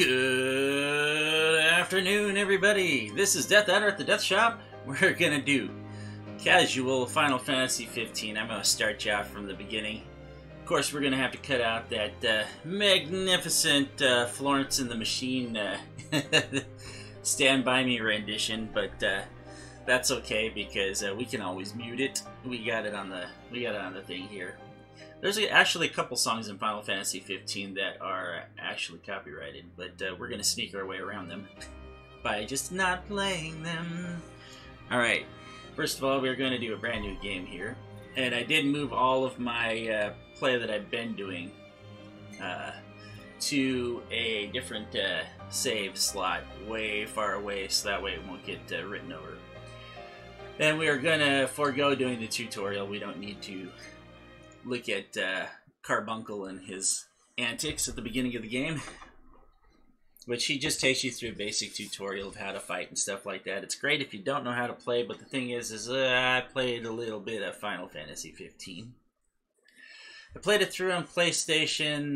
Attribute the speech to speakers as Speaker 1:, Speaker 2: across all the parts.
Speaker 1: Good afternoon, everybody. This is Dethaddr at the DeThShop. We're gonna do casual Final Fantasy 15. I'm gonna start you off from the beginning. Of course, we're gonna have to cut out that magnificent Florence and the Machine Stand By Me rendition, but that's okay because we can always mute it. We got it on the thing here. There's actually a couple songs in Final Fantasy 15 that are actually copyrighted, but we're going to sneak our way around them by just not playing them. Alright, first of all, we're going to do a brand new game here. And I did move all of my play that I've been doing to a different save slot way far away, so that way it won't get written over. Then we are going to forego doing the tutorial. We don't need to look at Carbuncle and his antics at the beginning of the game, which he just takes you through a basic tutorial of how to fight and stuff like that. It's great if you don't know how to play, but the thing is I played a little bit of Final Fantasy 15. I played it through on PlayStation,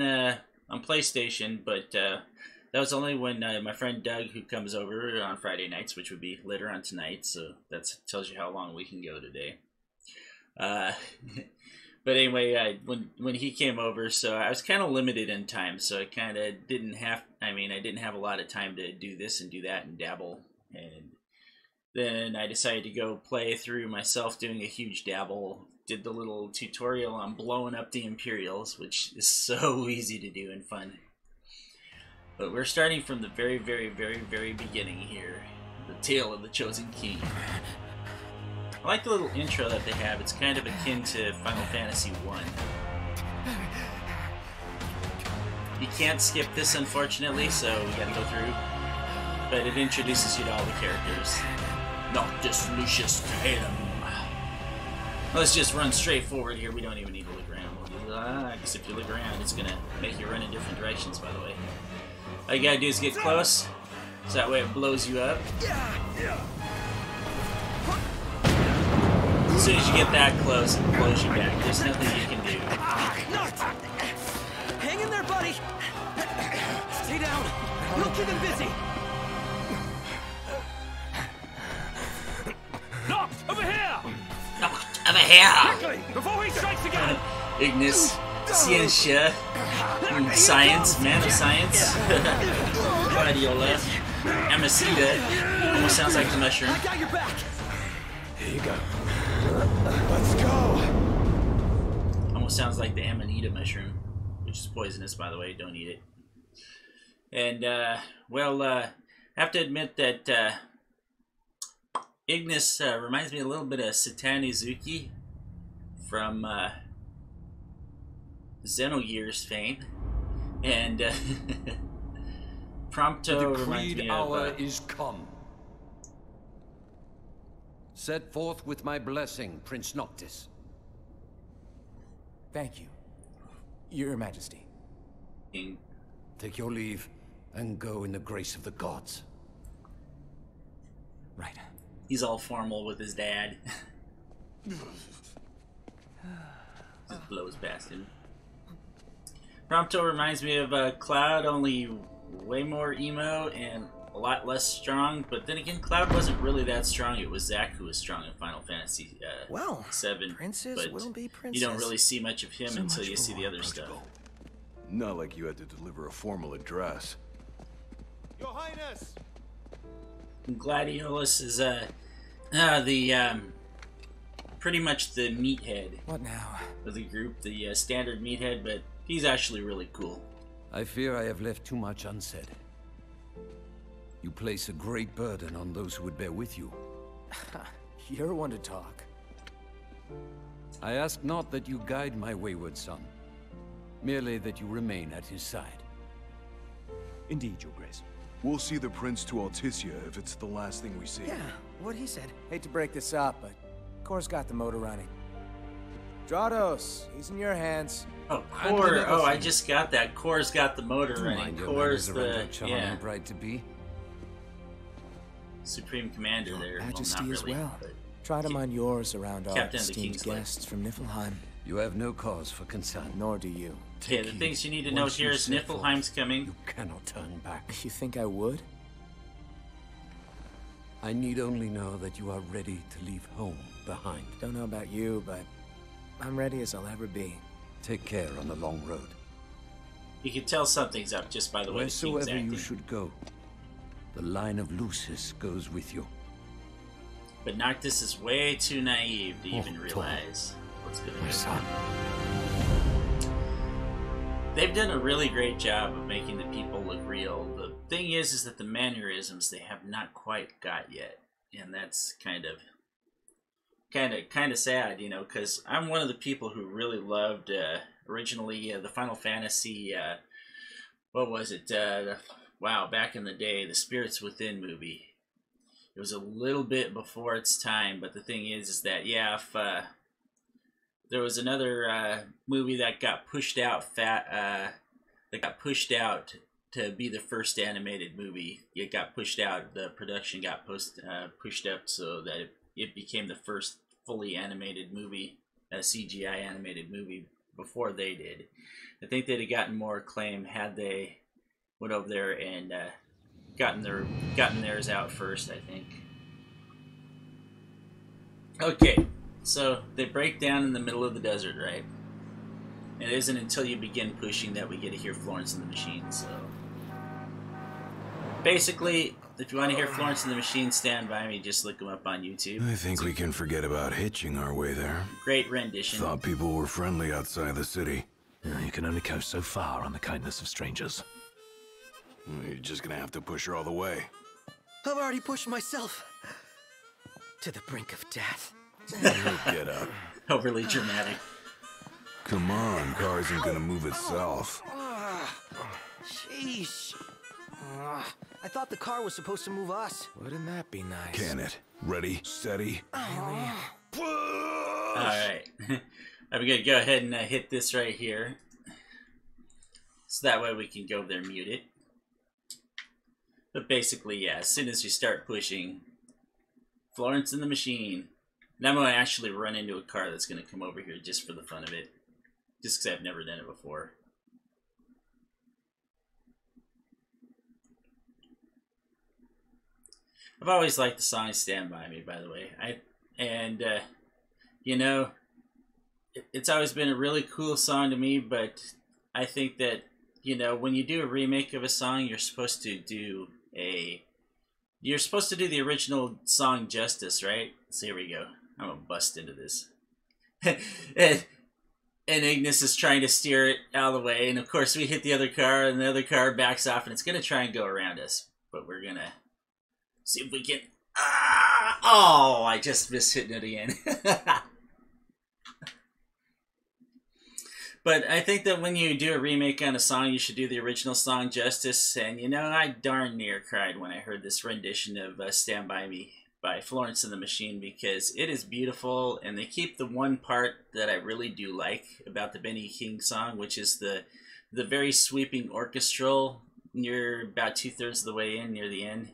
Speaker 1: but that was only when my friend Doug, who comes over on Friday nights, which would be later on tonight, so that tells you how long we can go today. But anyway, when he came over, so I was kind of limited in time, so I kind of didn't have, I didn't have a lot of time to do this and do that and dabble. And then I decided to go play through myself doing a huge dabble. Did the little tutorial on blowing up the Imperials, which is so easy to do and fun. But we're starting from the very, very, very, very beginning here. The Tale of the Chosen King. I like the little intro that they have. It's kind of akin to Final Fantasy 1. You can't skip this, unfortunately, so we gotta go through. But it introduces you to all the characters. Noctis Lucius Caelum. Let's just run straight forward here. We don't even need to look around. Because if you look around, it's gonna make you run in different directions, by the way. All you gotta do is get close, so that way it blows you up. As soon as you get that close, it blows you back. There's nothing you can do.
Speaker 2: Hang in there, buddy! Stay down! We'll keep him busy!
Speaker 3: Noct, over here!
Speaker 1: Noct, over here!
Speaker 3: Quickly, before he strikes again!
Speaker 1: Ignis, Scientia, Science, Man of Science, Gladiola, Amacida. Almost sounds like the mushroom.
Speaker 2: I got your back!
Speaker 3: Here you go.
Speaker 2: Let's go!
Speaker 1: Almost sounds like the Amanita mushroom, which is poisonous, by the way. Don't eat it. And, well, I have to admit that Ignis reminds me a little bit of Satanizuki from Xenogears fame. And Prompto reminds me of...
Speaker 4: The decreed hour is come. Set forth with my blessing, Prince Noctis.
Speaker 2: Thank you, Your Majesty.
Speaker 1: King.
Speaker 4: Take your leave and go in the grace of the gods.
Speaker 2: Right.
Speaker 1: He's all formal with his dad. Just blows past him. Prompto reminds me of Cloud, only way more emo and a lot less strong, but then again, Cloud wasn't really that strong. It was Zack who was strong in Final Fantasy VII.
Speaker 2: Princess will be princess.
Speaker 1: You don't really see much of him until you see the other stuff.
Speaker 5: Not like you had to deliver a formal address.
Speaker 3: Your Highness!
Speaker 1: Gladiolus is pretty much the meathead.
Speaker 2: What now?
Speaker 1: Of the group, the standard meathead, but he's actually really cool.
Speaker 4: I fear I have left too much unsaid. You place a great burden on those who would bear with you.
Speaker 2: You're one to talk.
Speaker 4: I ask not that you guide my wayward son, merely that you remain at his side.
Speaker 3: Indeed, Your Grace.
Speaker 5: We'll see the prince to Alticia if it's the last thing we see.
Speaker 2: Yeah, what he said. Hate to break this up, but Kor's got the motor running. Drados, he's in your hands.
Speaker 1: Oh, Kor! Oh, I just got that. Kor's got the motor running. Kor's the
Speaker 4: Bride to be.
Speaker 1: Supreme Commander there.
Speaker 2: Majesty
Speaker 1: well, not really,
Speaker 2: as well.
Speaker 1: but
Speaker 2: Try to mind yours around our
Speaker 1: Captain of the
Speaker 2: esteemed
Speaker 1: King's Life.
Speaker 2: guests from Niflheim.
Speaker 4: You have no cause for concern.
Speaker 2: Nor do you.
Speaker 1: Okay, the things you need to know here is Niflheim's coming.
Speaker 4: You cannot turn back.
Speaker 2: You think I would?
Speaker 4: I need only know that you are ready to leave home behind.
Speaker 2: Don't know about you, but I'm ready as I'll ever be.
Speaker 4: Take care on the long road.
Speaker 1: You can tell something's up just by the way the king's
Speaker 4: Wheresoever
Speaker 1: acting.
Speaker 4: you should go, the line of Lucis goes with you.
Speaker 1: But Noctis is way too naive to even
Speaker 4: Tom,
Speaker 1: realize what's going
Speaker 4: my
Speaker 1: on.
Speaker 4: son.
Speaker 1: They've done a really great job of making the people look real. The thing is that the mannerisms they have not quite got yet, and that's kind of sad, you know, because I'm one of the people who really loved originally the Final Fantasy. What was it? Wow, back in the day, the Spirits Within movie. It was a little bit before its time, but the thing is that yeah, if there was another movie that got pushed out to be the first animated movie. It got pushed out. The production got pushed up so that it became the first fully animated movie, a CGI animated movie before they did. I think they'd have gotten more acclaim had they went over there and gotten theirs out first, I think. Okay. So, they break down in the middle of the desert, right? It isn't until you begin pushing that we get to hear Florence and the Machine, so... Basically, if you want to hear Florence and the Machine, stand by me, just look them up on YouTube.
Speaker 5: I think we can forget about hitching our way there.
Speaker 1: Great rendition.
Speaker 5: Thought people were friendly outside the city.
Speaker 3: You can only go so far on the kindness of strangers.
Speaker 5: You're just gonna have to push her all the way.
Speaker 6: I've already pushed myself to the brink of death.
Speaker 5: Get up.
Speaker 1: Overly dramatic.
Speaker 5: Come on, car isn't gonna move itself.
Speaker 6: Sheesh. I thought the car was supposed to move us.
Speaker 2: Wouldn't that be nice?
Speaker 5: Can it? Ready, steady.
Speaker 1: Alright. I'm going to go ahead and hit this right here. So that way we can go there and mute it. But basically, yeah, as soon as you start pushing, Florence and the Machine. And I'm going to actually run into a car that's going to come over here just for the fun of it. Just because I've never done it before. I've always liked the song Stand By Me, by the way. You know, it's always been a really cool song to me, but I think that, you know, when you do a remake of a song, you're supposed to do the original song justice, right? So here we go. I'm gonna bust into this. and Ignis is trying to steer it out of the way, and of course we hit the other car, and the other car backs off, and it's gonna try and go around us. But we're gonna see if we can... Oh, I just missed hitting it again. But I think that when you do a remake on a song, you should do the original song justice. And, you know, I darn near cried when I heard this rendition of Stand By Me by Florence and the Machine, because it is beautiful, and they keep the one part that I really do like about the Benny King song, which is the very sweeping orchestral near about 2/3 of the way in, near the end.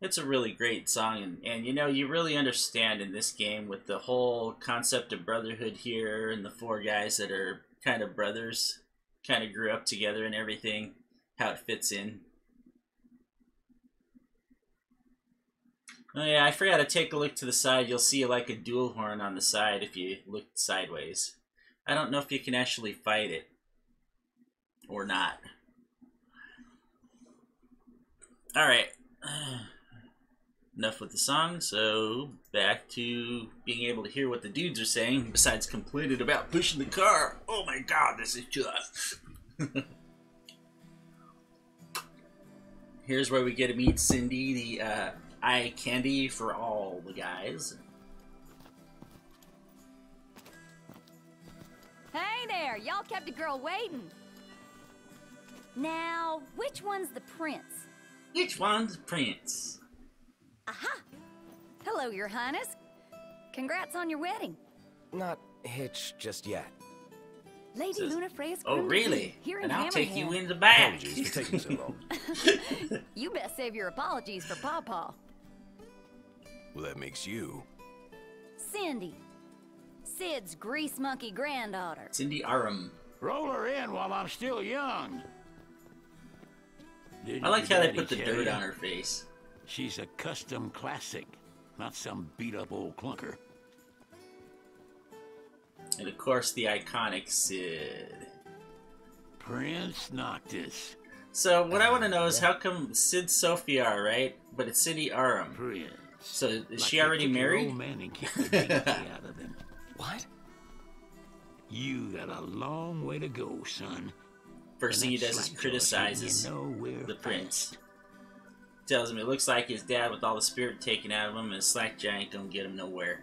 Speaker 1: It's a really great song, and you know, you really understand in this game with the whole concept of brotherhood here, and the four guys that are kind of brothers, kind of grew up together and everything, how it fits in. Oh yeah, I forgot to take a look to the side. You'll see like a dual horn on the side if you look sideways. I don't know if you can actually fight it or not. Alright. Enough with the song, so back to being able to hear what the dudes are saying, besides complaining about pushing the car. Oh my god, this is tough. Here's where we get to meet Cindy, the eye candy for all the guys.
Speaker 7: Hey there, y'all kept a girl waiting. Now, which one's the prince?
Speaker 1: Which one's the prince?
Speaker 7: Aha! Hello, Your Highness. Congrats on your wedding.
Speaker 2: Not hitched just yet.
Speaker 7: Lady Lunafreya's
Speaker 1: Oh,
Speaker 7: groom to
Speaker 1: really?
Speaker 7: be here in
Speaker 1: And I'll take you
Speaker 7: Hammerhead.
Speaker 1: in the back.
Speaker 3: Apologies for taking so long.
Speaker 7: You best save your apologies for Pawpaw.
Speaker 5: Well, that makes you.
Speaker 7: Cindy. Sid's grease monkey granddaughter.
Speaker 1: Cindy Arum.
Speaker 8: Roll her in while I'm still young. Didn't
Speaker 1: I like
Speaker 8: your
Speaker 1: how they
Speaker 8: daddy
Speaker 1: put the
Speaker 8: tell
Speaker 1: dirt
Speaker 8: ya?
Speaker 1: on her face.
Speaker 8: She's a custom classic, not some beat-up old clunker.
Speaker 1: And of course, the iconic Sid.
Speaker 8: Prince Noctis.
Speaker 1: So what I want to know is how come Sid Sophia, right? But it's Cindy Arum.
Speaker 8: Prince.
Speaker 1: So is
Speaker 8: Like
Speaker 1: she
Speaker 8: they
Speaker 1: already
Speaker 8: took your
Speaker 1: married?
Speaker 8: old man and kicked the dignity out of him.
Speaker 6: What?
Speaker 8: You got a long way to go, son.
Speaker 1: First thing he
Speaker 8: And that
Speaker 1: does is
Speaker 8: slack-jaw's
Speaker 1: criticizes
Speaker 8: letting you know we're
Speaker 1: the
Speaker 8: fast.
Speaker 1: prince. Tells him it looks like his dad with all the spirit taken out of him, and his slack giant don't get him nowhere.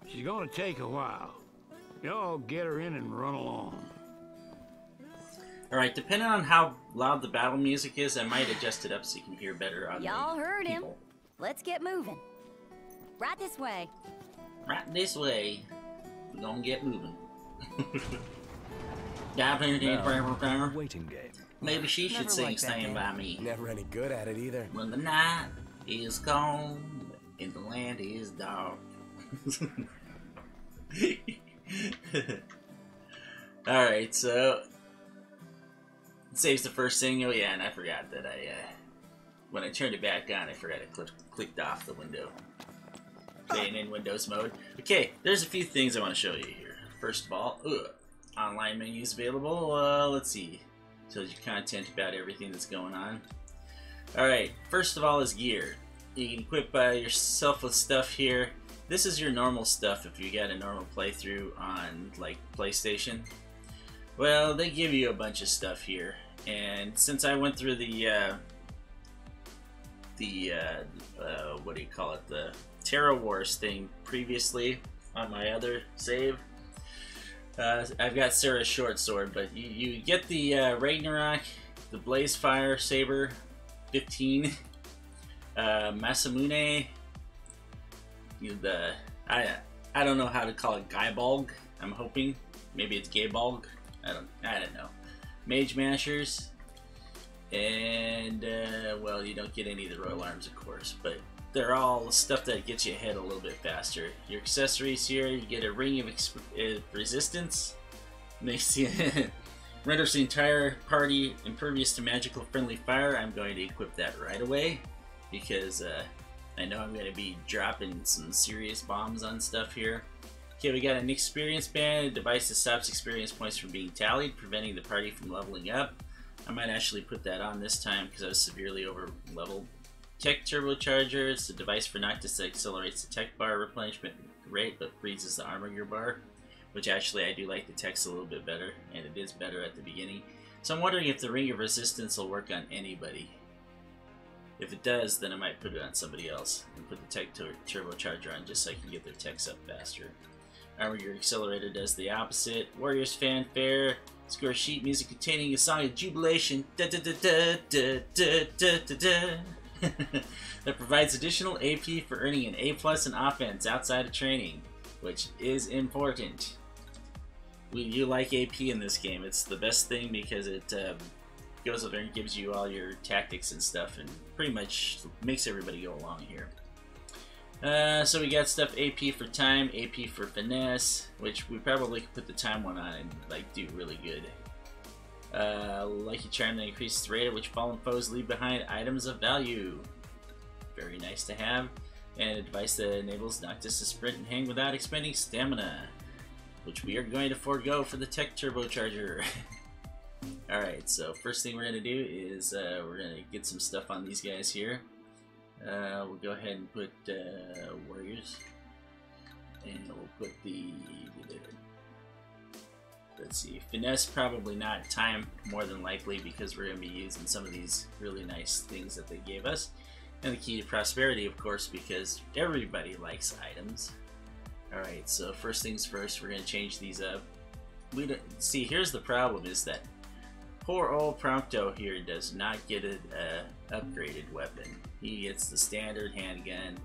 Speaker 8: She's gonna take a while. Y'all get her in and run along.
Speaker 1: Alright, depending on how loud the battle music is, I might adjust it up so you can hear better on
Speaker 7: Y'all
Speaker 1: the
Speaker 7: heard him.
Speaker 1: people.
Speaker 7: Let's get moving. Right this way.
Speaker 1: Right this way. We're gonna get moving.
Speaker 3: Waiting game.
Speaker 1: Maybe she should
Speaker 2: Never
Speaker 1: sing
Speaker 2: liked that
Speaker 1: Stand
Speaker 2: game.
Speaker 1: By Me.
Speaker 2: Never any good at it either.
Speaker 1: When the night is gone and the land is dark. Alright, so it saves the first thing. Oh yeah, and I forgot that when I turned it back on, I forgot I clicked off the window. Staying in Windows mode. Okay, there's a few things I want to show you here. First of all, online menus available. Let's see. Tells you content about everything that's going on. Alright, first of all is gear. You can equip yourself with stuff here. This is your normal stuff if you got a normal playthrough on like PlayStation. Well, they give you a bunch of stuff here, and since I went through the what do you call it, the Terra Wars thing previously on my other save, I've got Sarah's short sword, but you get the Ragnarok, the Blazefire Saber 15, Masamune, I don't know how to call it, Guybolg. I'm hoping maybe it's Gaybolg. I don't know. Mage Mashers, and well, you don't get any of the Royal Arms, of course, but they're all stuff that gets you ahead a little bit faster. Your accessories here, you get a Ring of resistance, makes you renders the entire party impervious to magical friendly fire. I'm going to equip that right away because I know I'm going to be dropping some serious bombs on stuff here. Okay, we got an experience band, a device that stops experience points from being tallied, preventing the party from leveling up. I might actually put that on this time because I was severely over leveled. Tech turbocharger, it's a device for Noctis that accelerates the tech bar replenishment rate but freezes the armor gear bar, which actually I do like the text a little bit better, and it is better at the beginning. So I'm wondering if the Ring of Resistance will work on anybody. If it does, then I might put it on somebody else and put the tech turbocharger on just so I can get their techs up faster. Armor Gear Accelerator does the opposite. Warriors Fanfare, score sheet music containing a song of jubilation that provides additional AP for earning an A+ in offense outside of training, which is important. You like AP in this game. It's the best thing because it goes over there and gives you all your tactics and stuff and pretty much makes everybody go along here. So we got stuff AP for time, AP for finesse, which we probably could put the time one on and like do really good. Lucky Charm that increases the rate at which fallen foes leave behind items of value. Very nice to have. And a device that enables Noctis to sprint and hang without expending stamina, which we are going to forego for the tech turbocharger. Alright, so first thing we're going to do is we're going to get some stuff on these guys here. We'll go ahead and put warriors, and we'll put the, let's see, finesse probably not, time more than likely because we're going to be using some of these really nice things that they gave us, and the key to prosperity, of course, because everybody likes items. Alright, so first things first, we're going to change these up. We don't, see, here's the problem is that poor old Prompto here does not get an upgraded weapon. He gets the standard handgun.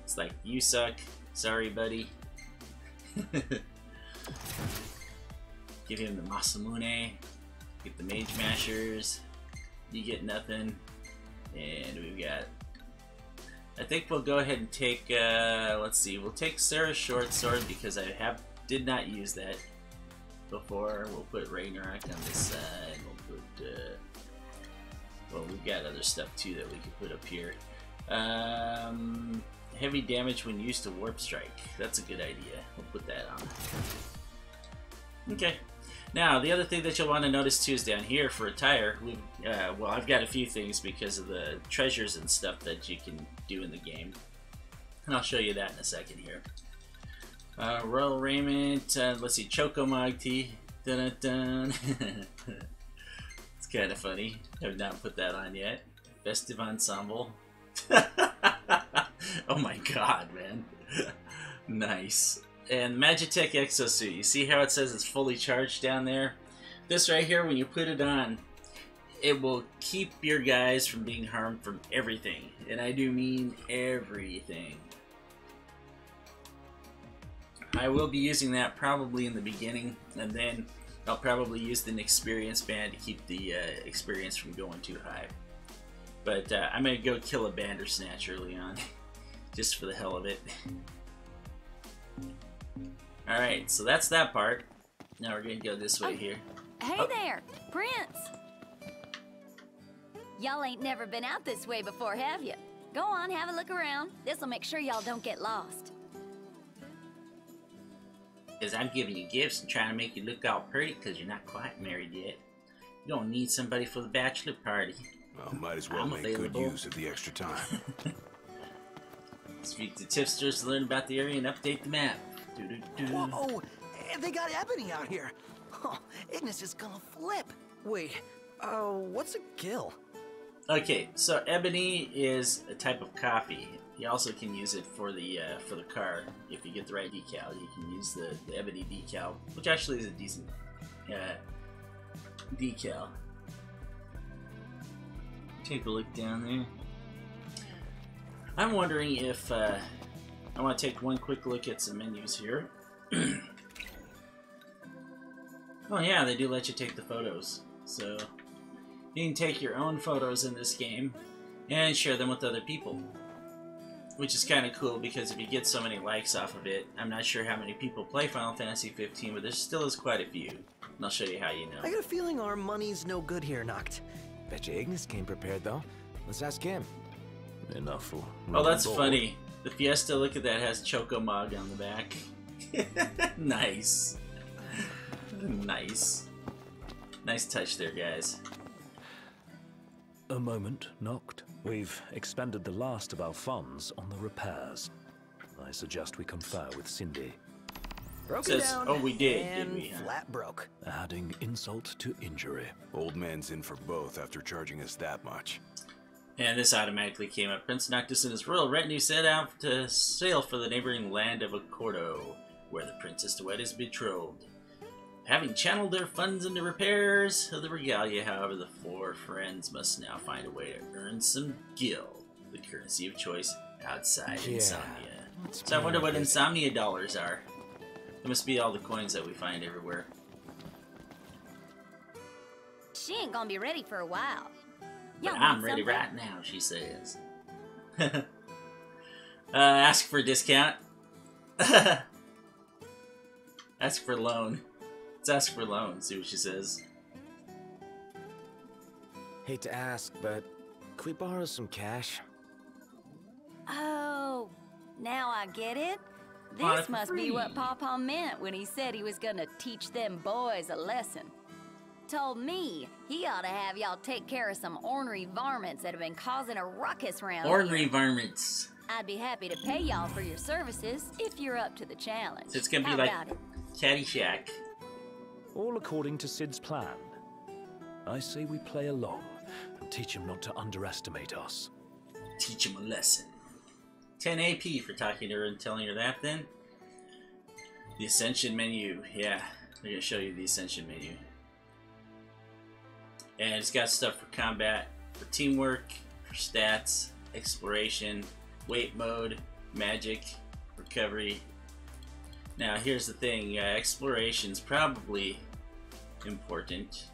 Speaker 1: It's like, you suck. Sorry, buddy. Give him the Masamune. Get the Mage Mashers. You get nothing. And we've got I think we'll go ahead and take, let's see, we'll take Sarah's short sword because I did not use that before. We'll put Ragnarok on this side. We'll put, well, we've got other stuff too that we can put up here. Heavy damage when used to Warp Strike. That's a good idea. We'll put that on. Okay. Now, the other thing that you'll want to notice too is down here for attire. Well, I've got a few things because of the treasures and stuff that you can do in the game. And I'll show you that in a second here. Royal Raiment, let's see, Chocomog tee. Dun dun dun. It's kind of funny. I've not put that on yet. Festive Ensemble. Oh my god, man. Nice. And Magitech Exosuit. You see how it says it's fully charged down there? This right here, when you put it on, it will keep your guys from being harmed from everything. And I do mean everything. I will be using that probably in the beginning, and then I'll probably use the experience band to keep the experience from going too high. But I'm going to go kill a Bandersnatch early on, just for the hell of it. Alright, so that's that part. Now we're going to go this way here.
Speaker 7: Hey there, Prince! Y'all ain't never been out this way before, have you? Go on, have a look around. This'll make sure y'all don't get lost.
Speaker 1: Because I'm giving you gifts and trying to make you look all pretty because you're not quite married yet. You don't need somebody for the bachelor party.
Speaker 5: Well, might as well make good use of the extra time.
Speaker 1: Speak to tipsters to learn about the area and update the map.
Speaker 6: Whoa! They got Ebony out here. Oh, Ignis is gonna flip. Wait, what's a gill?
Speaker 1: Okay, so Ebony is a type of coffee. You also can use it for the car. If you get the right decal, you can use the Ebony decal, which actually is a decent decal. Take a look down there. I'm wondering if I want to take one quick look at some menus here. Oh yeah, they do let you take the photos. So you can take your own photos in this game and share them with other people. Which is kind of cool because if you get so many likes off of it, I'm not sure how many people play Final Fantasy 15, but there still is quite a few. And I'll show you how you know.
Speaker 6: I got a feeling our money's no good here, Noct.
Speaker 2: Bet you Ignis came prepared, though. Let's ask him.
Speaker 5: Enough for
Speaker 1: Oh, that's funny. The Fiesta, look at that, has Chocomog on the back. Nice. Nice. Nice touch there, guys.
Speaker 3: A moment, Noct. We've expended the last of our funds on the repairs. I suggest we confer with Cindy.
Speaker 6: Broken down.
Speaker 1: Oh, we did,
Speaker 6: and
Speaker 1: didn't we? Huh?
Speaker 6: Flat broke.
Speaker 3: Adding insult to injury.
Speaker 5: Old man's in for both after charging us that much.
Speaker 1: And this automatically came up. Prince Noctis and his royal retinue set out to sail for the neighboring land of Accordo, where the princess to wed is betrothed. Having channeled their funds into repairs of the regalia, however, the four friends must now find a way to earn some gil, the currency of choice outside Insomnia. So I wonder what Insomnia dollars are. They must be all the coins that we find everywhere.
Speaker 7: She ain't gonna be ready for a while.
Speaker 1: But
Speaker 7: Y'all
Speaker 1: I'm
Speaker 7: need
Speaker 1: ready
Speaker 7: something?
Speaker 1: right now, she says. Ask for a discount. Ask for a loan. Let's ask for a loan, see what she says.
Speaker 2: Hate to ask, but could we borrow some cash?
Speaker 7: Oh, now I get it.
Speaker 1: Buy
Speaker 7: This
Speaker 1: for
Speaker 7: must
Speaker 1: free.
Speaker 7: be what Papa meant when he said he was gonna teach them boys a lesson. Told me he ought to have y'all take care of some ornery varmints that have been causing a ruckus around
Speaker 1: Ornery
Speaker 7: here.
Speaker 1: varmints.
Speaker 7: I'd be happy to pay y'all for your services if you're up to the challenge.
Speaker 1: So it's gonna be
Speaker 7: How
Speaker 1: like
Speaker 7: about it?
Speaker 1: Caddyshack.
Speaker 3: All according to Sid's plan. I say we play along and teach him not to underestimate us.
Speaker 1: Teach him a lesson. 10 AP for talking to her and telling her that then. The Ascension menu. Yeah, they're gonna show you the Ascension menu. And it's got stuff for combat, for teamwork, for stats, exploration, weight mode, magic, recovery. Now here's the thing, exploration's probably important.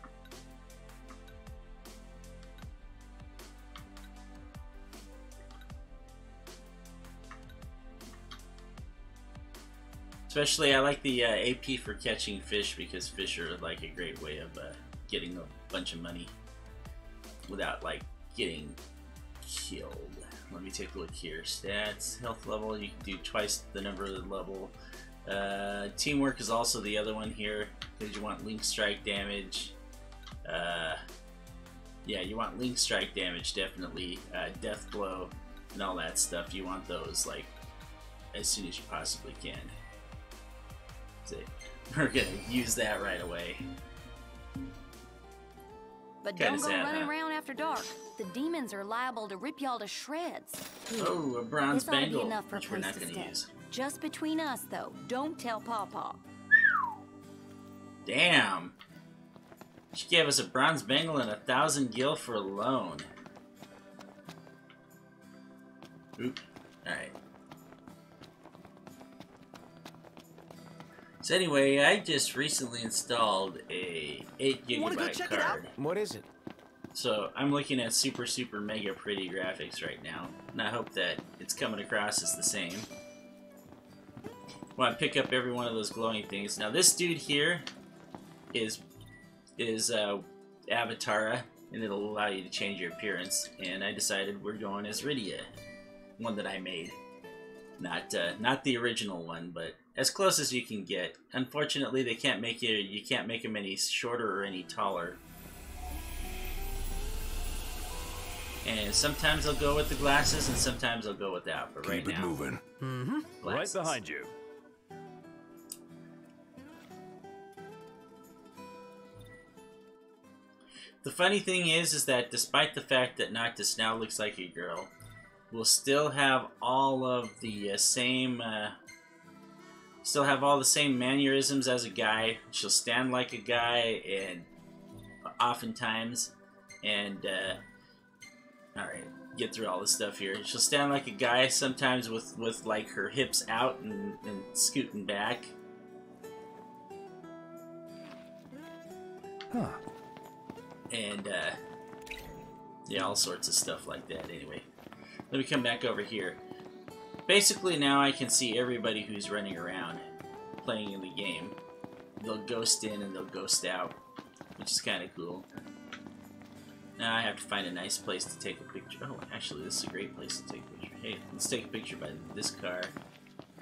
Speaker 1: Especially, I like the AP for catching fish because fish are like a great way of getting a bunch of money without like getting killed. Let me take a look here. Stats, health level, you can do twice the number of the level. Teamwork is also the other one here because you want link strike damage. Yeah, you want link strike damage definitely. Death blow and all that stuff. You want those like as soon as you possibly can. So we're gonna use that right away.
Speaker 7: But
Speaker 1: Kinda
Speaker 7: don't go
Speaker 1: sad,
Speaker 7: running
Speaker 1: huh?
Speaker 7: around after dark. The demons are liable to rip y'all to shreds.
Speaker 1: Oh, a bronze
Speaker 7: This ought to be
Speaker 1: bangle,
Speaker 7: enough for a
Speaker 1: which we're
Speaker 7: place
Speaker 1: not
Speaker 7: to
Speaker 1: gonna
Speaker 7: stay.
Speaker 1: use.
Speaker 7: Just between us, though. Don't tell Pawpaw.
Speaker 1: Damn. She gave us a bronze bangle and 1,000 gil for a loan. Oop. Alright. So anyway, I just recently installed a 8
Speaker 6: Wanna go
Speaker 1: gigabyte
Speaker 6: check it out?
Speaker 1: card.
Speaker 2: What is it?
Speaker 1: So I'm looking at super mega pretty graphics right now, and I hope that it's coming across as the same. Want to pick up every one of those glowing things. Now this dude here is Avatara, and it'll allow you to change your appearance. And I decided we're going as Rydia, one that I made, not the original one, but as close as you can get. Unfortunately, they can't make you can't make them any shorter or any taller. And sometimes I'll go with the glasses, and sometimes I'll go without. But right
Speaker 5: Keep it
Speaker 1: now,
Speaker 5: moving.
Speaker 3: Right
Speaker 1: glasses.
Speaker 3: behind you.
Speaker 1: The funny thing is that despite the fact that Noctis now looks like a girl, we'll still have all of the same mannerisms as a guy. She'll stand like a guy, and oftentimes, and all right, get through all this stuff here. She'll stand like a guy, sometimes with like her hips out and scooting back.
Speaker 3: Huh.
Speaker 1: And yeah, all sorts of stuff like that. Anyway, let me come back over here. Basically, now I can see everybody who's running around playing in the game. They'll ghost in and they'll ghost out, which is kind of cool. Now I have to find a nice place to take a picture. Oh, actually, this is a great place to take a picture. Hey, let's take a picture by this car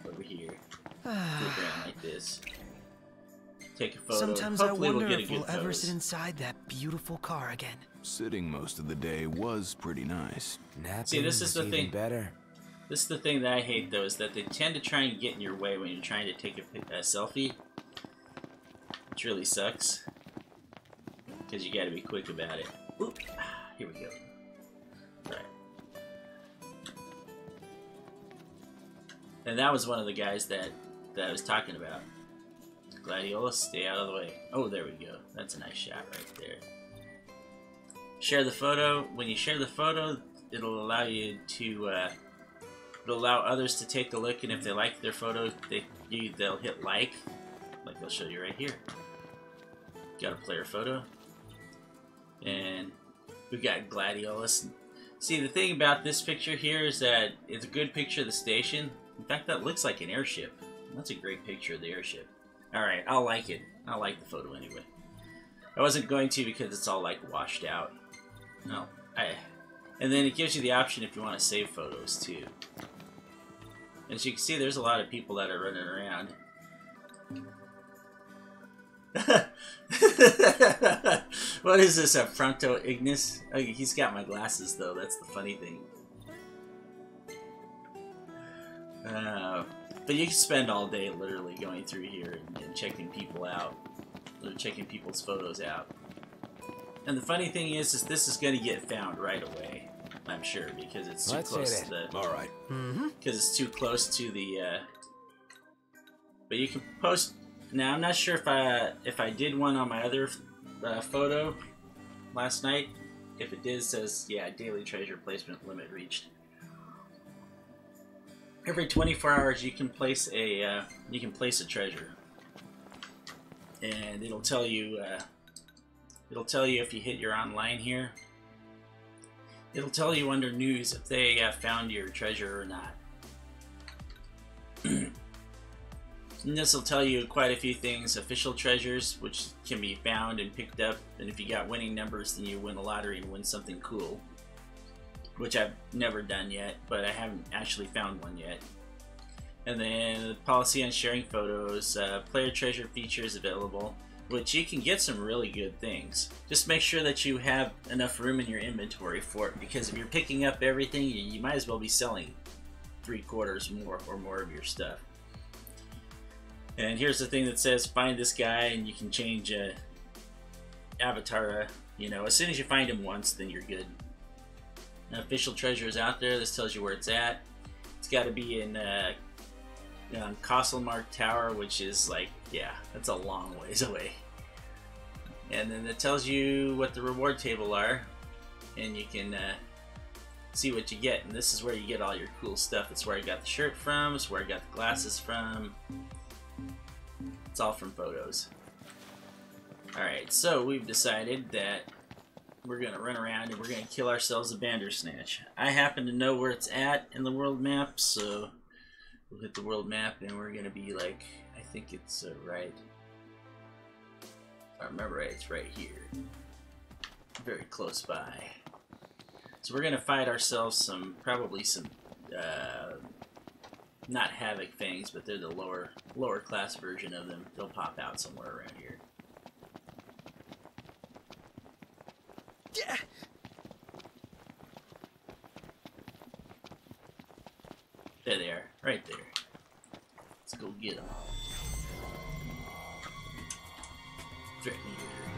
Speaker 1: over here. Flip around like this. Take a photo.
Speaker 6: Sometimes
Speaker 1: Hopefully
Speaker 6: I wonder
Speaker 1: we'll get a
Speaker 6: if
Speaker 1: good
Speaker 6: we'll ever
Speaker 1: photos.
Speaker 6: sit inside that beautiful car again.
Speaker 5: Sitting most of the day was pretty nice.
Speaker 2: Napping
Speaker 1: See, this is the
Speaker 2: even
Speaker 1: thing.
Speaker 2: better.
Speaker 1: This is the thing that I hate, though, is that they tend to try and get in your way when you're trying to take a selfie, which really sucks, because you got to be quick about it. Oop. Here we go. Right. And that was one of the guys that I was talking about. Gladiolus, stay out of the way. Oh, there we go. That's a nice shot right there. Share the photo. When you share the photo, it'll allow you to it'll allow others to take a look, and if they like their photo, they'll hit like they'll show you right here. Got a player photo, and we got Gladiolus. See, the thing about this picture here is that it's a good picture of the station. In fact, that looks like an airship. That's a great picture of the airship. Alright, I'll like it. I'll like the photo anyway. I wasn't going to because it's all like washed out. No, and then it gives you the option if you want to save photos too. As you can see, there's a lot of people that are running around. What is this, a Fronto Ignis? Oh, he's got my glasses though, that's the funny thing. But you can spend all day literally going through here and checking people out, or checking people's photos out. And the funny thing is this is going to get found right away, I'm sure, because it's too close to the.
Speaker 5: All right.
Speaker 1: Because it's too close to the. But you can post. Now I'm not sure if I did one on my other photo last night. If it did, it says daily treasure placement limit reached. Every 24 hours, you can place a treasure, and it'll tell you. It'll tell you if you hit your online here. It'll tell you under news if they found your treasure or not. And this will tell you quite a few things. Official treasures, which can be found and picked up, and if you got winning numbers, then you win the lottery and win something cool. Which I've never done yet, but I haven't actually found one yet. And then policy on sharing photos, player treasure features available, which you can get some really good things. Just make sure that you have enough room in your inventory for it, because if you're picking up everything, you might as well be selling 3/4 more or more of your stuff. And here's the thing that says find this guy, and you can change Avatara. You know, as soon as you find him once, then you're good. Now, official treasure is out there. This tells you where it's at. It's got to be in Castlemark Tower, which is like, yeah, that's a long ways away. And then it tells you what the reward table are, and you can see what you get. And this is where you get all your cool stuff. It's where I got the shirt from. It's where I got the glasses from. It's all from photos. Alright, so we've decided that we're going to run around and we're going to kill ourselves a Bandersnatch. I happen to know where it's at in the world map, so we'll hit the world map and we're going to be like, I think it's right, if I remember right, it's right here. Very close by. So we're going to fight ourselves some, probably some, not Havoc Fangs, but they're the lower class version of them. They'll pop out somewhere around here.
Speaker 6: Yeah.
Speaker 1: There they are, right there. Let's go get them. Right here.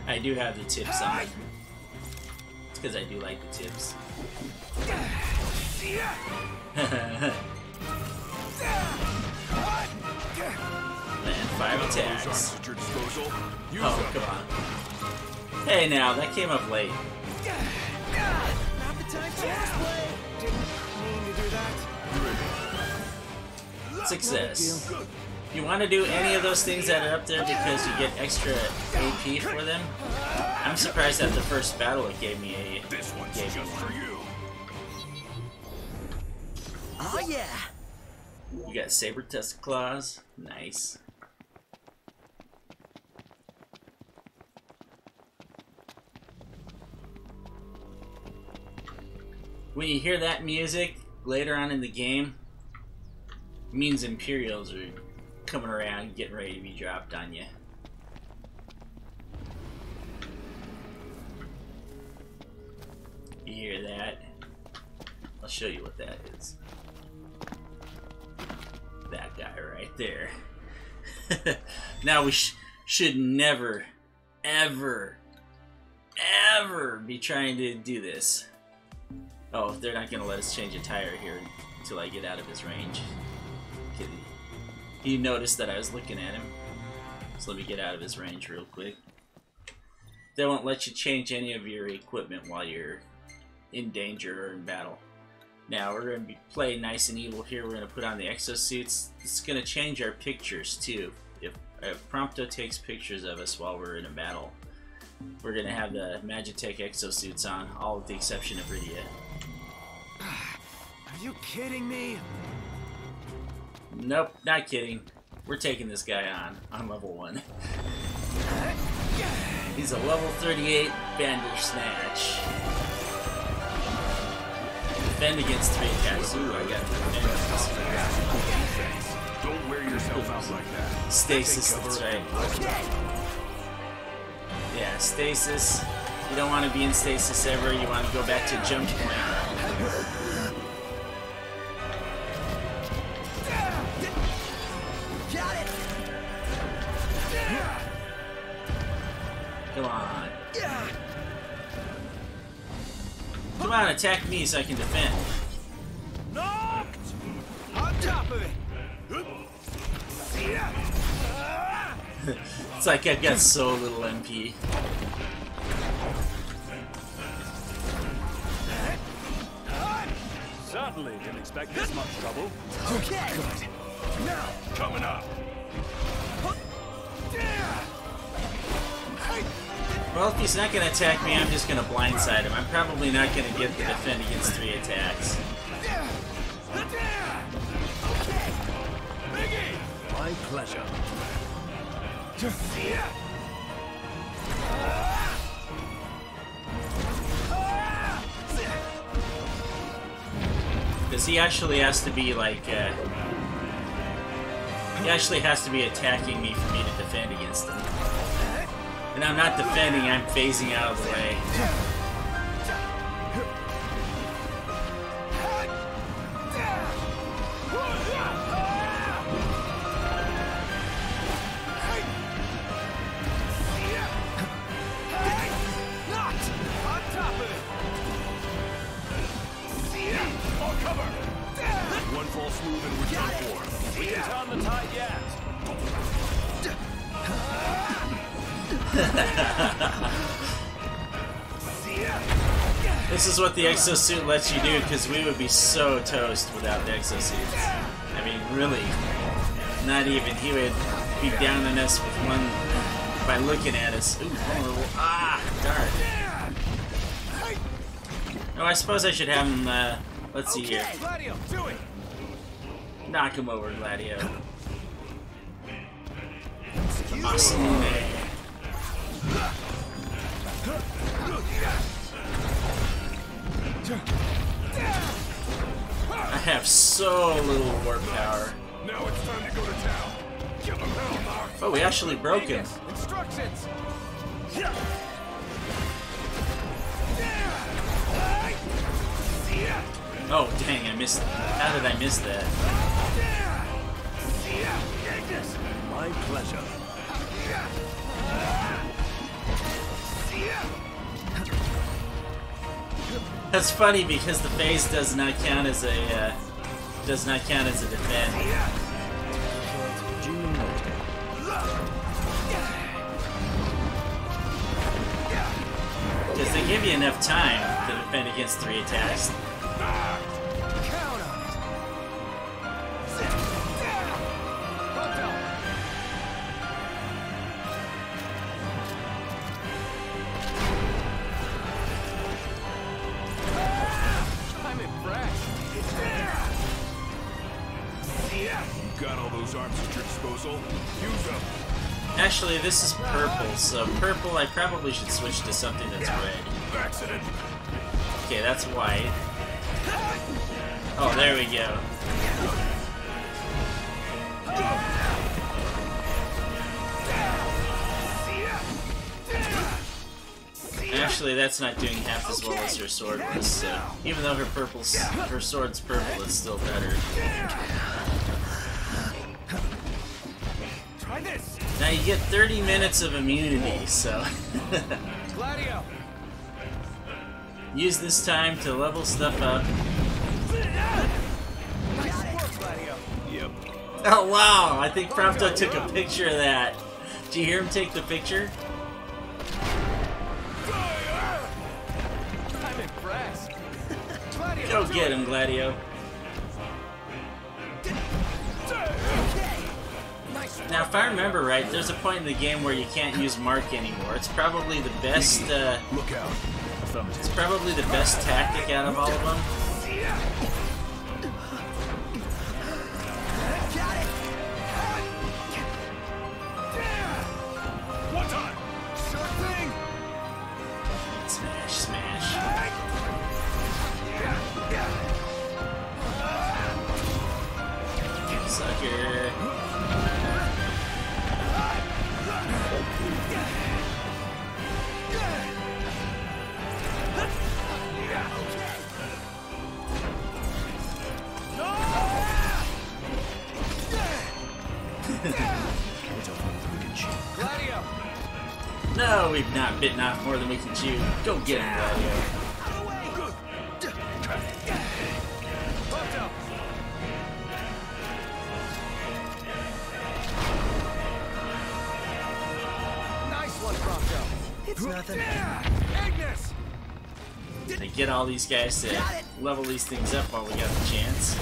Speaker 1: I do have the tips on. It's because I do like the tips. And 5 attacks. Oh, come on. Hey, now, that came up late.
Speaker 6: Not the time for horseplay. Didn't mean to do that.
Speaker 1: Success. You want to do any of those things that are up there because you get extra AP for them? I'm surprised that the first battle it gave me a...
Speaker 5: This one's just for you.
Speaker 6: Oh yeah.
Speaker 1: You got saber test claws. Nice. When you hear that music later on in the game, it means Imperials are coming around, getting ready to be dropped on you. You hear that? I'll show you what that is. That guy right there. Now we should never, ever, ever be trying to do this. Oh, they're not going to let us change a tire here until I get out of his range. He noticed that I was looking at him. So let me get out of his range real quick. They won't let you change any of your equipment while you're in danger or in battle. Now we're going to play nice and evil here. We're going to put on the exosuits. It's going to change our pictures too. If Prompto takes pictures of us while we're in a battle, we're going to have the Magitech exosuits on, all with the exception of Rydia.
Speaker 2: Are you kidding me?
Speaker 1: Nope, not kidding. We're taking this guy on level 1. He's a level 38 Bandersnatch. Defend against 3 attacks. Ooh, I got defense.
Speaker 5: Don't wear yourself out like that.
Speaker 1: Stasis, that's right. Yeah, stasis. You don't want to be in stasis ever. You want to go back to jump point.
Speaker 6: Got it.
Speaker 1: Come on. Come on, attack me so I can defend.
Speaker 2: Knocked! On top of it!
Speaker 1: It's like I've got so little MP.
Speaker 3: Certainly didn't expect this much trouble.
Speaker 6: Okay. Now.
Speaker 5: Coming up.
Speaker 1: Well, if he's not going to attack me, I'm just going to blindside him. I'm probably not going to get the defend against 3 attacks.
Speaker 3: My My pleasure.
Speaker 1: Because he actually has to be like, he actually has to be attacking me for me to defend against him. And I'm not defending, I'm phasing out of the way.
Speaker 5: One false move and we're done for.
Speaker 3: We can turn the tide yet.
Speaker 1: This is what the exosuit lets you do, because we would be so toast without the exosuits. I mean, really. Not even. He would be downing us with one by looking at us. Ooh, vulnerable. Ah, darn. Oh, I suppose I should have him, let's see here.
Speaker 2: Gladio, do it!
Speaker 1: Knock him over, Gladio. Awesome. I have so little warp power.
Speaker 5: Now it's time to go to town. Give him hell, Mark.
Speaker 1: Oh, we actually broke him.
Speaker 2: Instructions!
Speaker 1: Oh, dang, I missed. How did I miss that?
Speaker 3: My pleasure.
Speaker 1: That's funny because the phase does not count as a defend.
Speaker 3: Duly noted.
Speaker 1: Because they give you enough time to defend against 3 attacks.
Speaker 2: I'm impressed.
Speaker 5: You got all those arms at your disposal. Use them.
Speaker 1: Actually, this is purple, so purple I probably should switch to something that's red.
Speaker 5: Accident.
Speaker 1: Okay, that's white. Oh, there we go. Actually, that's not doing half as well as her sword was, so even though her sword's purple, it's still better.
Speaker 2: Try this!
Speaker 1: Now you get 30 minutes of immunity, so
Speaker 2: Gladio!
Speaker 1: use this time to level stuff up.
Speaker 2: Nice work, Gladio!
Speaker 5: Yep.
Speaker 1: Oh wow, I think Prompto took a picture of that. Did you hear him take the picture?
Speaker 2: I'm impressed. Gladio,
Speaker 1: Go
Speaker 2: do
Speaker 1: get
Speaker 2: it.
Speaker 1: him, Gladio.
Speaker 2: Nice.
Speaker 1: Now, if I remember right, there's a point in the game where you can't use Mark anymore. It's probably the best.
Speaker 5: Look out.
Speaker 1: It's probably the best tactic out of all of them.
Speaker 2: Got it!
Speaker 5: One time.
Speaker 2: Sure thing!
Speaker 1: Smash, smash. Sucker.
Speaker 2: Gladio!
Speaker 1: No, we've not bitten off more than we can chew. Go get him, Gladio.
Speaker 2: Prompto! Nice one, Prompto! It's nothing. Ignis!
Speaker 1: To get all these guys to level these things up while we got the chance.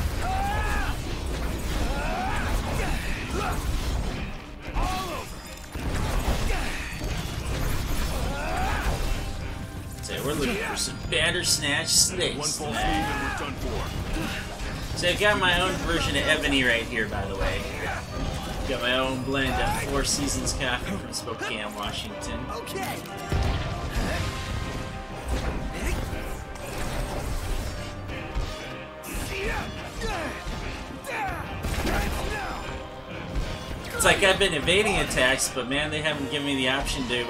Speaker 1: So we're looking for some Bandersnatch Snake
Speaker 5: One false move
Speaker 1: Smash.
Speaker 5: and we're done for.
Speaker 1: So I've got my own version of Ebony right here, by the way. Got my own blend of Four Seasons coffee from Spokane, Washington.
Speaker 6: Okay.
Speaker 1: It's like I've been evading attacks, but man, they haven't given me the option to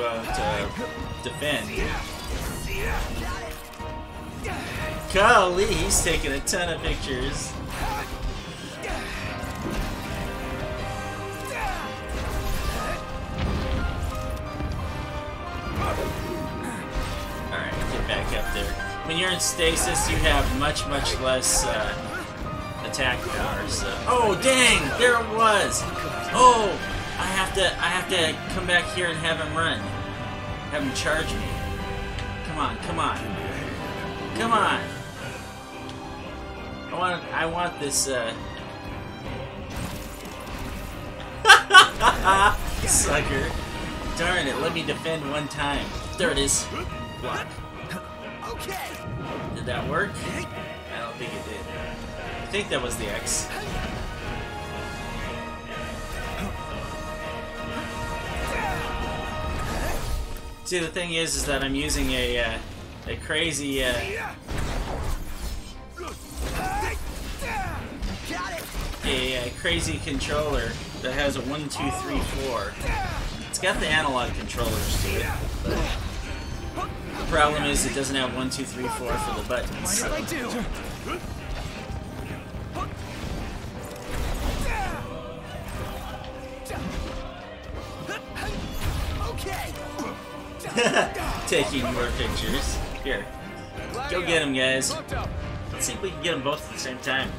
Speaker 1: defend. Golly, he's taking a ton of pictures. Alright, get back up there. When you're in stasis, you have much less attack power. So. Oh dang! There it was. Oh, I have to come back here and have him run. Have him charge me. Come on, come on, come on! I want this. Sucker! Darn it! Let me defend one time. There it is. Block.
Speaker 6: Okay.
Speaker 1: Did that work? I don't think it did. I think that was the X. See, the thing is that I'm using a crazy a crazy controller that has a 1, 2, 3, 4. It's got the analog controllers to it, but the problem is it doesn't have 1, 2, 3, 4 for the buttons. So. Taking more pictures. Here. Go get them, guys. Let's see if we can get them both at the same time.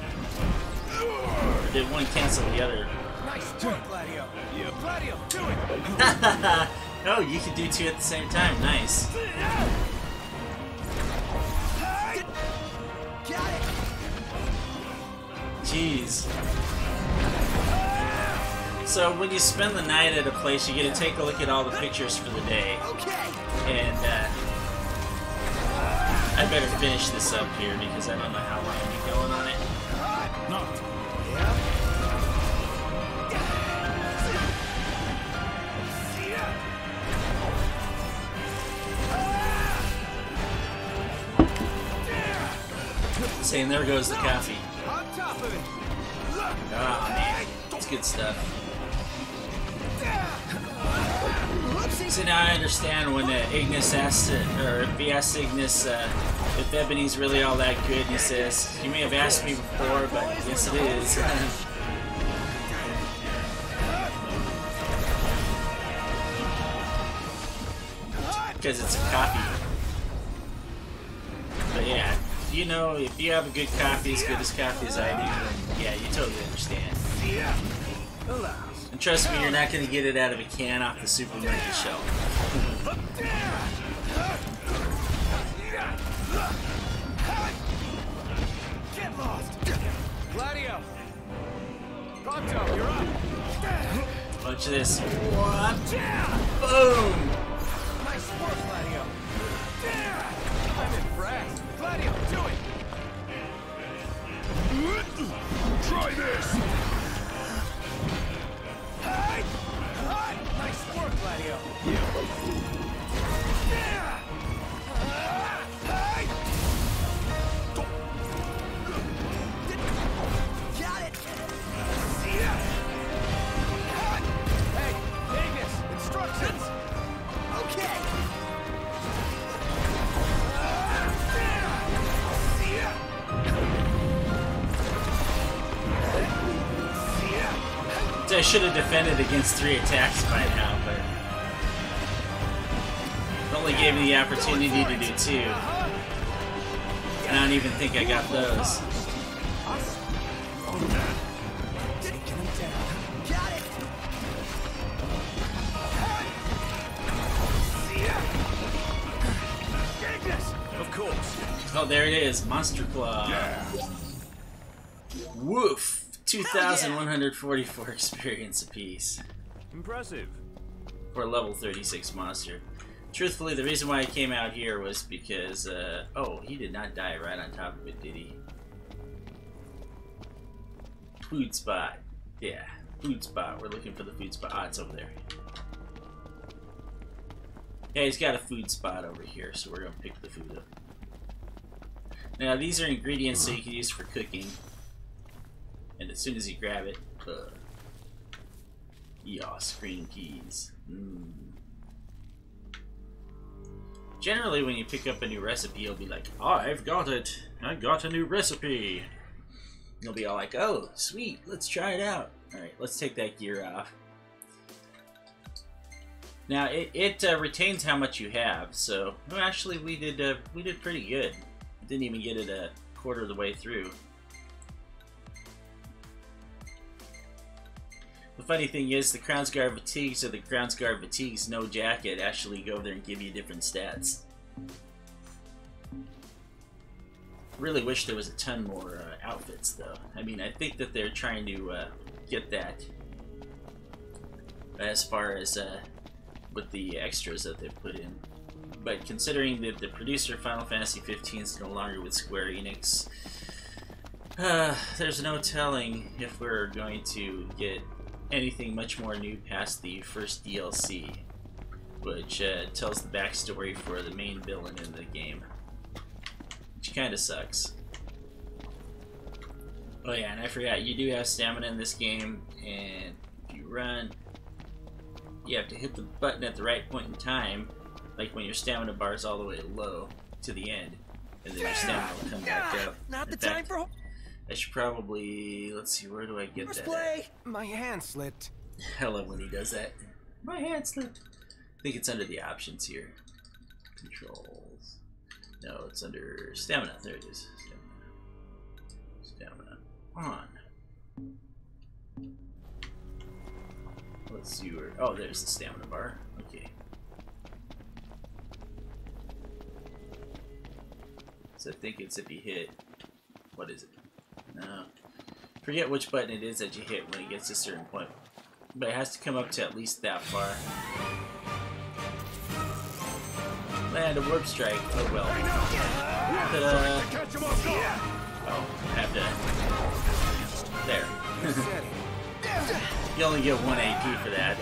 Speaker 1: Or did one cancel the other?
Speaker 6: Nice work, Gladio. Gladio, do it.
Speaker 1: Oh, you can do two at the same time. Nice.
Speaker 6: Got it.
Speaker 1: Jeez. So when you spend the night at a place, you get to take a look at all the pictures for the day.
Speaker 6: Okay.
Speaker 1: And I better finish this up here because I don't know how long I'll be going on it.
Speaker 5: No.
Speaker 1: Saying there goes the coffee.
Speaker 6: On top of it.
Speaker 1: Oh man, it's good stuff. So now I understand when Ignis asks, or if he asks Ignis if Ebony's really all that good, and he says, "You may have asked me before, but yes it is." Because it's a copy. But yeah, you know, if you have a good copy, as good as copy as I do, then yeah, you totally understand. And trust me, you're not going to get it out of a can off the supermarket shelf.
Speaker 6: Get lost. Gladio. Pronto, you're up.
Speaker 1: Watch this. What? Boom!
Speaker 6: Nice work, Gladio. I'm impressed. Gladio, do it.
Speaker 5: Try this!
Speaker 6: Nice work, Gladio. Got it. Hey, Ignis, instructions. Okay.
Speaker 1: I should have defended against 3 attacks by now, but it only gave me the opportunity to do 2. And I don't even think I got those.
Speaker 6: Got it. Ignis.
Speaker 5: Of course.
Speaker 1: Oh, there it is. Monster Claw. Woof. 2,144 experience apiece.
Speaker 5: Impressive.
Speaker 1: For a level 36 monster. Truthfully, the reason why I came out here was because, oh, he did not die right on top of it, did he? Food spot. Yeah. food spot. We're looking for the food spot. Ah, it's over there. Yeah, he's got a food spot over here, so we're gonna pick the food up. Now, these are ingredients that you can use for cooking. And as soon as you grab it, yas, green peas. Generally, when you pick up a new recipe, you'll be like, "Oh, I've got it! I got a new recipe!" You'll be all like, "Oh, sweet, let's try it out." Alright, let's take that gear off. Now, it retains how much you have, so... Well, actually, we did pretty good. Didn't even get it a quarter of the way through. The funny thing is, the Crownsguard Fatigues or the Crownsguard Fatigues No Jacket actually go there and give you different stats. Really wish there was a ton more outfits, though. I mean, I think that they're trying to get that as far as with the extras that they've put in. But considering that the producer of Final Fantasy 15 is no longer with Square Enix, there's no telling if we're going to get anything much more new past the first DLC, which tells the backstory for the main villain in the game, which kind of sucks. Oh yeah, and I forgot, you do have stamina in this game, and if you run, you have to hit the button at the right point in time, like when your stamina bar is all the way low to the end, and then your stamina will come back up.
Speaker 6: Not the time for...
Speaker 1: I should probably... Let's see, where do I get that
Speaker 6: Play.
Speaker 2: My hand slipped.
Speaker 1: I love when he does that. My hand slipped. I think it's under the options here. Controls. No, it's under stamina. There it is. Stamina. On. Let's see where... Oh, there's the stamina bar. Okay. So I think it's if you hit... What is it? No. Forget which button it is that you hit when it gets to a certain point. But it has to come up to at least that far. Land a warp strike. Oh well. Oh, I have to... There. You only get 1 AP for that.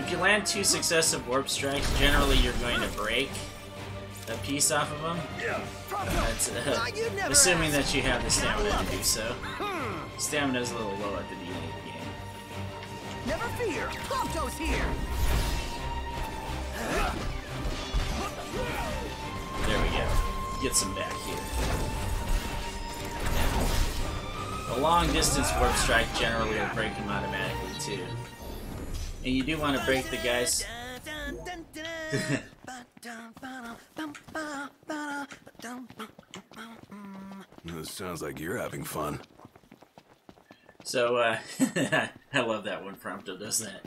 Speaker 1: If you land 2 successive warp strikes, generally you're going to break a piece off of them. That's assuming that you have the stamina to do so. Stamina is a little low at the beginning of the game.
Speaker 6: Never fear, Plumto's here.
Speaker 1: There we go. Get some back here. A long distance warp strike generally will break them automatically too. And you do want to break the guys.
Speaker 5: This sounds like you're having fun.
Speaker 1: So, I love that when Prompto does that.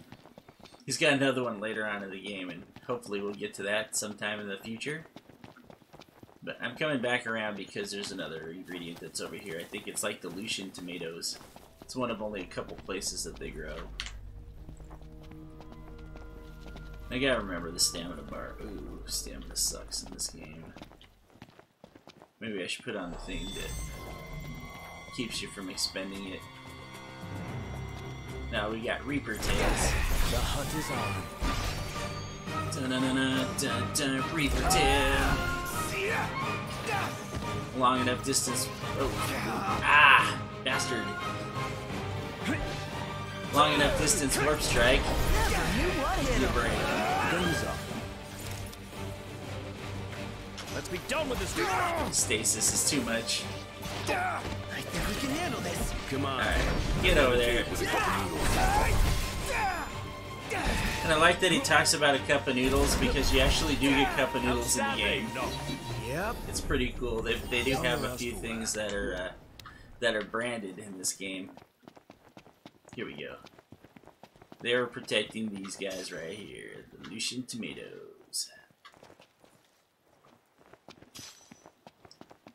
Speaker 1: He's got another one later on in the game, and hopefully we'll get to that sometime in the future. But I'm coming back around because there's another ingredient that's over here. I think it's like the Lucian tomatoes. It's one of only a couple places that they grow. I gotta remember the stamina bar. Ooh, stamina sucks in this game. Maybe I should put on the thing that keeps you from expending it. Now we got Reaper Tails.
Speaker 2: The hunt is on.
Speaker 1: Dun-dun-dun-dun-dun, Reaper Tail. Long enough distance. Oh. Ah! Bastard. Long enough distance warp strike. Your brain.
Speaker 2: Game's up.
Speaker 5: Let's be done with this.
Speaker 1: Stasis is too much.
Speaker 6: I think we can handle this.
Speaker 5: Come on.
Speaker 1: Alright, get over there. And I like that he talks about a cup of noodles because you actually do get cup of noodles in the game.
Speaker 6: Yep.
Speaker 1: It's pretty cool. They do have a few things that are branded in this game. Here we go. They are protecting these guys right here, the Lucian tomatoes.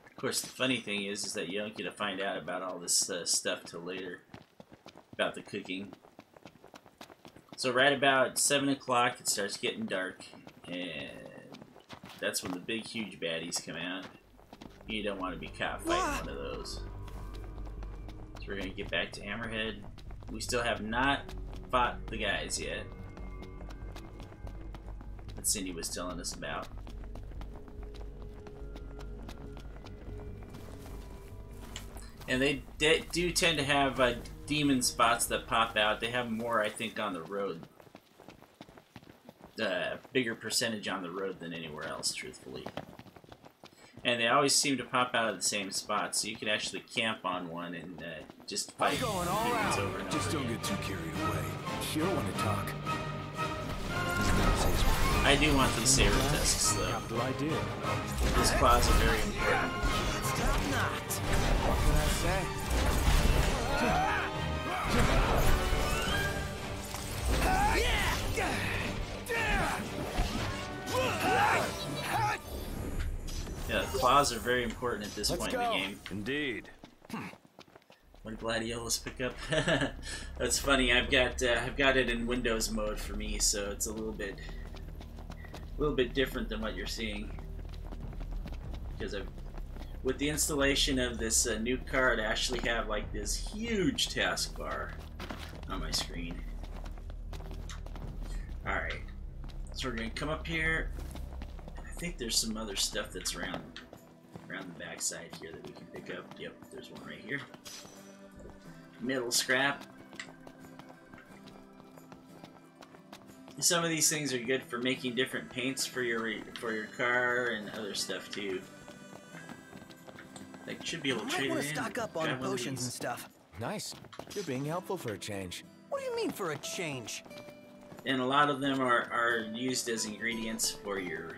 Speaker 1: Of course, the funny thing is that you don't get to find out about all this stuff till later about the cooking. So right about 7 o'clock, it starts getting dark, and that's when the big, huge baddies come out. You don't want to be caught fighting one of those. So we're gonna get back to Hammerhead. We still have not fought the guys yet that Cindy was telling us about. And they do tend to have demon spots that pop out. They have more, I think, on the road. Bigger percentage on the road than anywhere else, truthfully. And they always seem to pop out of the same spot, so you can actually camp on one and just fight
Speaker 2: going all
Speaker 1: demons
Speaker 2: out.
Speaker 1: over and
Speaker 5: Just
Speaker 1: over
Speaker 5: don't
Speaker 1: again.
Speaker 5: get too carried away.
Speaker 2: Sure want to talk.
Speaker 1: I do want these saber tusks, though.
Speaker 3: Capital idea.
Speaker 1: These claws are very important.
Speaker 6: Stop not.
Speaker 2: What can I say?
Speaker 1: Yeah, the claws are very important at this point in the game.
Speaker 3: Indeed.
Speaker 1: What did Gladiolas pick up? That's funny. I've got it in Windows mode for me, so it's a little bit different than what you're seeing. Because with the installation of this new card, I actually have like this huge taskbar on my screen. All right, so we're gonna come up here. I think there's some other stuff that's around the backside here that we can pick up. Yep, there's one right here. Metal scrap. Some of these things are good for making different paints for your car and other stuff too. Like, should be able to
Speaker 6: I
Speaker 1: trade
Speaker 6: want
Speaker 1: it
Speaker 6: to
Speaker 1: in.
Speaker 6: stock up on
Speaker 1: Grab one of
Speaker 6: potions and
Speaker 1: these.
Speaker 6: stuff.
Speaker 2: Nice. You're being helpful for a change.
Speaker 6: What do you mean for a change?
Speaker 1: And a lot of them are used as ingredients for your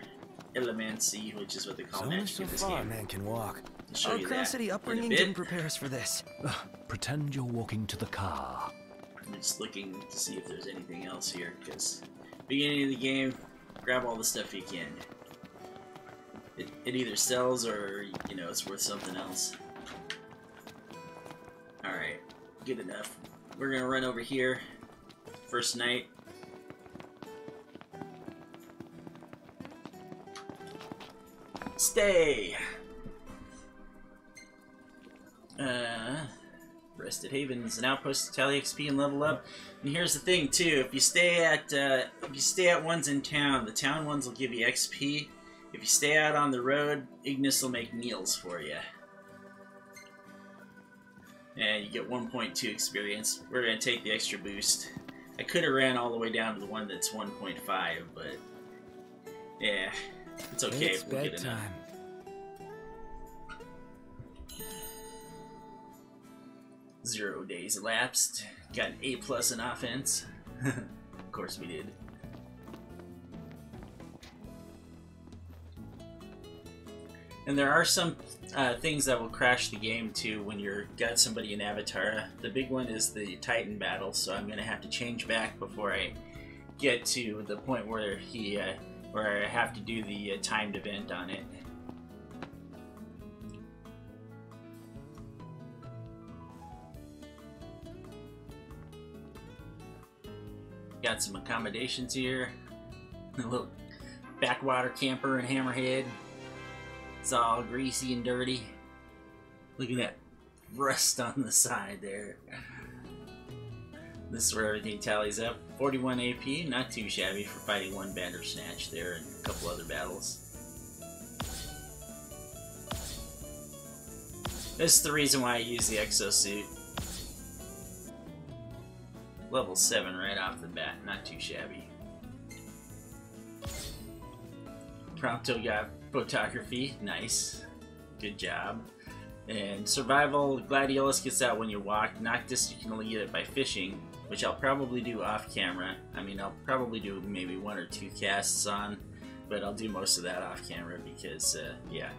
Speaker 1: Elemancy, which is what they call
Speaker 2: Only
Speaker 1: magic
Speaker 2: so
Speaker 1: in this
Speaker 2: far,
Speaker 1: game.
Speaker 2: man can walk.
Speaker 1: I'll show
Speaker 6: Our
Speaker 1: you
Speaker 6: Crown
Speaker 1: that
Speaker 6: City
Speaker 1: in a
Speaker 6: upbringing
Speaker 1: bit.
Speaker 6: didn't prepare us for this.
Speaker 3: Pretend you're walking to the car.
Speaker 1: I'm just looking to see if there's anything else here, because beginning of the game, grab all the stuff you can. It either sells or, you know, it's worth something else. Alright, good enough. We're gonna run over here. First night. Stay! Rested Haven is an outpost to tally XP and level up. And here's the thing too: if you stay at ones in town, the town ones will give you XP. If you stay out on the road, Ignis will make meals for you, and you get 1.2 experience. We're gonna take the extra boost. I could have ran all the way down to the one that's 1.5, but yeah, it's okay.
Speaker 2: It's
Speaker 1: We'll get enough.
Speaker 2: bedtime.
Speaker 1: 0 days elapsed. Got an A+ in offense. Of course we did. And there are some things that will crash the game too when you're got somebody in Avatara. The big one is the Titan battle, so I'm gonna have to change back before I get to the point where where I have to do the timed event on it. Got some accommodations here. A little backwater camper in Hammerhead. It's all greasy and dirty. Look at that rust on the side there. This is where everything tallies up. 41 AP, not too shabby for fighting one Bandersnatch there and a couple other battles. This is the reason why I use the exosuit. Level 7 right off the bat, not too shabby. Prompto got photography, nice. Good job. And survival, Gladiolus gets out when you walk. Noctis, you can only get it by fishing, which I'll probably do off camera. I mean, I'll probably do maybe 1 or 2 casts on, but I'll do most of that off camera because, yeah.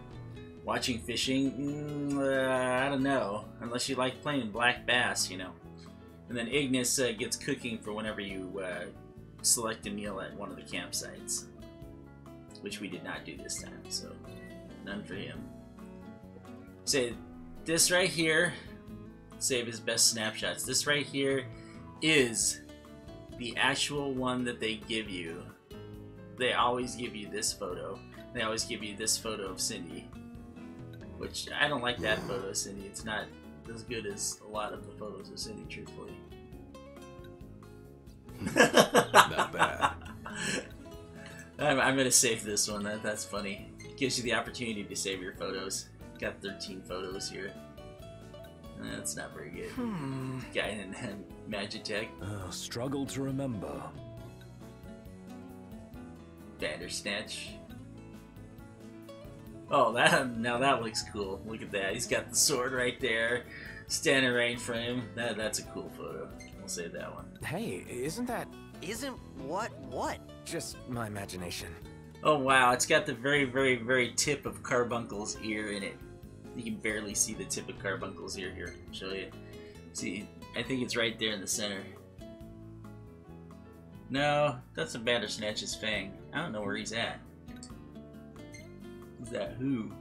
Speaker 1: Watching fishing, I don't know. Unless you like playing black bass, you know. And then Ignis gets cooking for whenever you select a meal at one of the campsites, which we did not do this time, so none for him. Say this right here, save his best snapshots. This right here is the actual one that they give you. They always give you this photo. They always give you this photo of Cindy. Which, I don't like that photo, Cindy. It's not as good as a lot of the photos of Cindy, truthfully.
Speaker 4: Not bad.
Speaker 1: I'm gonna save this one. That's funny. It gives you the opportunity to save your photos. Got 13 photos here. That's not very good. Guy in Magitech.
Speaker 3: Struggle to remember.
Speaker 1: Bandersnatch. Oh, now that looks cool. Look at that. He's got the sword right there, standing right in front of him. That's a cool photo. We'll save that one.
Speaker 2: Hey, isn't that
Speaker 6: Isn't what?
Speaker 2: just my imagination?
Speaker 1: Oh wow, it's got the very, very, very tip of Carbuncle's ear in it. You can barely see the tip of Carbuncle's ear here. I'll show you. See, I think it's right there in the center. No, that's a Bandersnatch's fang. I don't know where he's at. Is that who?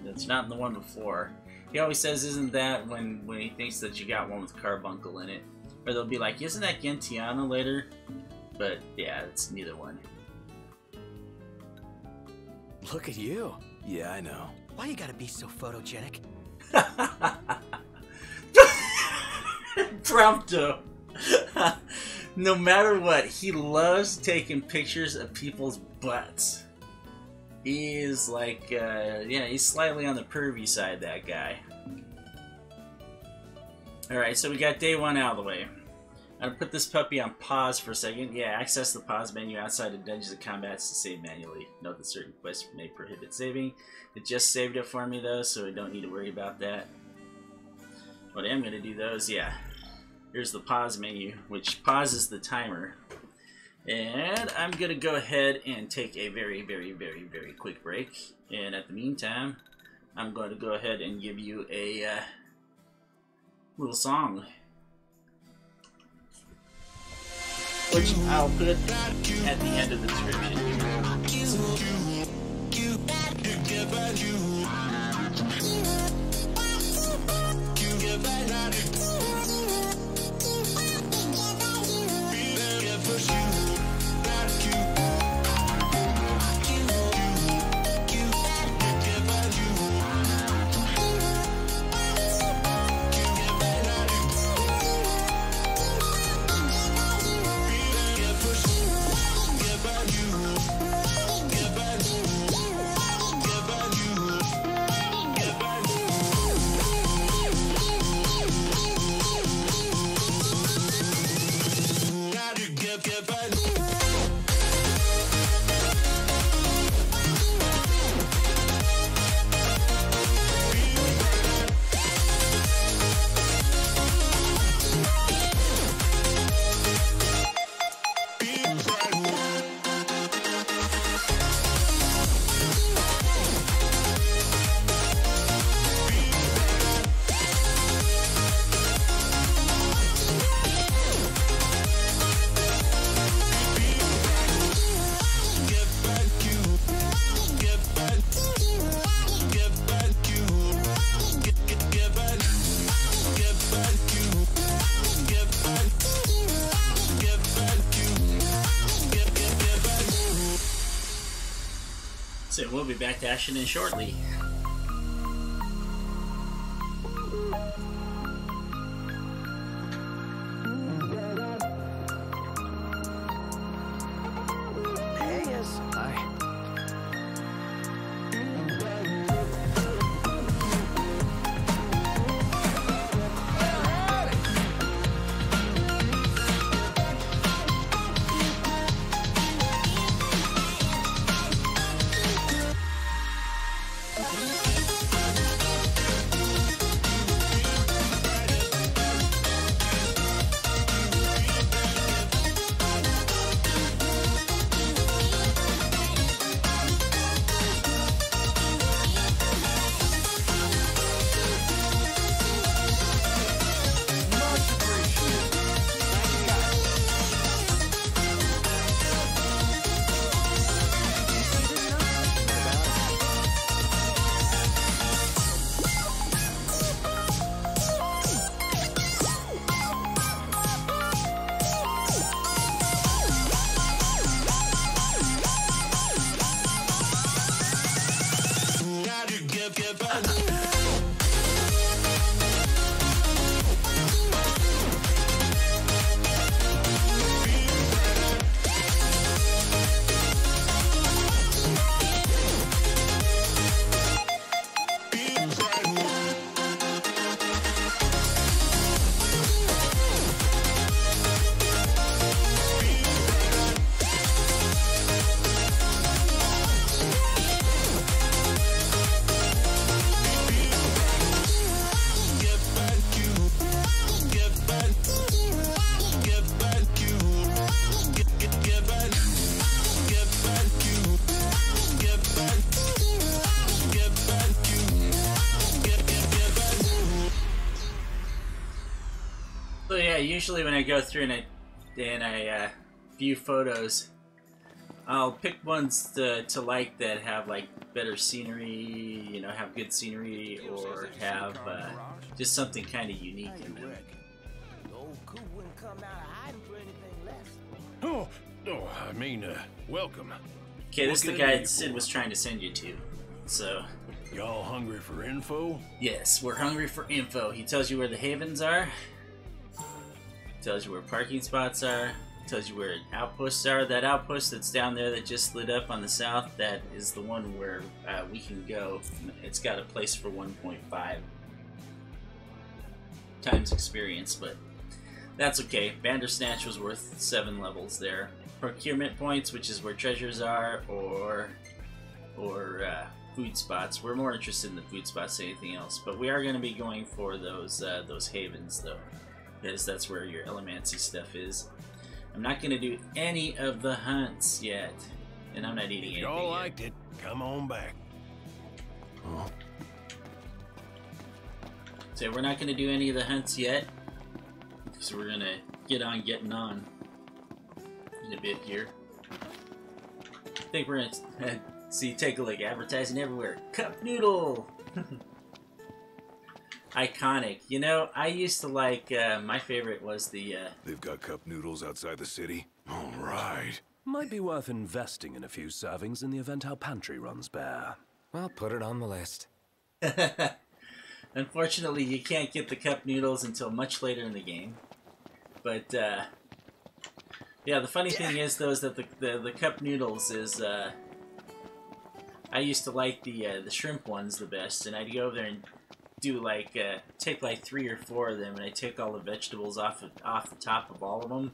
Speaker 1: That's not the one before. He always says, isn't that when he thinks that you got one with Carbuncle in it. Or they'll be like, isn't that Gentiana later? But yeah, it's neither one.
Speaker 2: Look at you. Yeah, I know.
Speaker 6: Why you gotta be so photogenic?
Speaker 1: Prompto. No matter what, he loves taking pictures of people's butts. He is like, yeah, he's slightly on the pervy side, that guy. Alright, so we got day one out of the way. I'm gonna put this puppy on pause for a second. Yeah, access the pause menu outside of Dungeons and Combats to save manually. Note that certain quests may prohibit saving. It just saved it for me though, so I don't need to worry about that. What I am gonna do though is, yeah, here's the pause menu, which pauses the timer. And I'm gonna go ahead and take a very, very, very, very quick break. And at the meantime, I'm going to go ahead and give you a little song, which I'll put at the end of the description. So we'll be back to action in shortly. Yeah, usually when I go through and I view photos, I'll pick ones to like that have like better scenery, you know, have good scenery, or have just something kind of unique in them.
Speaker 5: Oh, I mean, welcome.
Speaker 1: Okay, this is the guy Sid was trying to send you to. So,
Speaker 5: Y'all hungry for info?
Speaker 1: yes, we're hungry for info. He tells you where the havens are, tells you where parking spots are, tells you where outposts are. That outpost that's down there that just lit up on the south, that is the one where we can go. It's got a place for 1.5 times experience, but that's okay. Bandersnatch was worth 7 levels there. Procurement points, which is where treasures are, or food spots. We're more interested in the food spots than anything else, but we are going to be going for those havens though, because that's where your Elemancy stuff is. I'm not going to do any of the hunts yet, and I'm not eating anything
Speaker 5: Y'all
Speaker 1: yet.
Speaker 5: liked it. Come on back. Huh?
Speaker 1: So we're not going to do any of the hunts yet, so we're going to get on getting on in a bit here. I think we're going to see, take a look, advertising everywhere. Cup noodle! Iconic. You know, I used to like, my favorite was the,
Speaker 5: They've got cup noodles outside the city? All right.
Speaker 3: Might be worth investing in a few servings in the event our pantry runs bare.
Speaker 2: Well, put it on the list.
Speaker 1: Unfortunately, you can't get the cup noodles until much later in the game. But, yeah, the funny thing is, though, is that the cup noodles is, I used to like the shrimp ones the best, and I'd go over there and do like, take like 3 or 4 of them, and I'd take all the vegetables off the top of all of them,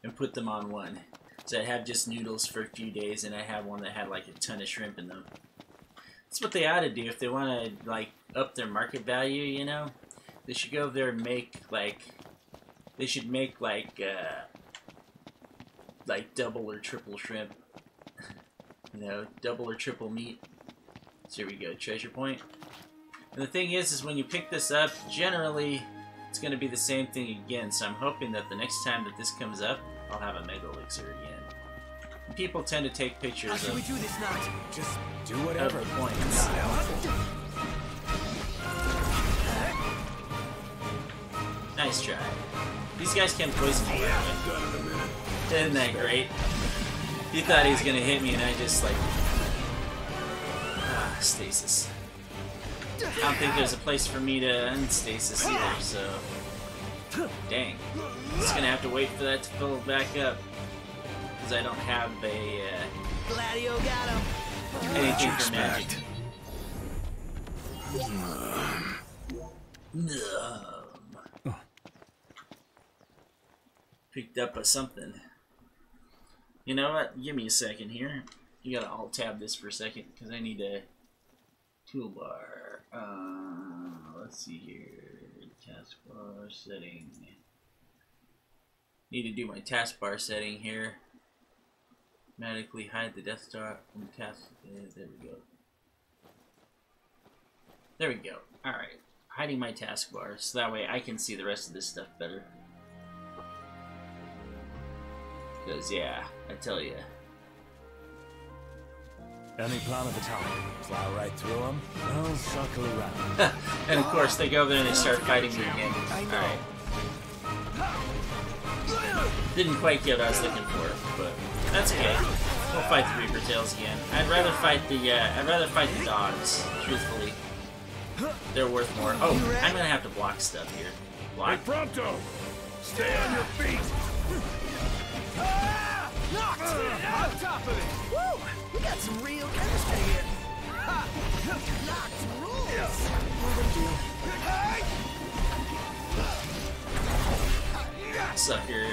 Speaker 1: and put them on one. So I'd have just noodles for a few days, and I had one that had like a ton of shrimp in them. That's what they ought to do if they want to like up their market value, you know? They should go over there and make like, they should make like double or triple shrimp. You know, double or triple meat. So here we go, treasure point. And the thing is when you pick this up, generally it's going to be the same thing again. So I'm hoping that the next time that this comes up, I'll have a Mega Elixir again. And people tend to take pictures of,
Speaker 6: we do this now?
Speaker 2: Just do whatever.
Speaker 1: of the points. Nice try. These guys can poison me. Isn't that great? He thought he was gonna hit me, and I just like stasis. I don't think there's a place for me to unstasis either, so dang. Just gonna have to wait for that to fill back up because I don't have a
Speaker 6: Gladio got him.
Speaker 1: anything for magic. Picked up a something. You know what? Give me a second here. You gotta alt-tab this for a second, because I need a toolbar. Let's see here. Taskbar setting. Need to do my taskbar setting here. Automatically hide the desktop from the task. There we go. There we go. Alright. Hiding my taskbar, so that way I can see the rest of this stuff better. Because, yeah, I tell you.
Speaker 3: Any plan of attack?
Speaker 2: Plow right through them.
Speaker 3: I'll circle around.
Speaker 1: And of course, they go there and they start fighting me again. Alright. Didn't quite get what I was looking for, but that's okay. We'll fight the Reaper Tails again. I'd rather fight the dogs, truthfully. They're worth more. Oh, I'm gonna have to block stuff here. Block.
Speaker 5: Hey, Pronto! Stay on your feet!
Speaker 6: Knocked! On top of it! Woo! We got some real chemistry here. Knocked rules! What we do?
Speaker 1: Sucker.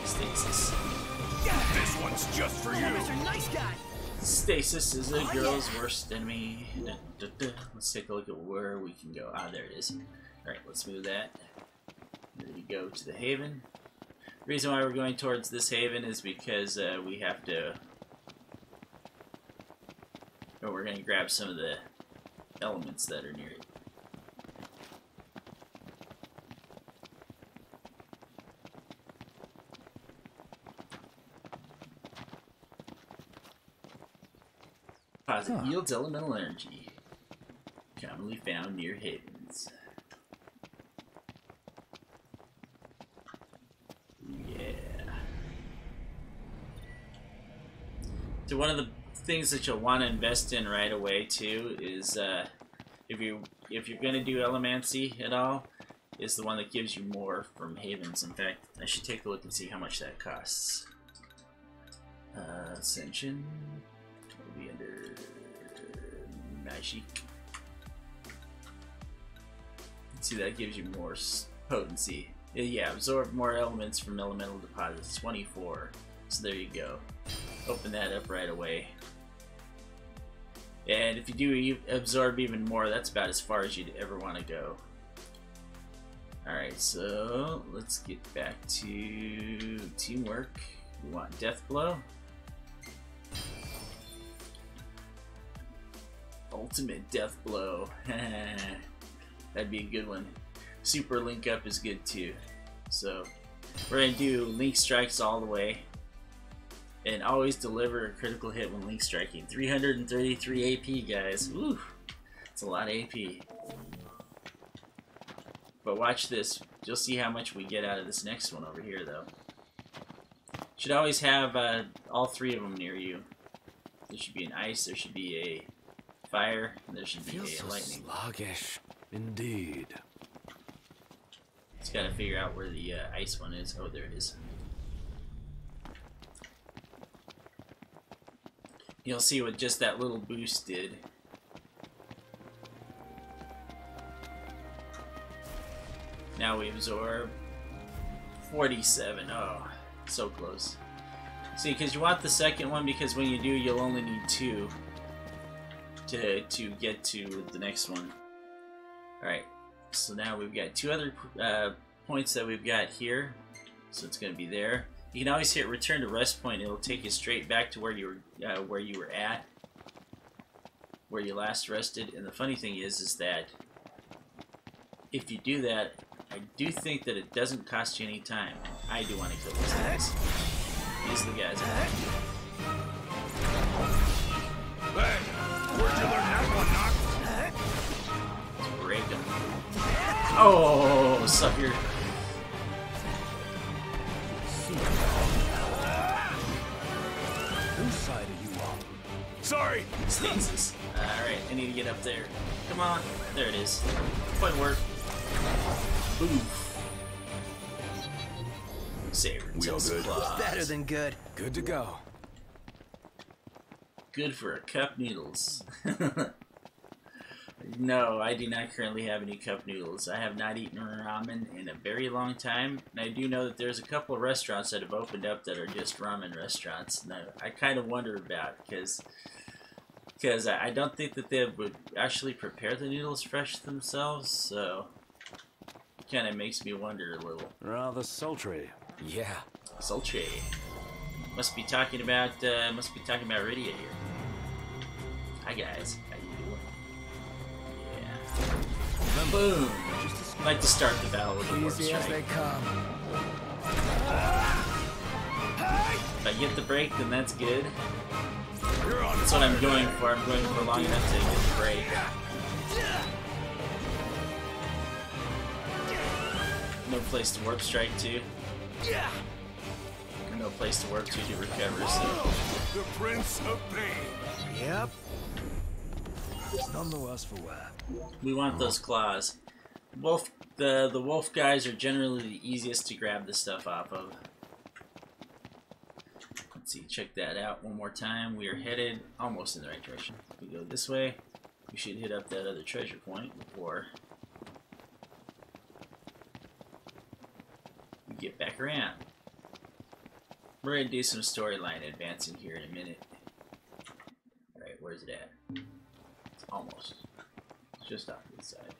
Speaker 1: Stasis.
Speaker 5: This one's just for you.
Speaker 6: Mr. Nice Guy!
Speaker 1: Stasis is a girl's worst enemy. Let's take a look at where we can go. Ah, there it is. Alright, let's move that. There we go to the haven. The reason why we're going towards this haven is because we have to... Or we're going to grab some of the elements that are near it. deposit yields elemental energy, commonly found near havens. Yeah. So one of the things that you'll want to invest in right away too is if you're going to do Elemancy at all, is the one that gives you more from havens. In fact, I should take a look and see how much that costs. Ascension will be under Magic. See, that gives you more potency. Yeah, absorb more elements from elemental deposits. 24. So there you go. Open that up right away. And if you do absorb even more, that's about as far as you'd ever want to go. Alright, so let's get back to teamwork. We want Death Blow. Ultimate Death Blow. That'd be a good one. Super Link Up is good too. So we're going to do Link Strikes all the way. And always deliver a critical hit when Link Striking. 333 AP, guys. Woo! It's a lot of AP. But watch this. You'll see how much we get out of this next one over here, though. Should always have all three of them near you. There should be an ice, there should be a fire, and there should be a lightning.
Speaker 3: Sluggish, indeed.
Speaker 1: Just gotta figure out where the ice one is. Oh, there it is. You'll see what just that little boost did. Now we absorb 47. Oh, so close. See, because you want the second one, because when you do, you'll only need 2 to get to the next one. Alright, so now we've got 2 other points that we've got here. So it's going to be there. You can always hit return to rest point. It'll take you straight back to where you were at, where you last rested. And the funny thing is that if you do that, I do think that it doesn't cost you any time. I do want to kill these guys. These are the guys.
Speaker 5: Hey, where'd you learn that one, Noct?
Speaker 1: Let's break them. Oh, sucker.
Speaker 3: Whose side are you on?
Speaker 5: Sorry.
Speaker 1: Sneezes. Alright, I need to get up there. Come on. There it is. Point work. Oof. Saber Tail's claws.
Speaker 6: Better than good.
Speaker 2: Good to go.
Speaker 1: Good for a cup noodles. No, I do not currently have any cup noodles. I have not eaten ramen in a very long time, and I do know that there's a couple of restaurants that have opened up that are just ramen restaurants. And I kind of wonder about, because I don't think that they would actually prepare the noodles fresh themselves, so it kind of makes me wonder a little.
Speaker 3: Rather sultry.
Speaker 2: Yeah.
Speaker 1: Sultry. Must be talking about Rydia here. Hi guys. How you doing? Yeah. Boom. I like to start the battle with a warp
Speaker 2: Easy as they
Speaker 1: strike.
Speaker 2: come.
Speaker 1: If I get the break, then that's good. That's what I'm going for. I'm going for long enough to get the break. No place to warp strike to. No place to warp to recover, so.
Speaker 5: The Prince of Pain.
Speaker 2: Yep.
Speaker 3: None the worse for wear.
Speaker 1: We want those claws. The wolf guys are generally the easiest to grab the stuff off of. Let's see, check that out one more time. We are headed almost in the right direction. If we go this way, we should hit up that other treasure point before we get back around. We're going to do some storyline advancing here in a minute. Alright, where's it at? It's almost. It's just off to the side.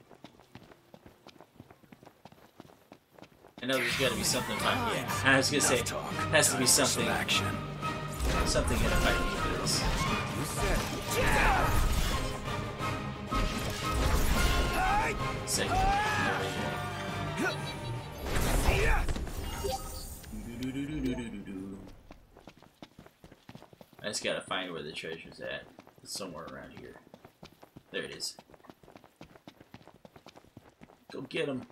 Speaker 1: I know there's got to be something fun. Yeah, I was going to say, has to be something. Something in a fight for this. Second. I just gotta find where the treasure's at. somewhere around here. There it is. Go get him.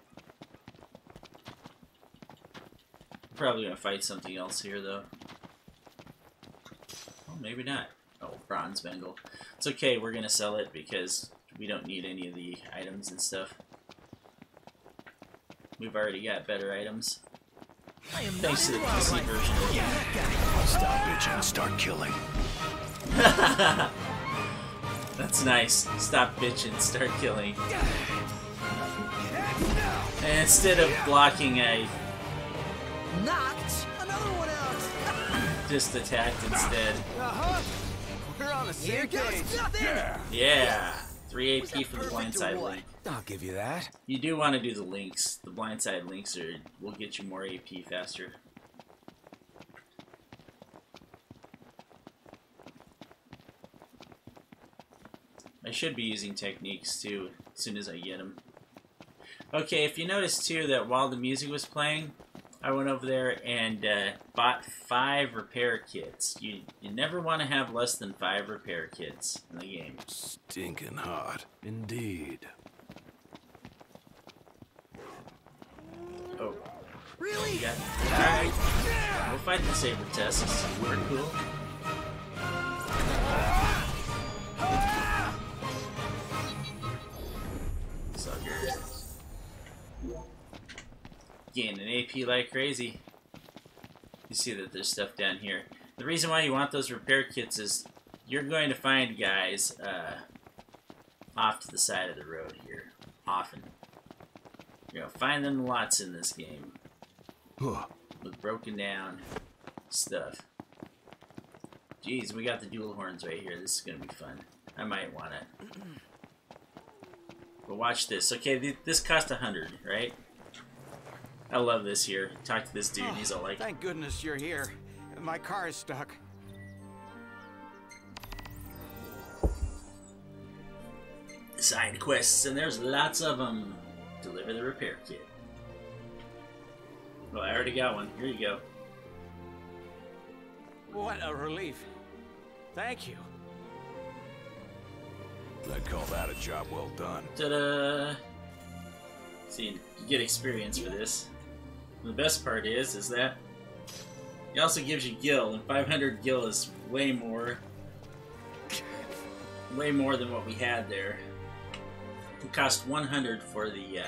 Speaker 1: Probably gonna fight something else here, though. Oh, maybe not. Oh, bronze bangle. It's okay, we're gonna sell it because we don't need any of the items and stuff. We've already got better items. Thanks to the PC version of the game.
Speaker 5: Stop bitching and start killing.
Speaker 1: That's nice. Stop bitching, start killing. And instead of blocking, I
Speaker 6: Knocked another one out.
Speaker 1: just attacked instead.
Speaker 6: We're on the same page.
Speaker 1: Yeah! 3 AP for the blindside link.
Speaker 2: I'll give you that.
Speaker 1: You do want to do the links. The blindside links will get you more AP faster. I should be using techniques too, as soon as I get them. Okay, if you notice too that while the music was playing, I went over there and bought 5 repair kits. You never want to have less than 5 repair kits in the game.
Speaker 5: Stinking hot. Indeed.
Speaker 1: Oh.
Speaker 6: Really?
Speaker 1: Yeah. Alright. We'll fight the saber tests. We're cool. Sucker. Getting an AP like crazy. You see that there's stuff down here. The reason why you want those repair kits is you're going to find guys off to the side of the road here. Often. You're going to find them lots in this game. With broken down stuff. Jeez, we got the dual horns right here. This is going to be fun. I might want it. But watch this. Okay, this cost 100, right? I love this here. Talk to this dude, and he's all like...
Speaker 6: Thank goodness you're here. My car is stuck.
Speaker 1: Side quests, and there's lots of them. Deliver the repair kit. Well, I already got one. Here you go.
Speaker 6: What a relief. Thank you.
Speaker 5: I'd call that a job well done.
Speaker 1: Ta-da! See, you get experience for this. And the best part is that it also gives you gil, and 500 gil is way more than what we had there. It cost 100 for the,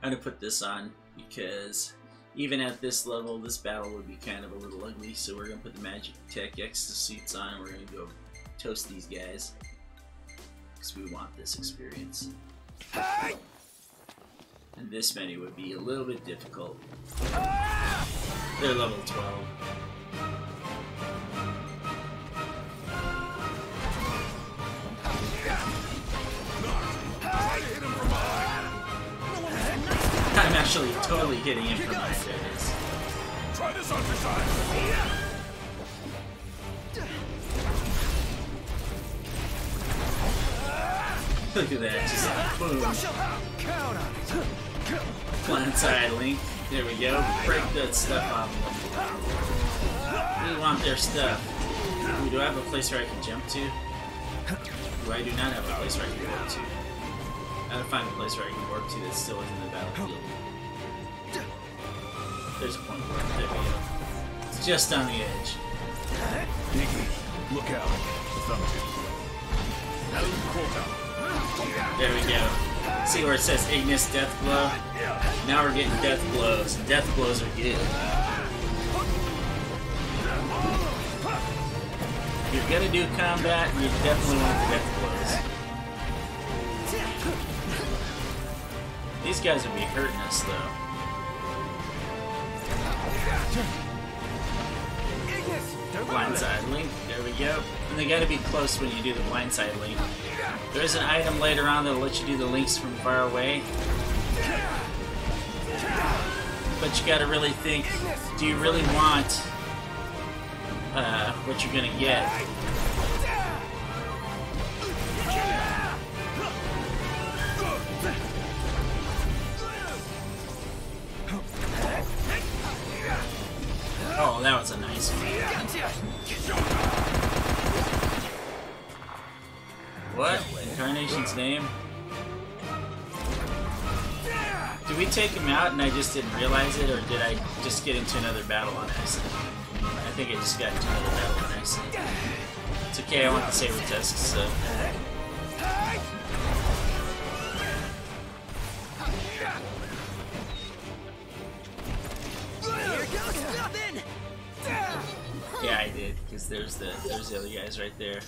Speaker 1: I'm gonna put this on, because even at this level, this battle would be kind of a little ugly, so we're gonna put the Magic Tech Extra suits on, and we're gonna go toast these guys. Because we want this experience. And this menu would be a little bit difficult. They're level 12. I'm actually totally hitting him from behind. There it is.
Speaker 5: Try this on for time.
Speaker 1: Look at that, just boom. Blindside link. There we go. Break that stuff off. We want their stuff. Ooh, do I have a place where I can jump to? Ooh, I do not have a place where I can warp to. I gotta find a place where I can warp to that's still within the battlefield. There's a point warp. There we go. It's just on the edge.
Speaker 5: Iggy, look out. Thumbtail.
Speaker 1: There we go. See where it says Ignis Death Blow? Now we're getting death blows. Death blows are good. If you're gonna do combat, you definitely want the death blows. These guys would be hurting us though. Blindside link, there we go. And they gotta be close when you do the blindside link. There's an item later on that'll let you do the links from far away. But you gotta really think, do you really want what you're gonna get? Oh, that was a nice one. one's name? Did we take him out and I just didn't realize it, or did I just get into another battle on accident? I think I just got into another battle on accident. It's okay, I want the saber tusks, so... Yeah, I did, because there's the other guys right there.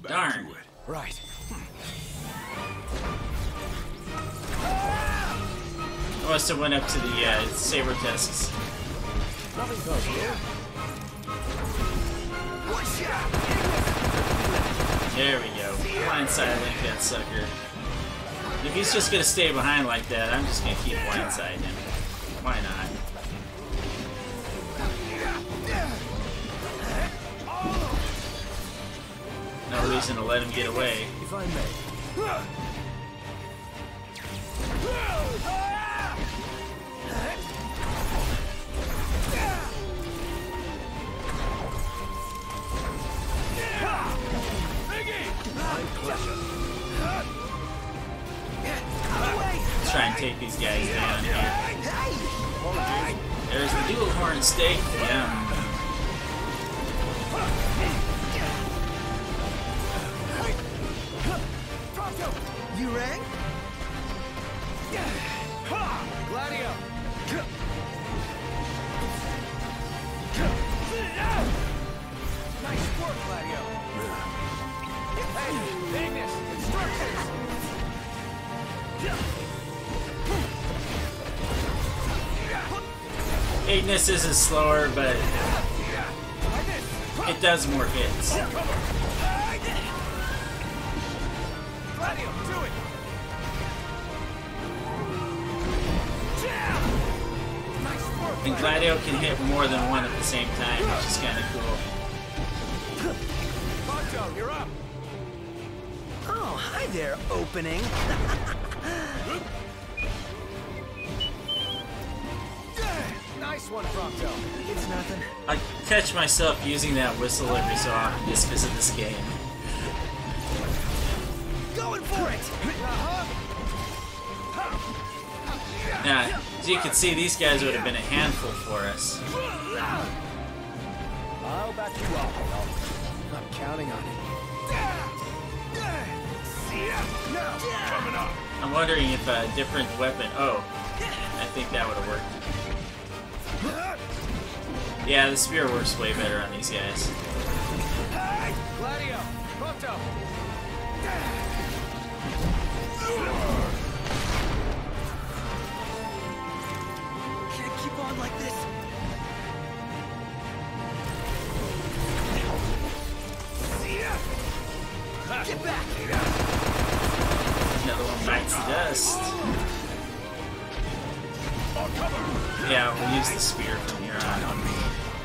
Speaker 1: Darn.
Speaker 2: Right.
Speaker 1: I must have went up to the saber tusks.
Speaker 2: Nothing goes here.
Speaker 1: There we go. Blindside that sucker. If he's just gonna stay behind like that, I'm just gonna keep blindsiding him. Why not? No reason to let him get away.
Speaker 2: If I may.
Speaker 1: Let's try and take these guys down here. There's the dual horn steak. Yeah.
Speaker 6: You rang? Gladio! Nice work, Gladio! Hey, Ignis! Instructions!
Speaker 1: Ignis is slower, but it does more hits.
Speaker 6: Gladio, do it!
Speaker 1: And Gladio can hit more than one at the same time, which is kind of cool.
Speaker 6: Ponto, you're up! Oh, hi there, opening! Nice one, Prompto. It's nothing.
Speaker 1: I catch myself using that whistle every so often just because of this game.
Speaker 6: Going for it!
Speaker 1: Now, as you can see, these guys would have been a handful for us.
Speaker 2: I'll back you up. I'm counting on it.
Speaker 5: Coming up.
Speaker 1: I'm wondering if a different weapon... Oh, I think that would have worked. Yeah, the spear works way better on these guys.
Speaker 6: Gladio, Prompto! Can't keep on like this. Get back!
Speaker 1: Another one bites the dust. Yeah, we'll use the spear from here on.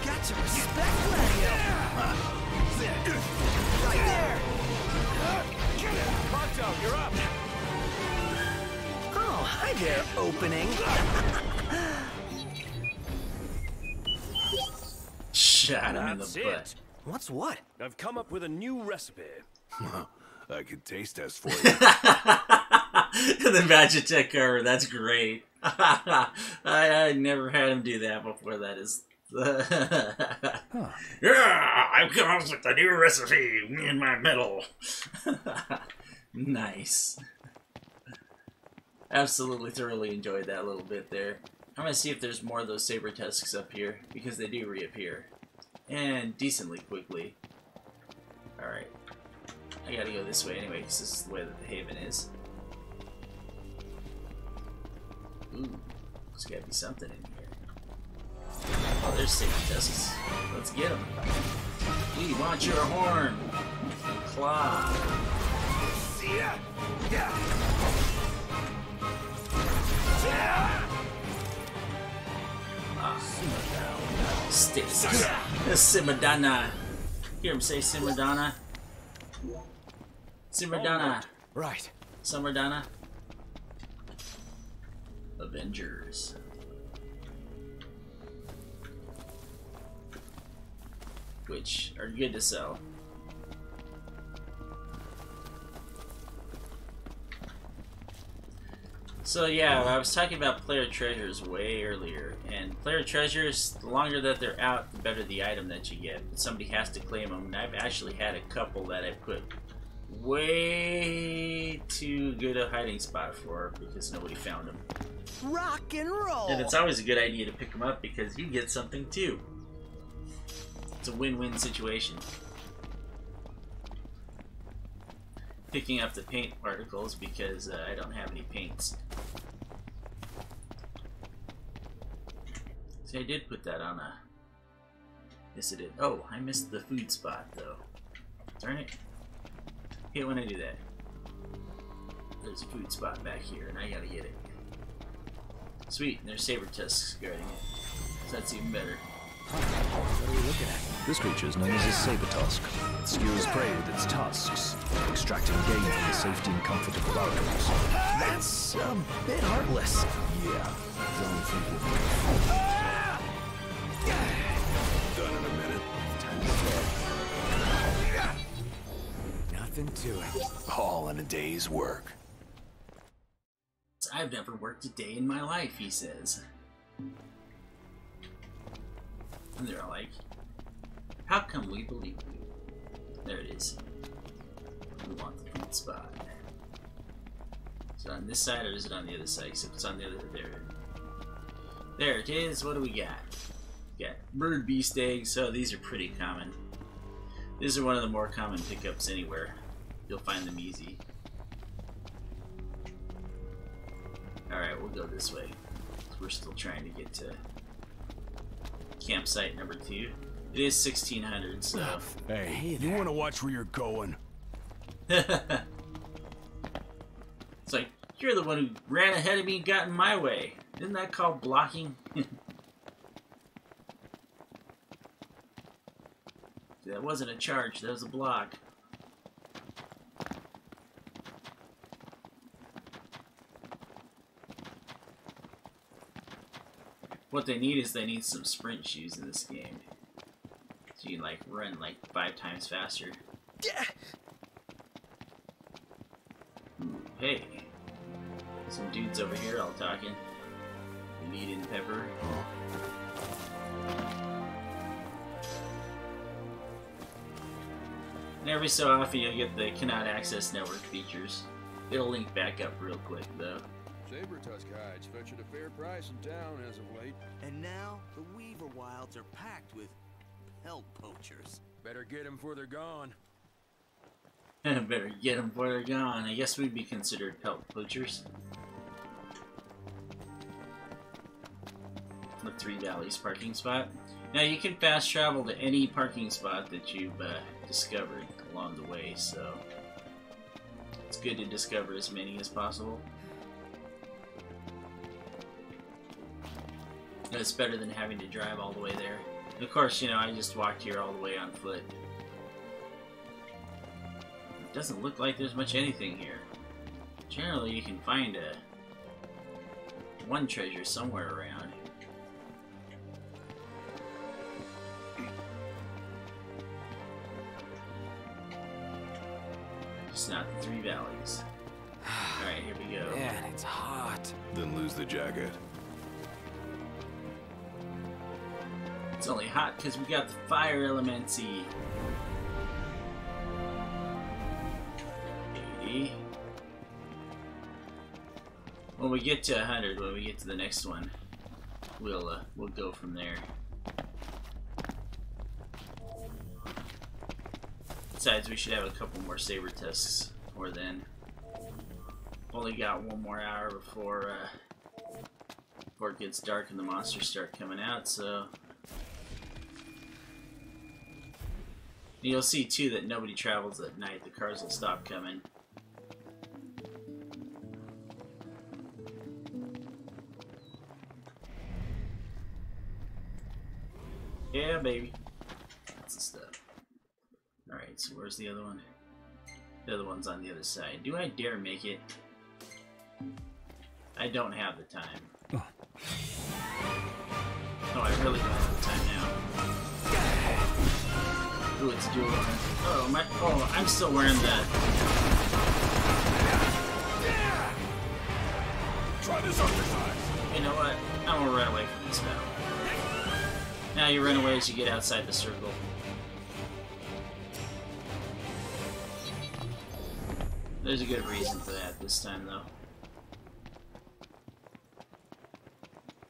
Speaker 6: Got to respect Gladio! Right there! Ponto, you're up! Oh, hi there, opening!
Speaker 1: Shot him in the butt.
Speaker 6: What's what?
Speaker 3: I've come up with a new recipe.
Speaker 5: I can taste test for you.
Speaker 1: The Magitech cover, that's great. I never had him do that before. That is... Yeah, I've come up with a new recipe. Me and my metal. Nice. Absolutely thoroughly enjoyed that little bit there. I'm gonna see if there's more of those saber tusks up here, because they do reappear. And decently quickly. Alright. I gotta go this way anyway, because this is the way that the haven is. Ooh, there's gotta be something in here. Oh, there's saber tusks. Let's get them. We want your horn. Claw. Simmerdana. Hear him say Simmerdana. Simmerdana.
Speaker 2: Right.
Speaker 1: Simmerdana. Avengers. Which are good to sell. So yeah, I was talking about player treasures way earlier, and player treasures, the longer that they're out, the better the item that you get. But somebody has to claim them, and I've actually had a couple that I put way too good a hiding spot for because nobody found them.
Speaker 6: Rock and roll!
Speaker 1: And it's always a good idea to pick them up because you get something too. It's a win-win situation. Picking up the paint particles because I don't have any paints. See, I did put that on a... Yes, I did. Oh, I missed the food spot, though. Darn it. Hate when I do that. There's a food spot back here, and I gotta get it. Sweet, and there's saber tusks guarding it. So that's even better.
Speaker 2: What are we looking at?
Speaker 3: This creature is known as a saber tusk. It skewers prey with its tusks, extracting gain from the safety and comfort of the barricades.
Speaker 6: That's a bit heartless.
Speaker 5: Yeah, don't think we'll done in a minute.
Speaker 2: Nothing to it.
Speaker 5: All in a day's work.
Speaker 1: I've never worked a day in my life, he says. And they're like, how come we believe you? There it is. We want the food spot. Is it on this side or is it on the other side? Except it's on the other, there it is. What do we got? We got bird beast eggs. So these are pretty common. These are one of the more common pickups anywhere. You'll find them easy. Alright, we'll go this way. We're still trying to get to campsite number 2. It is 1600, so...
Speaker 5: Hey, you want to watch where you're going?
Speaker 1: It's like, you're the one who ran ahead of me and got in my way. Isn't that called blocking? That wasn't a charge, that was a block. What they need is they need some sprint shoes in this game. So you can like run like 5 times faster. Ooh, hey. Some dudes over here all talking. Meat and pepper. And every so often you'll get the cannot access network features. It'll link back up real quick though.
Speaker 9: Saber tusk hides fetching a fair price in town as of late.
Speaker 6: And now, the Weaver Wilds are packed with pelt poachers.
Speaker 9: Better get them before they're gone.
Speaker 1: Better get them before they're gone. I guess we'd be considered pelt poachers. The Three Valleys parking spot. Now you can fast travel to any parking spot that you've discovered along the way, so it's good to discover as many as possible. It's better than having to drive all the way there. And of course, you know, I just walked here all the way on foot. It doesn't look like there's much anything here. Generally, you can find one treasure somewhere around. Just not the Three Valleys. Alright, here we go.
Speaker 2: Man, it's hot.
Speaker 5: Then lose the jacket.
Speaker 1: It's only hot because we got the fire elementsy. 80. When we get to 100, when we get to the next one, we'll go from there. Besides, we should have a couple more saber tusks before then. Only got 1 more hour before it gets dark and the monsters start coming out, so... You'll see too that nobody travels at night. The cars will stop coming. Yeah, baby. That's the stuff. Alright, so where's the other one? The other one's on the other side. Do I dare make it? I don't have the time. Oh, I really don't have the time now. Ooh, it's dual armor. Oh, my. Oh, I'm still wearing that.
Speaker 5: Try this exercise.
Speaker 1: You know what? I'm gonna run away from this battle. Now you run away as you get outside the circle. There's a good reason for that this time, though.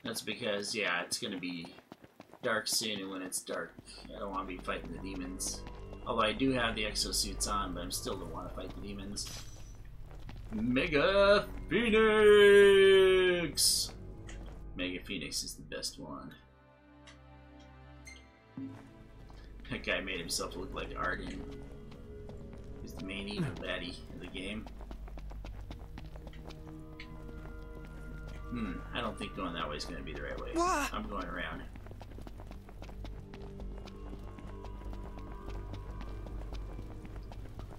Speaker 1: That's because, yeah, it's gonna be dark soon, and when it's dark, I don't want to be fighting the demons. Although I do have the exosuits on, but I still don't want to fight the demons. Mega Phoenix! Mega Phoenix is the best one. That guy made himself look like Arden. He's the main evil baddie of the game. I don't think going that way is going to be the right way. I'm going around.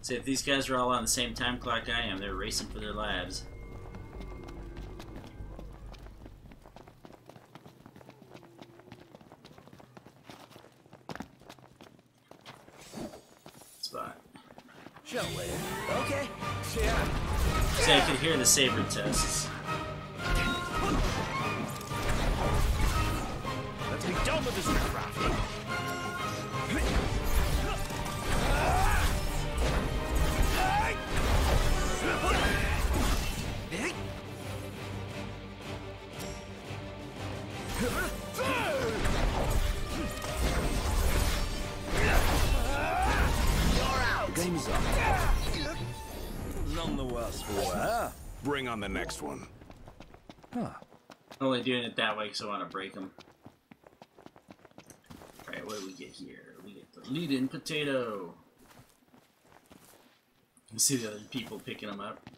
Speaker 1: So if these guys are all on the same time clock I am, they're racing for their lives. Spot.
Speaker 6: Show it. Okay. Yeah.
Speaker 1: See, I could hear the saber tests.
Speaker 6: Let's be done with this riffraff.
Speaker 3: Game's up. None the worse for her.
Speaker 5: Bring on the next one.
Speaker 3: Ah.
Speaker 1: Only doing it that way because I want to break them. Alright, what do we get here? We get the lead-in potato. You see the other people picking them up.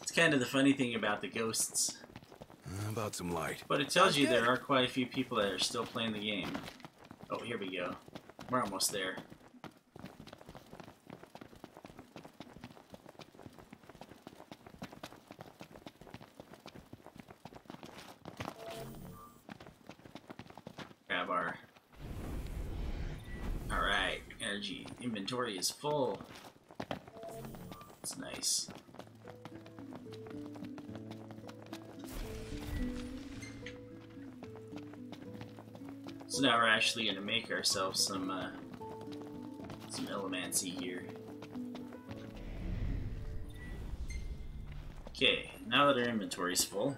Speaker 1: It's kind of the funny thing about the ghosts.
Speaker 5: How about some light?
Speaker 1: But it tells you there are quite a few people that are still playing the game. Oh, here we go. We're almost there. Grab our... Alright, energy inventory is full. It's nice. So now we're actually going to make ourselves some elemancy here. Okay, now that our inventory's full.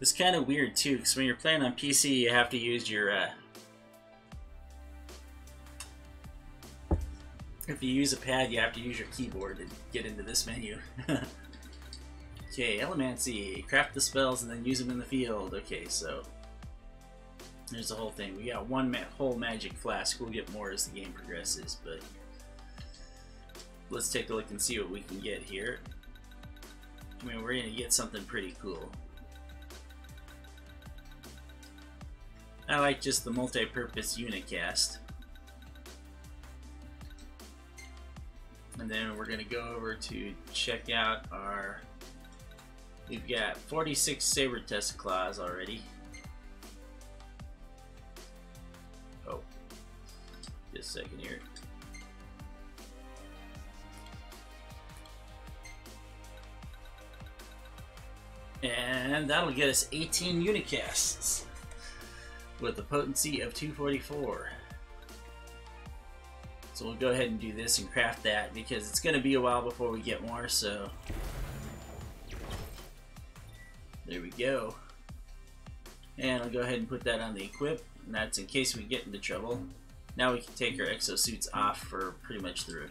Speaker 1: It's kind of weird too, because when you're playing on PC, you have to use your if you use a pad, you have to use your keyboard to get into this menu. Okay, Elemancy. Craft the spells and then use them in the field. Okay, so there's the whole thing. We got one whole magic flask. We'll get more as the game progresses, but let's take a look and see what we can get here. I mean, we're going to get something pretty cool. I like just the multi-purpose unicast. And then we're going to go over to check out our... We've got 46 saber test claws already. Oh, just a second here. And that'll get us 18 unicasts with a potency of 244. So we'll go ahead and do this and craft that because it's going to be a while before we get more, so there we go. And I'll go ahead and put that on the equip, and that's in case we get into trouble. Now we can take our exosuits off for pretty much the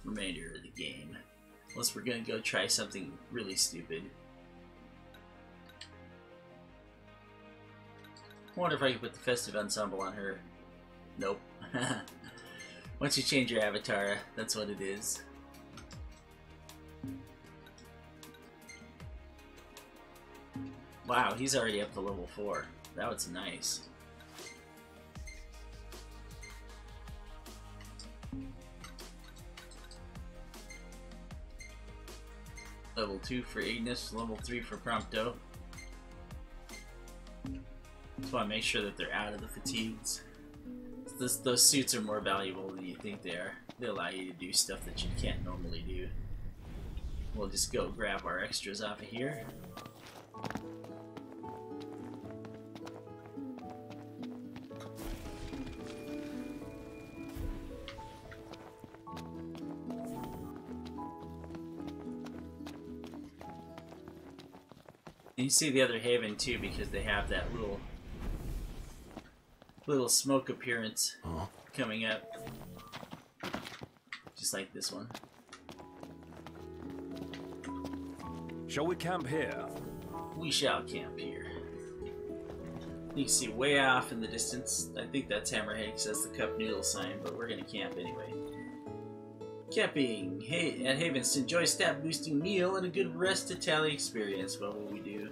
Speaker 1: remainder of the game. Unless we're going to go try something really stupid. I wonder if I can put the festive ensemble on her. Nope. Once you change your Avatara, that's what it is. Wow, he's already up to level 4. That was nice. Level 2 for Ignis, level 3 for Prompto. Just want to make sure that they're out of the fatigues. Those suits are more valuable than you think they are. They allow you to do stuff that you can't normally do. we'll just go grab our extras off of here. And you see the other haven too, because they have that little smoke appearance coming up, just like this one.
Speaker 3: Shall we camp here?
Speaker 1: We shall camp here. You can see way off in the distance. I think that's Hammerhead because that's the cup noodle sign, but we're gonna camp anyway. Camping. Hey, at Havens to enjoy stat boosting meal and a good rest to tally experience. What will we do?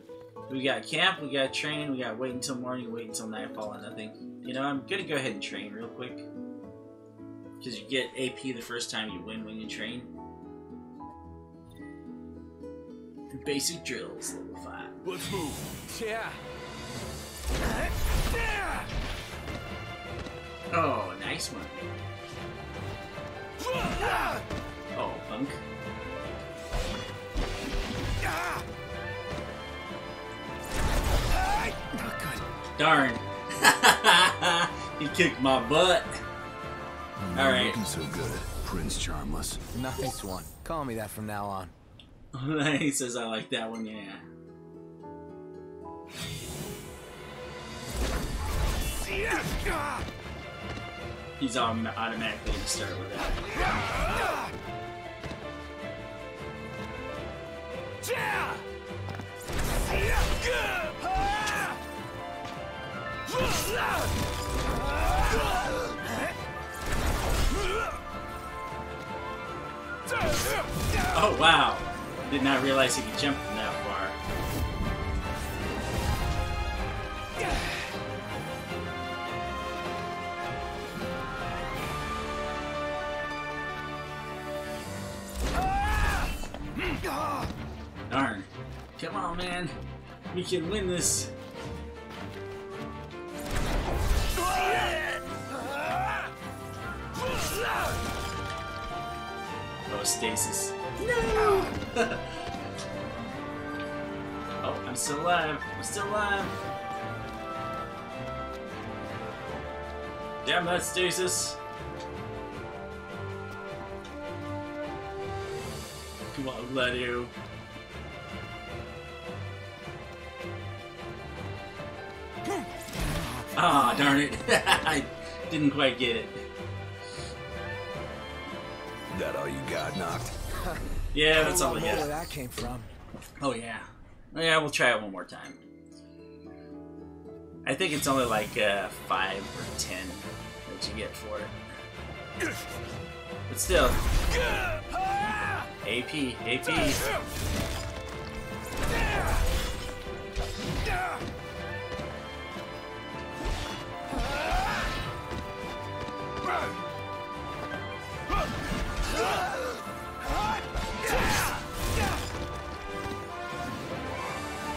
Speaker 1: We got camp, we got train, we got wait until morning, wait until nightfall, and nothing. You know, I'm gonna go ahead and train real quick. Because you get AP the first time you win when you train. Basic drills, level 5.
Speaker 5: Let's move.
Speaker 6: Yeah.
Speaker 1: Oh, nice one. Oh, punk.
Speaker 6: Not good.
Speaker 1: Darn. He kicked my butt. Alright.
Speaker 5: Looking so good, Prince Charmless.
Speaker 2: Nothing, Swan. Call me that from now on.
Speaker 1: He says I like that one, yeah. He's automatically going to start with that. Oh wow! Did not realize he could jump from that far. Darn. Come on, man. We can win this. Oh, stasis. No! Oh, I'm still alive. I'm still alive. Damn that stasis. Come on, Letty. Ah, darn it. I didn't quite get it.
Speaker 5: That all you got, Knocked?
Speaker 1: Yeah, that's all I
Speaker 2: Where
Speaker 1: got.
Speaker 2: that came from.
Speaker 1: Oh, yeah. Yeah, we'll try it one more time. I think it's only like 5 or 10 that you get for it. But still. AP, AP.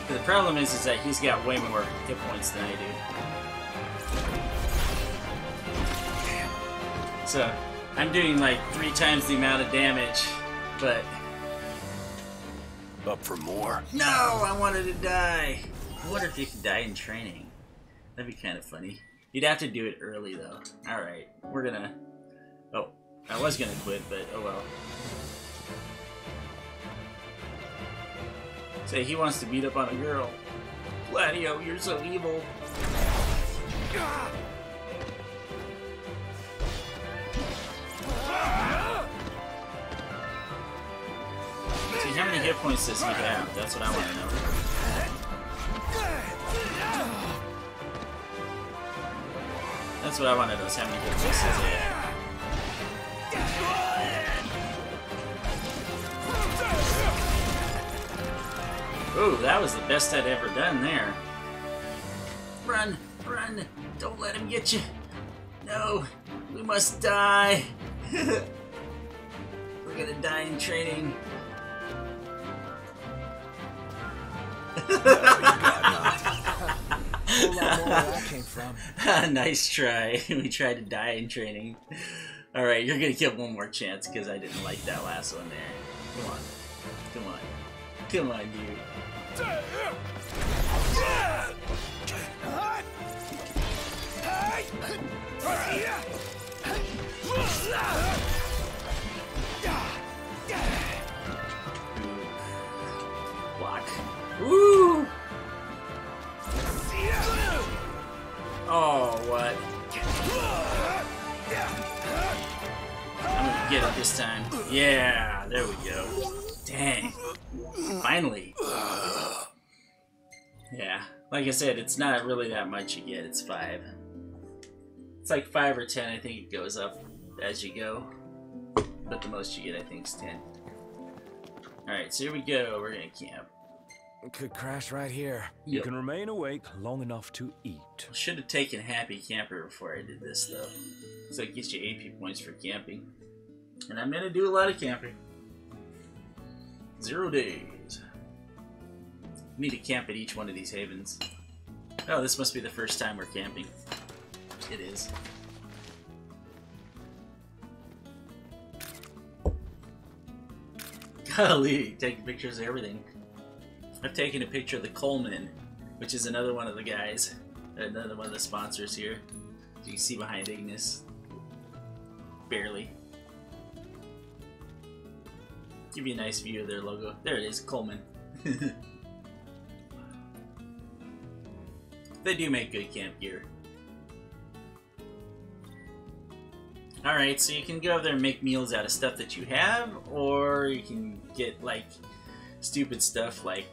Speaker 1: The problem is that he's got way more hit points than I do. So, I'm doing like 3 times the amount of damage, but...
Speaker 5: Up for more?
Speaker 1: No! I wanted to die! I wonder if you could die in training. That'd be kind of funny. You'd have to do it early, though. Alright, we're gonna... Oh, I was gonna quit, but oh well. Say he wants to beat up on a girl. Gladio, you're so evil. See, how many hit points does he have? That's what I want to know. That's what I want to know, is how many hit points does he have. Ooh, that was the best I'd ever done there. Run! Run! Don't let him get you! No! We must die! We're gonna die in training.
Speaker 2: Whole lot more where that came from.
Speaker 1: Nice try. We tried to die in training. Alright, you're gonna get one more chance because I didn't like that last one there. Come on. Come on. Come on, dude. Block. Woo! Oh, what? I'm gonna get it this time. Yeah, there we go. Dang. Finally. Yeah, like I said, it's not really that much you get. It's 5. It's like 5 or 10. I think it goes up as you go. But the most you get, I think, is 10. Alright, so here we go. We're gonna camp.
Speaker 2: Could crash right here.
Speaker 3: You can remain awake long enough to eat.
Speaker 1: Should have taken Happy Camper before I did this, though. So it gets you AP points for camping. And I'm gonna do a lot of camping. 0 days. Need to camp at each one of these havens. Oh, this must be the first time we're camping. It is. Golly, taking pictures of everything. I've taken a picture of the Coleman, which is another one of the guys, another one of the sponsors here. You can see behind Ignis. Barely. Give you a nice view of their logo. There it is, Coleman. They do make good camp gear. Alright, so you can go over there and make meals out of stuff that you have, or you can get, like, stupid stuff like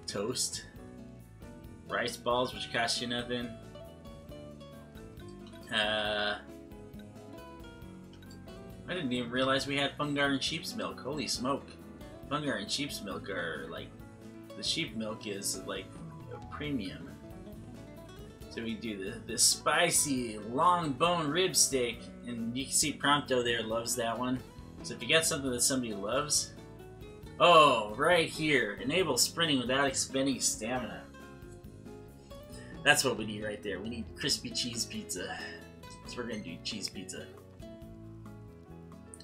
Speaker 1: toast, rice balls, which cost you nothing. I didn't even realize we had fungar and sheep's milk. Holy smoke. Fungar and sheep's milk are, like, the sheep milk is, like, a premium. So we do the spicy long bone rib steak, and you can see Prompto there loves that one. So if you got something that somebody loves, oh, right here, enable sprinting without expending stamina. That's what we need right there. We need crispy cheese pizza. So we're gonna do cheese pizza,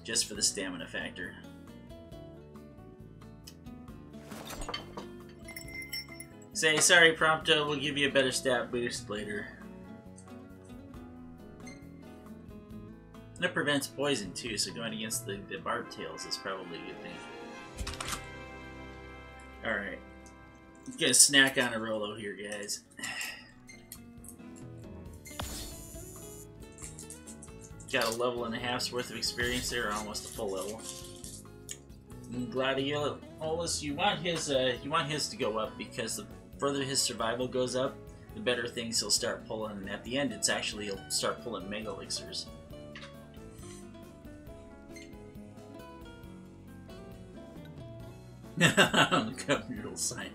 Speaker 1: just for the stamina factor. Say, sorry Prompto, we'll give you a better stat boost later. That prevents poison too, so going against the barb tails is probably a good thing. Alright. Get a snack on a Rolo here, guys. Got a level and a half's worth of experience there, or almost a full level. And Gladiolus, you want his to go up, because the further his survival goes up, the better things he'll start pulling, and at the end it's actually he'll start pulling mega elixirs. On the cup noodle sign.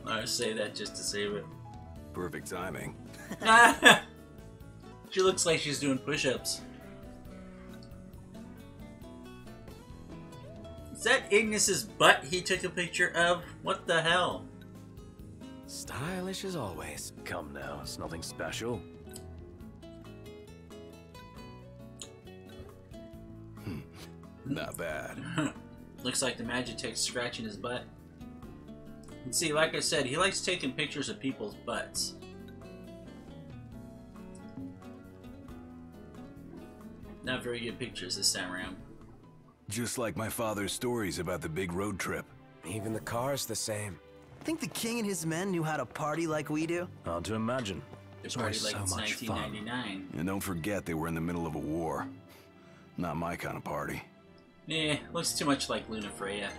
Speaker 1: I say that just to save it.
Speaker 9: Perfect timing.
Speaker 1: She looks like she's doing push-ups. Is that Ignis's butt he took a picture of? What the hell?
Speaker 2: Stylish as always.
Speaker 3: Come now, it's nothing special.
Speaker 9: Not bad.
Speaker 1: Looks like the Magitech's scratching his butt. And see, like I said, he likes taking pictures of people's butts. Not very good pictures this time around.
Speaker 9: Just like my father's stories about the big road trip.
Speaker 2: Even the car's the same.
Speaker 6: Think the king and his men knew how to party like we do?
Speaker 3: Hard to imagine.
Speaker 1: They
Speaker 3: It's
Speaker 1: party
Speaker 3: always
Speaker 1: like
Speaker 3: so
Speaker 1: it's
Speaker 3: much fun.
Speaker 1: 1999.
Speaker 9: And don't forget they were in the middle of a war. Not my kind of party.
Speaker 1: Eh, looks too much like Luna Freya.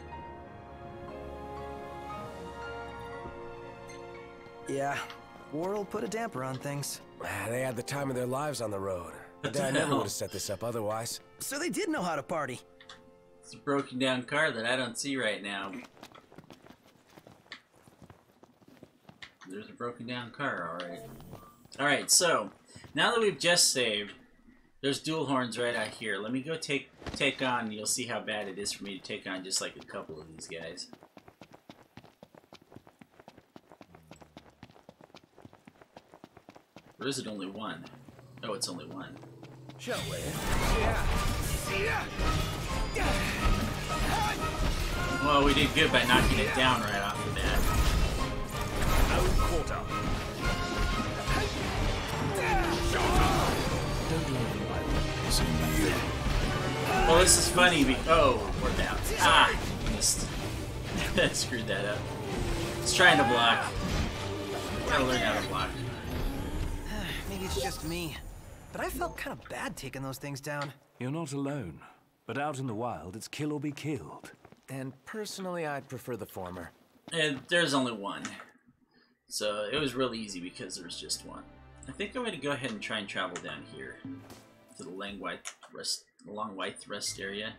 Speaker 6: Yeah, war will put a damper on things.
Speaker 2: They had the time of their lives on the road. Dad never would have set this up otherwise.
Speaker 6: So they did know how to party.
Speaker 1: It's a broken down car that I don't see right now. There's a broken down car, alright. Alright, so, now that we've just saved, there's dual horns right out here. Let me go take on, you'll see how bad it is for me to take on just like a couple of these guys. Or is it only one? Oh, it's only one.
Speaker 2: Shall we?
Speaker 6: Yeah.
Speaker 1: Well, we did good by knocking it down right off the bat.
Speaker 3: No quarter. Don't do anything like that.
Speaker 9: Same to you.
Speaker 1: Well, this is funny because... Oh, we're down. Ah! Missed. Screwed that up. It's trying to block. Gotta learn how to block.
Speaker 6: Maybe it's just me, but I felt kind of bad taking those things down.
Speaker 3: You're not alone. But out in the wild, it's kill or be killed.
Speaker 2: And personally, I'd prefer the former.
Speaker 1: And there's only one. So it was real easy because there was just one. I think I'm going to go ahead and try and travel down here to the Long White Rest area.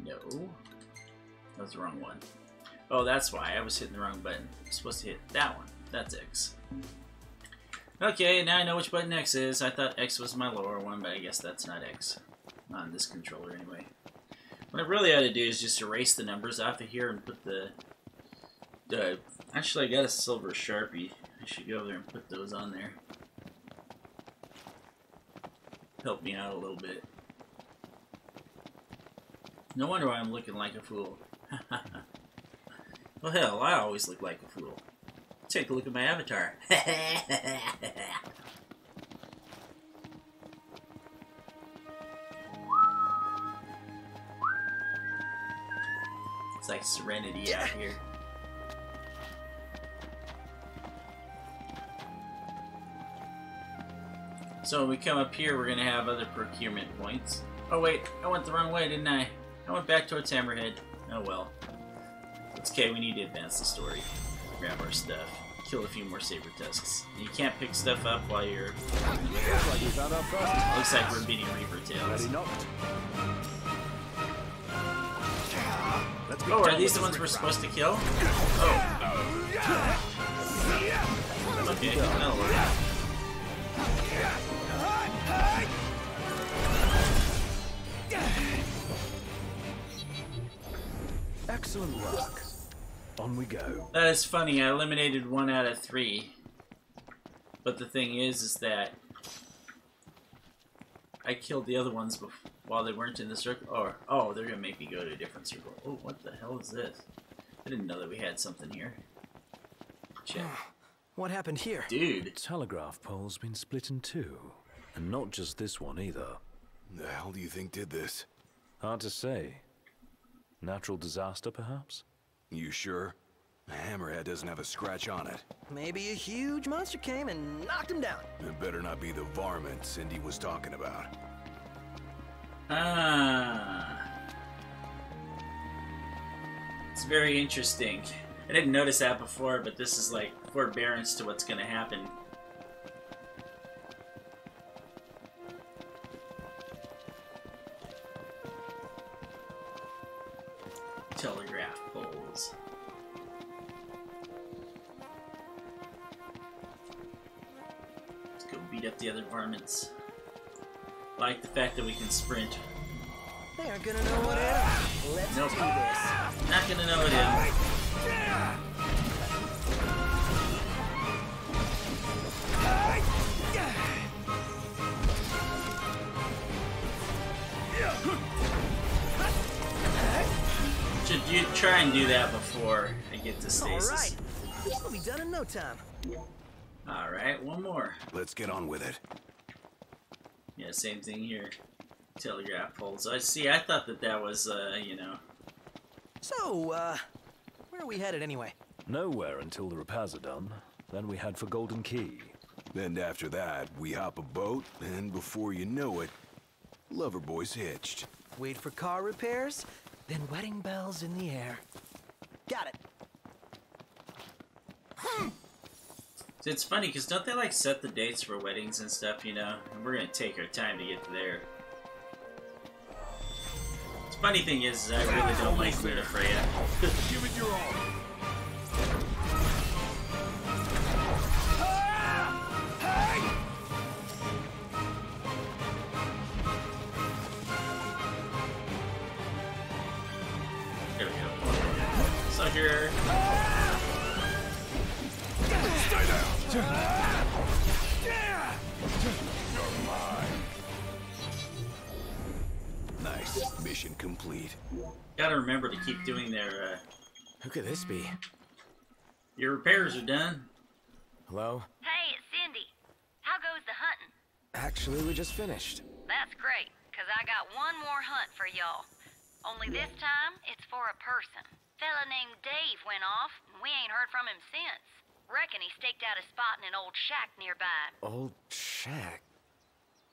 Speaker 1: No. That was the wrong one. Oh, that's why. I was hitting the wrong button. I'm supposed to hit that one. That's X. Okay, now I know which button X is. I thought X was my lower one, but I guess that's not X. Not on this controller, anyway. What I really ought to do is just erase the numbers off of here and put the... Actually, I got a silver Sharpie. I should go over there and put those on there. Help me out a little bit. No wonder why I'm looking like a fool. Well, hell, I always look like a fool. Take a look at my avatar. It's like Serenity out here. So when we come up here, we're gonna have other procurement points. Oh wait, I went the wrong way, didn't I? I went back towards Hammerhead. Oh well. It's okay, we need to advance the story. Grab our stuff. Kill a few more saber tusks. You can't pick stuff up while you're... Looks like we're beating Reaper Tails. Oh, are these the ones we're supposed to kill? Oh. Okay, that'll work.
Speaker 3: Excellent work. On we go.
Speaker 1: That is funny. I eliminated 1 out of 3. But the thing is that I killed the other ones while they weren't in the circle. Oh, they're gonna make me go to a different circle. Oh, what the hell is this? I didn't know that we had something here. Check.
Speaker 6: What happened here?
Speaker 1: Dude.
Speaker 3: Telegraph pole's been split in 2. And not just this one either.
Speaker 9: The hell do you think did this?
Speaker 3: Hard to say. Natural disaster, perhaps?
Speaker 9: You sure? The Hammerhead doesn't have a scratch on it.
Speaker 6: Maybe a huge monster came and knocked him down.
Speaker 9: It better not be the varmint Cindy was talking about.
Speaker 1: Ah. It's very interesting. I didn't notice that before, but this is like forbearance to what's gonna happen. Telegraph poles. Let's go beat up the other varmints. I like the fact that we can sprint.
Speaker 6: They aren't gonna know what it is. Let's
Speaker 1: Nope.
Speaker 6: do this.
Speaker 1: Not gonna know it is. Should you try and do that before I get to stasis?
Speaker 6: Alright. This will be done in no time.
Speaker 1: Alright, one more.
Speaker 9: Let's get on with it.
Speaker 1: Yeah, same thing here. Telegraph poles. I see, I thought that was, you know.
Speaker 6: So, where are we headed anyway?
Speaker 3: Nowhere until the repairs are done. Then we head for Golden Key.
Speaker 9: Then after that, we hop a boat, and before you know it, Loverboy's hitched.
Speaker 6: Wait for car repairs, then wedding bells in the air. Got it.
Speaker 1: It's funny, because don't they, like, set the dates for weddings and stuff, you know? And we're gonna take our time to get there. The funny thing is I really don't like Luna Freya.
Speaker 5: Give it your all.
Speaker 1: There we go. So here...
Speaker 5: Stay down. You're mine.
Speaker 9: Nice. Mission complete.
Speaker 1: Gotta remember to keep doing their,
Speaker 2: Who could this be?
Speaker 1: your repairs are done.
Speaker 2: Hello?
Speaker 7: Hey, it's Cindy. How goes the hunting?
Speaker 2: Actually, we just finished.
Speaker 7: That's great, because I got one more hunt for y'all. Only this time, it's for a person. Fella named Dave went off, and we ain't heard from him since. Reckon he staked out a spot in an old shack nearby.
Speaker 2: Old shack.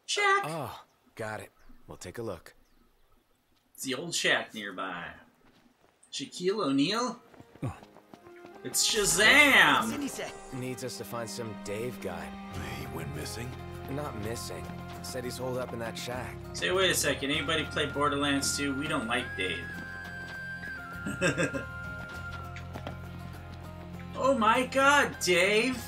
Speaker 1: Shack!
Speaker 2: Oh, got it. We'll take a look.
Speaker 1: It's the old shack nearby. Shaquille O'Neal? It's Shazam!
Speaker 6: Cindy said.
Speaker 2: Needs us to find some Dave guy.
Speaker 9: He went missing?
Speaker 2: Not missing. Said he's holed up in that shack.
Speaker 1: Say, wait a second. Anybody play Borderlands 2? We don't like Dave. Oh my god, Dave!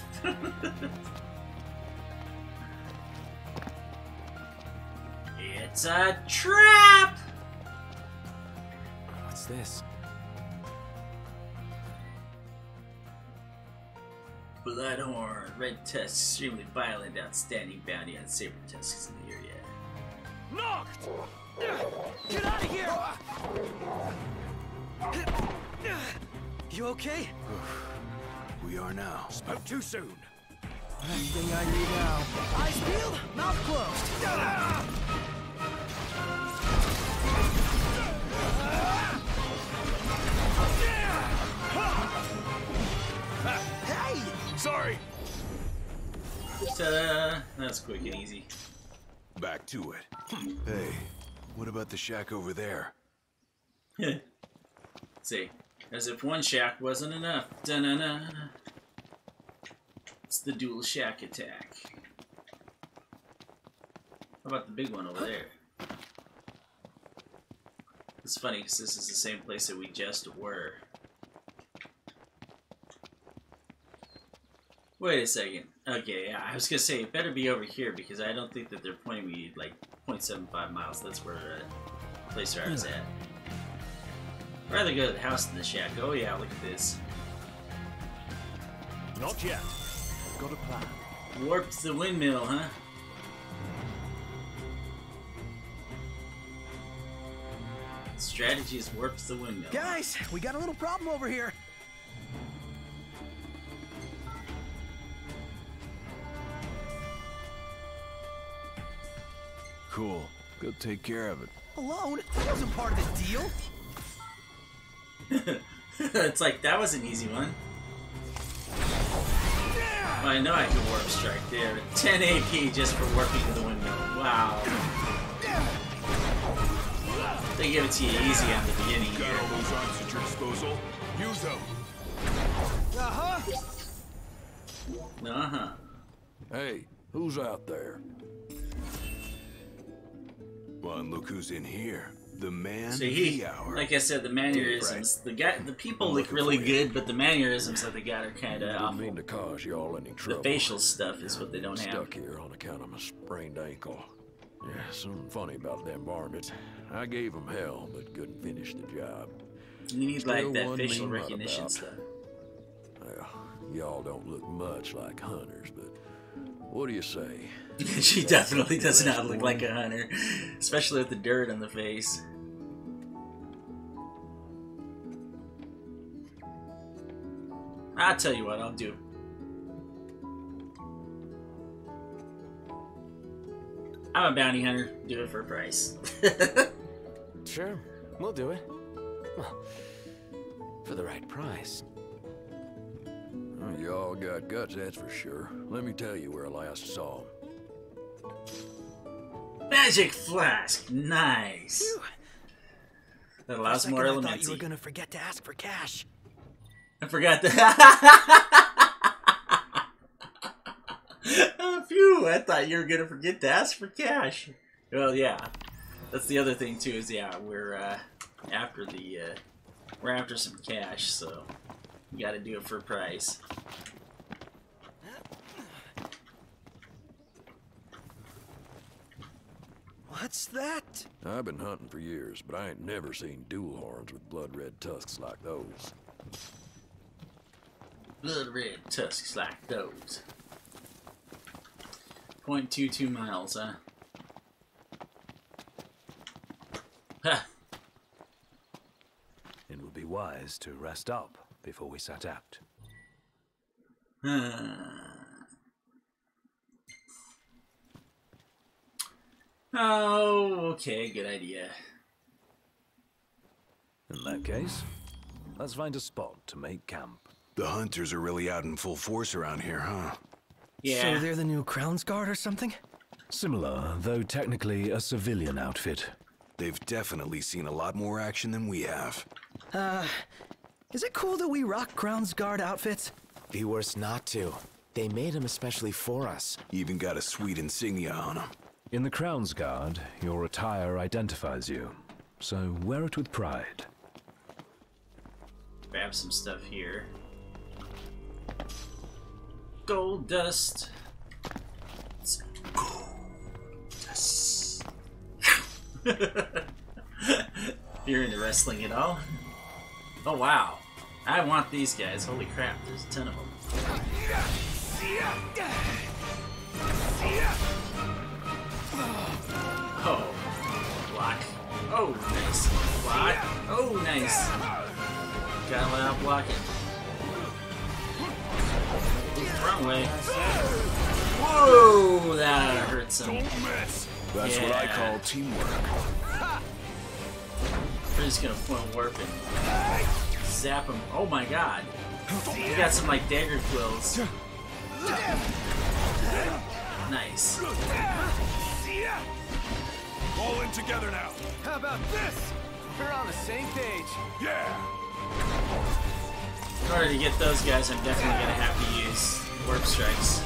Speaker 1: It's a trap!
Speaker 2: What's this?
Speaker 1: Bloodhorn, red tusk, extremely violent, outstanding bounty on saber tusks in the area.
Speaker 6: Knocked! Get out of here! You okay?
Speaker 9: We are now.
Speaker 6: Spoke too soon. Last thing I need now. Eyes peeled, mouth closed. Hey!
Speaker 5: Sorry.
Speaker 1: Ta-da! That's quick and easy.
Speaker 9: Back to it. Hey, what about the shack over there?
Speaker 1: See, as if one shack wasn't enough. Da-na-na. It's the dual shack attack. How about the big one over there? It's funny because this is the same place that we just were. Wait a second. Okay, yeah, I was gonna say it better be over here because I don't think that they're pointing me like 0.75 miles. That's where the place where I was at. I'd rather go to the house than the shack. Oh yeah, look at this.
Speaker 6: Not yet. Got a plan.
Speaker 1: Warped the windmill, huh? Strategy is warps the windmill.
Speaker 6: Guys, we got a little problem over here.
Speaker 9: Cool. Go take care of it.
Speaker 6: Alone? That wasn't part of the deal.
Speaker 1: It's like, that was an easy one. Well, I know I can warp strike there. 10 AP just for warping the windmill. Wow. They give it to you easy on the beginning
Speaker 5: Got
Speaker 1: here.
Speaker 5: all those arms at your disposal? Use them.
Speaker 1: Uh-huh.
Speaker 3: Hey, who's out there?
Speaker 9: Well, and look who's in here. The man
Speaker 1: So
Speaker 9: of
Speaker 1: he,
Speaker 9: the hour.
Speaker 1: like I said, the mannerisms. The people look really good, but the mannerisms that they got are kind of
Speaker 3: Didn't
Speaker 1: awful.
Speaker 3: mean to cause y'all any
Speaker 1: The
Speaker 3: trouble.
Speaker 1: facial stuff is what they don't have.
Speaker 3: Stuck here on account of my sprained ankle. Yeah, something funny about them varmints. I gave them hell, but couldn't finish the job.
Speaker 1: You need like
Speaker 3: Still
Speaker 1: that
Speaker 3: one
Speaker 1: facial
Speaker 3: mean
Speaker 1: recognition
Speaker 3: runabout.
Speaker 1: stuff.
Speaker 3: Well, y'all don't look much like hunters, but what do you say?
Speaker 1: She definitely does not look like a hunter, especially with the dirt on the face. I'll tell you what I'll do. I'm a bounty hunter. Do it for a price.
Speaker 2: Sure, we'll do it. Well, for the right price.
Speaker 3: Well, y'all got guts, that's for sure. Let me tell you where I last saw 'em.
Speaker 1: Magic flask, nice.
Speaker 6: Phew.
Speaker 1: That
Speaker 6: For a
Speaker 1: allows
Speaker 6: second,
Speaker 1: more
Speaker 6: I thought you were
Speaker 1: elementy.
Speaker 6: gonna forget to ask for cash.
Speaker 1: I forgot that. Oh, phew! I thought you were gonna forget to ask for cash. Well, yeah, that's the other thing too. Is yeah, we're after the we're after some cash, so you got to do it for a price.
Speaker 6: What's that?
Speaker 3: I've been hunting for years, but I ain't never seen dual horns with blood-red tusks like those.
Speaker 1: Blood red tusks like those. 0.22 miles, huh? Ha!
Speaker 3: It would be wise to rest up before we set out.
Speaker 1: Oh, okay, good idea.
Speaker 3: In that case, let's find a spot to make camp.
Speaker 9: The hunters are really out in full force around here, huh?
Speaker 1: Yeah.
Speaker 6: So they're the new Crown's Guard or something?
Speaker 3: Similar, though technically a civilian outfit.
Speaker 9: They've definitely seen a lot more action than we have.
Speaker 6: Is it cool that we rock Crown's Guard outfits?
Speaker 2: Be worse not to. They made them especially for us.
Speaker 9: Even got a sweet insignia on them.
Speaker 3: In the Crown's Guard, your attire identifies you, so wear it with pride.
Speaker 1: Grab some stuff here. Gold dust. Gold dust. You're into wrestling at all? Oh wow. I want these guys. Holy crap, there's a ton of them. Oh. Block. Oh, nice. Block. Oh, nice. Gotta let out block it. Wrong way. Whoa, that hurts him.
Speaker 9: That's what I call teamwork.
Speaker 1: We're just gonna point warp and zap him. Oh my god. We got some like dagger quills. Nice.
Speaker 5: All in together now.
Speaker 2: How about this? We're on the same page.
Speaker 5: Yeah.
Speaker 1: In order to get those guys, I'm definitely gonna have to use warp strikes.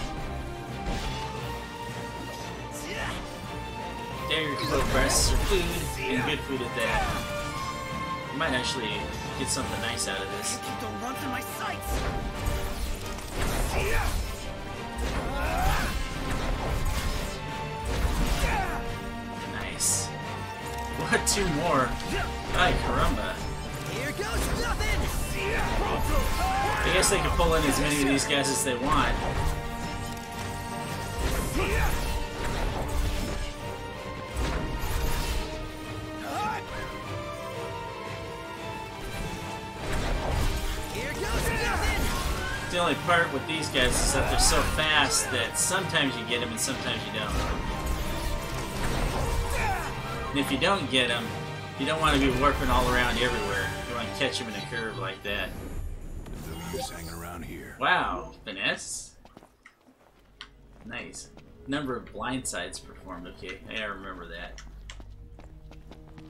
Speaker 1: Dagger quill breasts are food, and good food at that. You might actually get something nice out of this.
Speaker 6: Don't run through my sights!
Speaker 1: Nice. What? Two more? Ay, caramba.
Speaker 6: Here goes nothing!
Speaker 1: I guess they can pull in as many of these guys as they want.
Speaker 6: Here goes nothing!
Speaker 1: The only part with these guys is that they're so fast that sometimes you get them and sometimes you don't. And if you don't get them, you don't want to be warping all around everywhere. You want to catch them in a curve like that.
Speaker 9: No use hanging around here.
Speaker 1: Wow, finesse. Nice. Number of blindsides performed. Okay, I gotta remember that.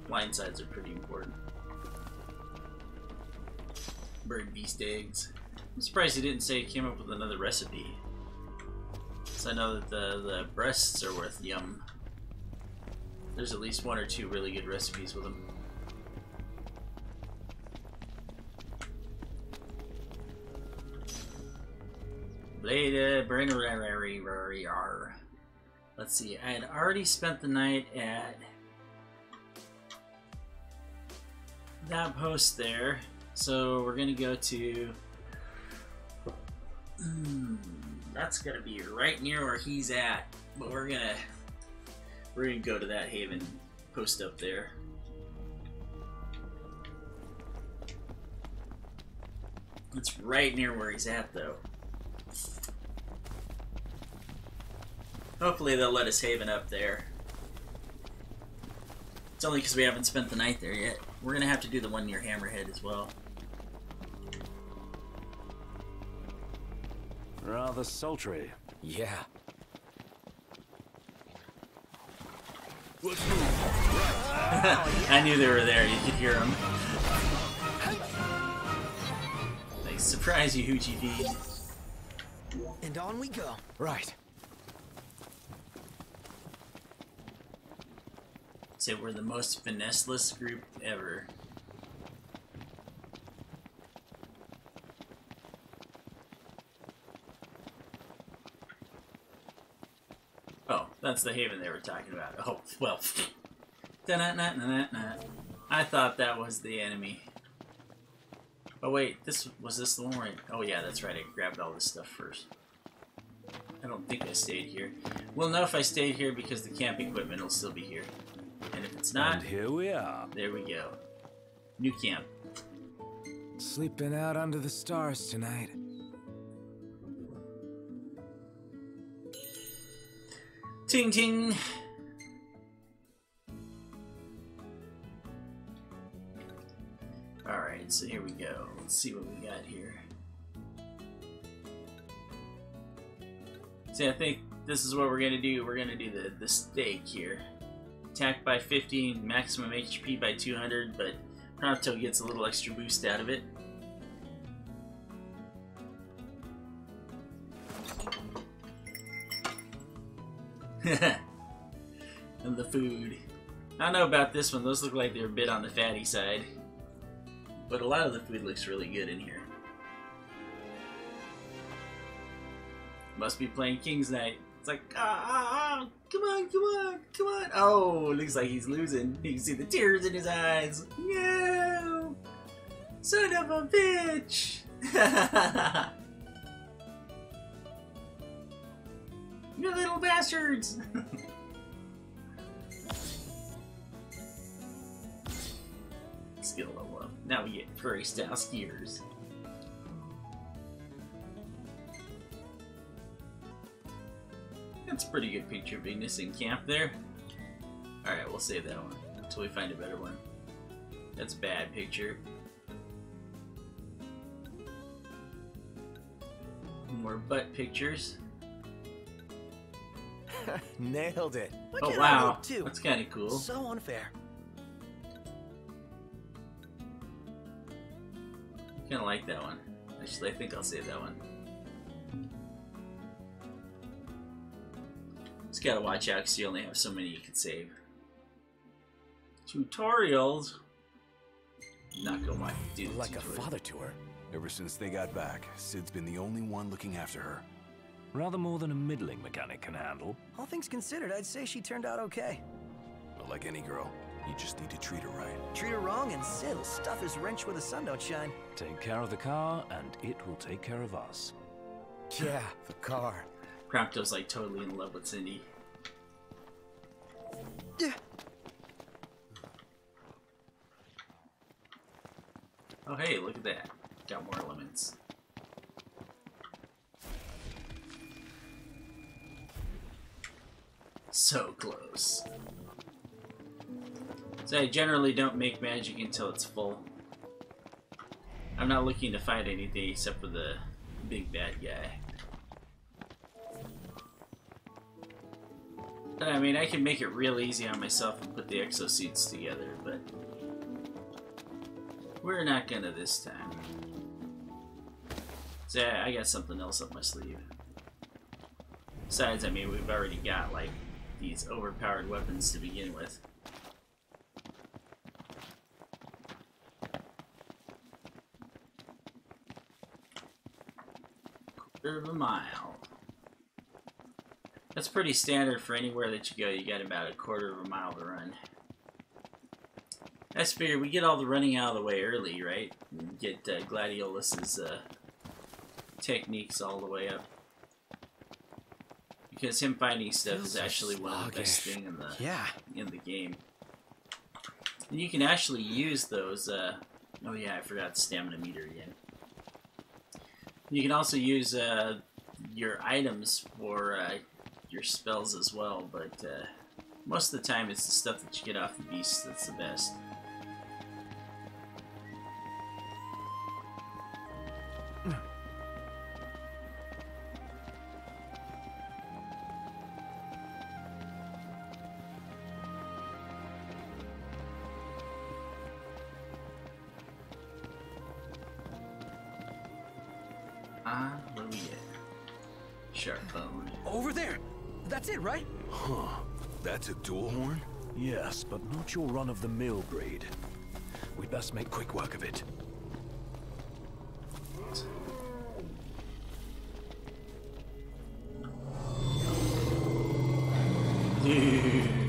Speaker 1: Blindsides are pretty important. Bird beast eggs. I'm surprised he didn't say he came up with another recipe. So I know that the breasts are worth yum. There's at least one or two really good recipes with them. Blade Let's see, I had already spent the night at that post there, so we're gonna go to that's gonna be right near where he's at, but we're gonna go to that haven post up there. It's right near where he's at though. Hopefully they'll let us haven up there. It's only because we haven't spent the night there yet. We're gonna have to do the one near Hammerhead as well.
Speaker 3: Rather sultry.
Speaker 2: Yeah.
Speaker 5: Let's move.
Speaker 1: I knew they were there. You could hear them. They surprise you, Hoochie Feed.
Speaker 6: And on we go.
Speaker 2: Right.
Speaker 1: Say we're the most finesse-less group ever. Oh, that's the haven they were talking about. Oh, well. I thought that was the enemy. Oh wait, was this the one where oh yeah, that's right, I grabbed all this stuff first. I don't think I stayed here. We'll know if I stayed here because the camp equipment will still be here. And if it's not,
Speaker 3: And here we are.
Speaker 1: there we go. New camp.
Speaker 2: Sleeping out under the stars tonight.
Speaker 1: Ting ting. Alright, so here we go. Let's see what we got here. See, I think this is what we're gonna do. We're gonna do the stake here. Attack by 15, maximum HP by 200, but Prompto gets a little extra boost out of it. And the food. I don't know about this one. Those look like they're a bit on the fatty side. But a lot of the food looks really good in here. Must be playing King's Night. It's like, come on, come on, come on. Oh, looks like he's losing. You can see the tears in his eyes. No! Son of a bitch! You little bastards! Skill level up. Now we get furry style skiers. That's a pretty good picture of Ignis in camp there. Alright, we'll save that one until we find a better one. That's a bad picture. More butt pictures.
Speaker 2: Nailed it.
Speaker 1: Oh wow, that's kind of cool.
Speaker 6: So unfair.
Speaker 1: Kind of like that one. Actually, I think I'll save that one. Just gotta watch out because you only have so many you can save. Tutorials. Not gonna want to do the
Speaker 2: Like
Speaker 1: tutorial.
Speaker 2: a father to her.
Speaker 9: Ever since they got back, Sid's been the only one looking after her.
Speaker 3: Rather more than a middling mechanic can handle.
Speaker 6: All things considered, I'd say she turned out okay.
Speaker 9: But like any girl, you just need to treat her right.
Speaker 6: Treat her wrong and Sid'll stuff his wrench where the sun don't shine.
Speaker 3: Take care of the car, and it will take care of us.
Speaker 2: Yeah, the car.
Speaker 1: Prompto's like totally in love with Cindy.
Speaker 6: Yeah.
Speaker 1: Oh hey, look at that. Got more elements. So close. So I generally don't make magic until it's full. I'm not looking to fight anything except for the big bad guy. But I mean, I can make it real easy on myself and put the exosuits together, but we're not gonna this time. So I got something else up my sleeve. Besides, I mean, we've already got like these overpowered weapons to begin with. Quarter of a mile. That's pretty standard for anywhere that you go. You got about a quarter of a mile to run. I just figured we get all the running out of the way early, right? And get Gladiolus's techniques all the way up. Because him finding stuff is actually one of the best things in the game. And you can actually use those. Oh yeah, I forgot the stamina meter again. You can also use your items for your spells as well, but most of the time it's the stuff that you get off the beast that's the best. What do we get? Sharp bone.
Speaker 6: Over there! That's it, right?
Speaker 9: Huh. That's a dual horn?
Speaker 3: Yes, but not your run-of-the-mill breed. We'd best make quick work of it.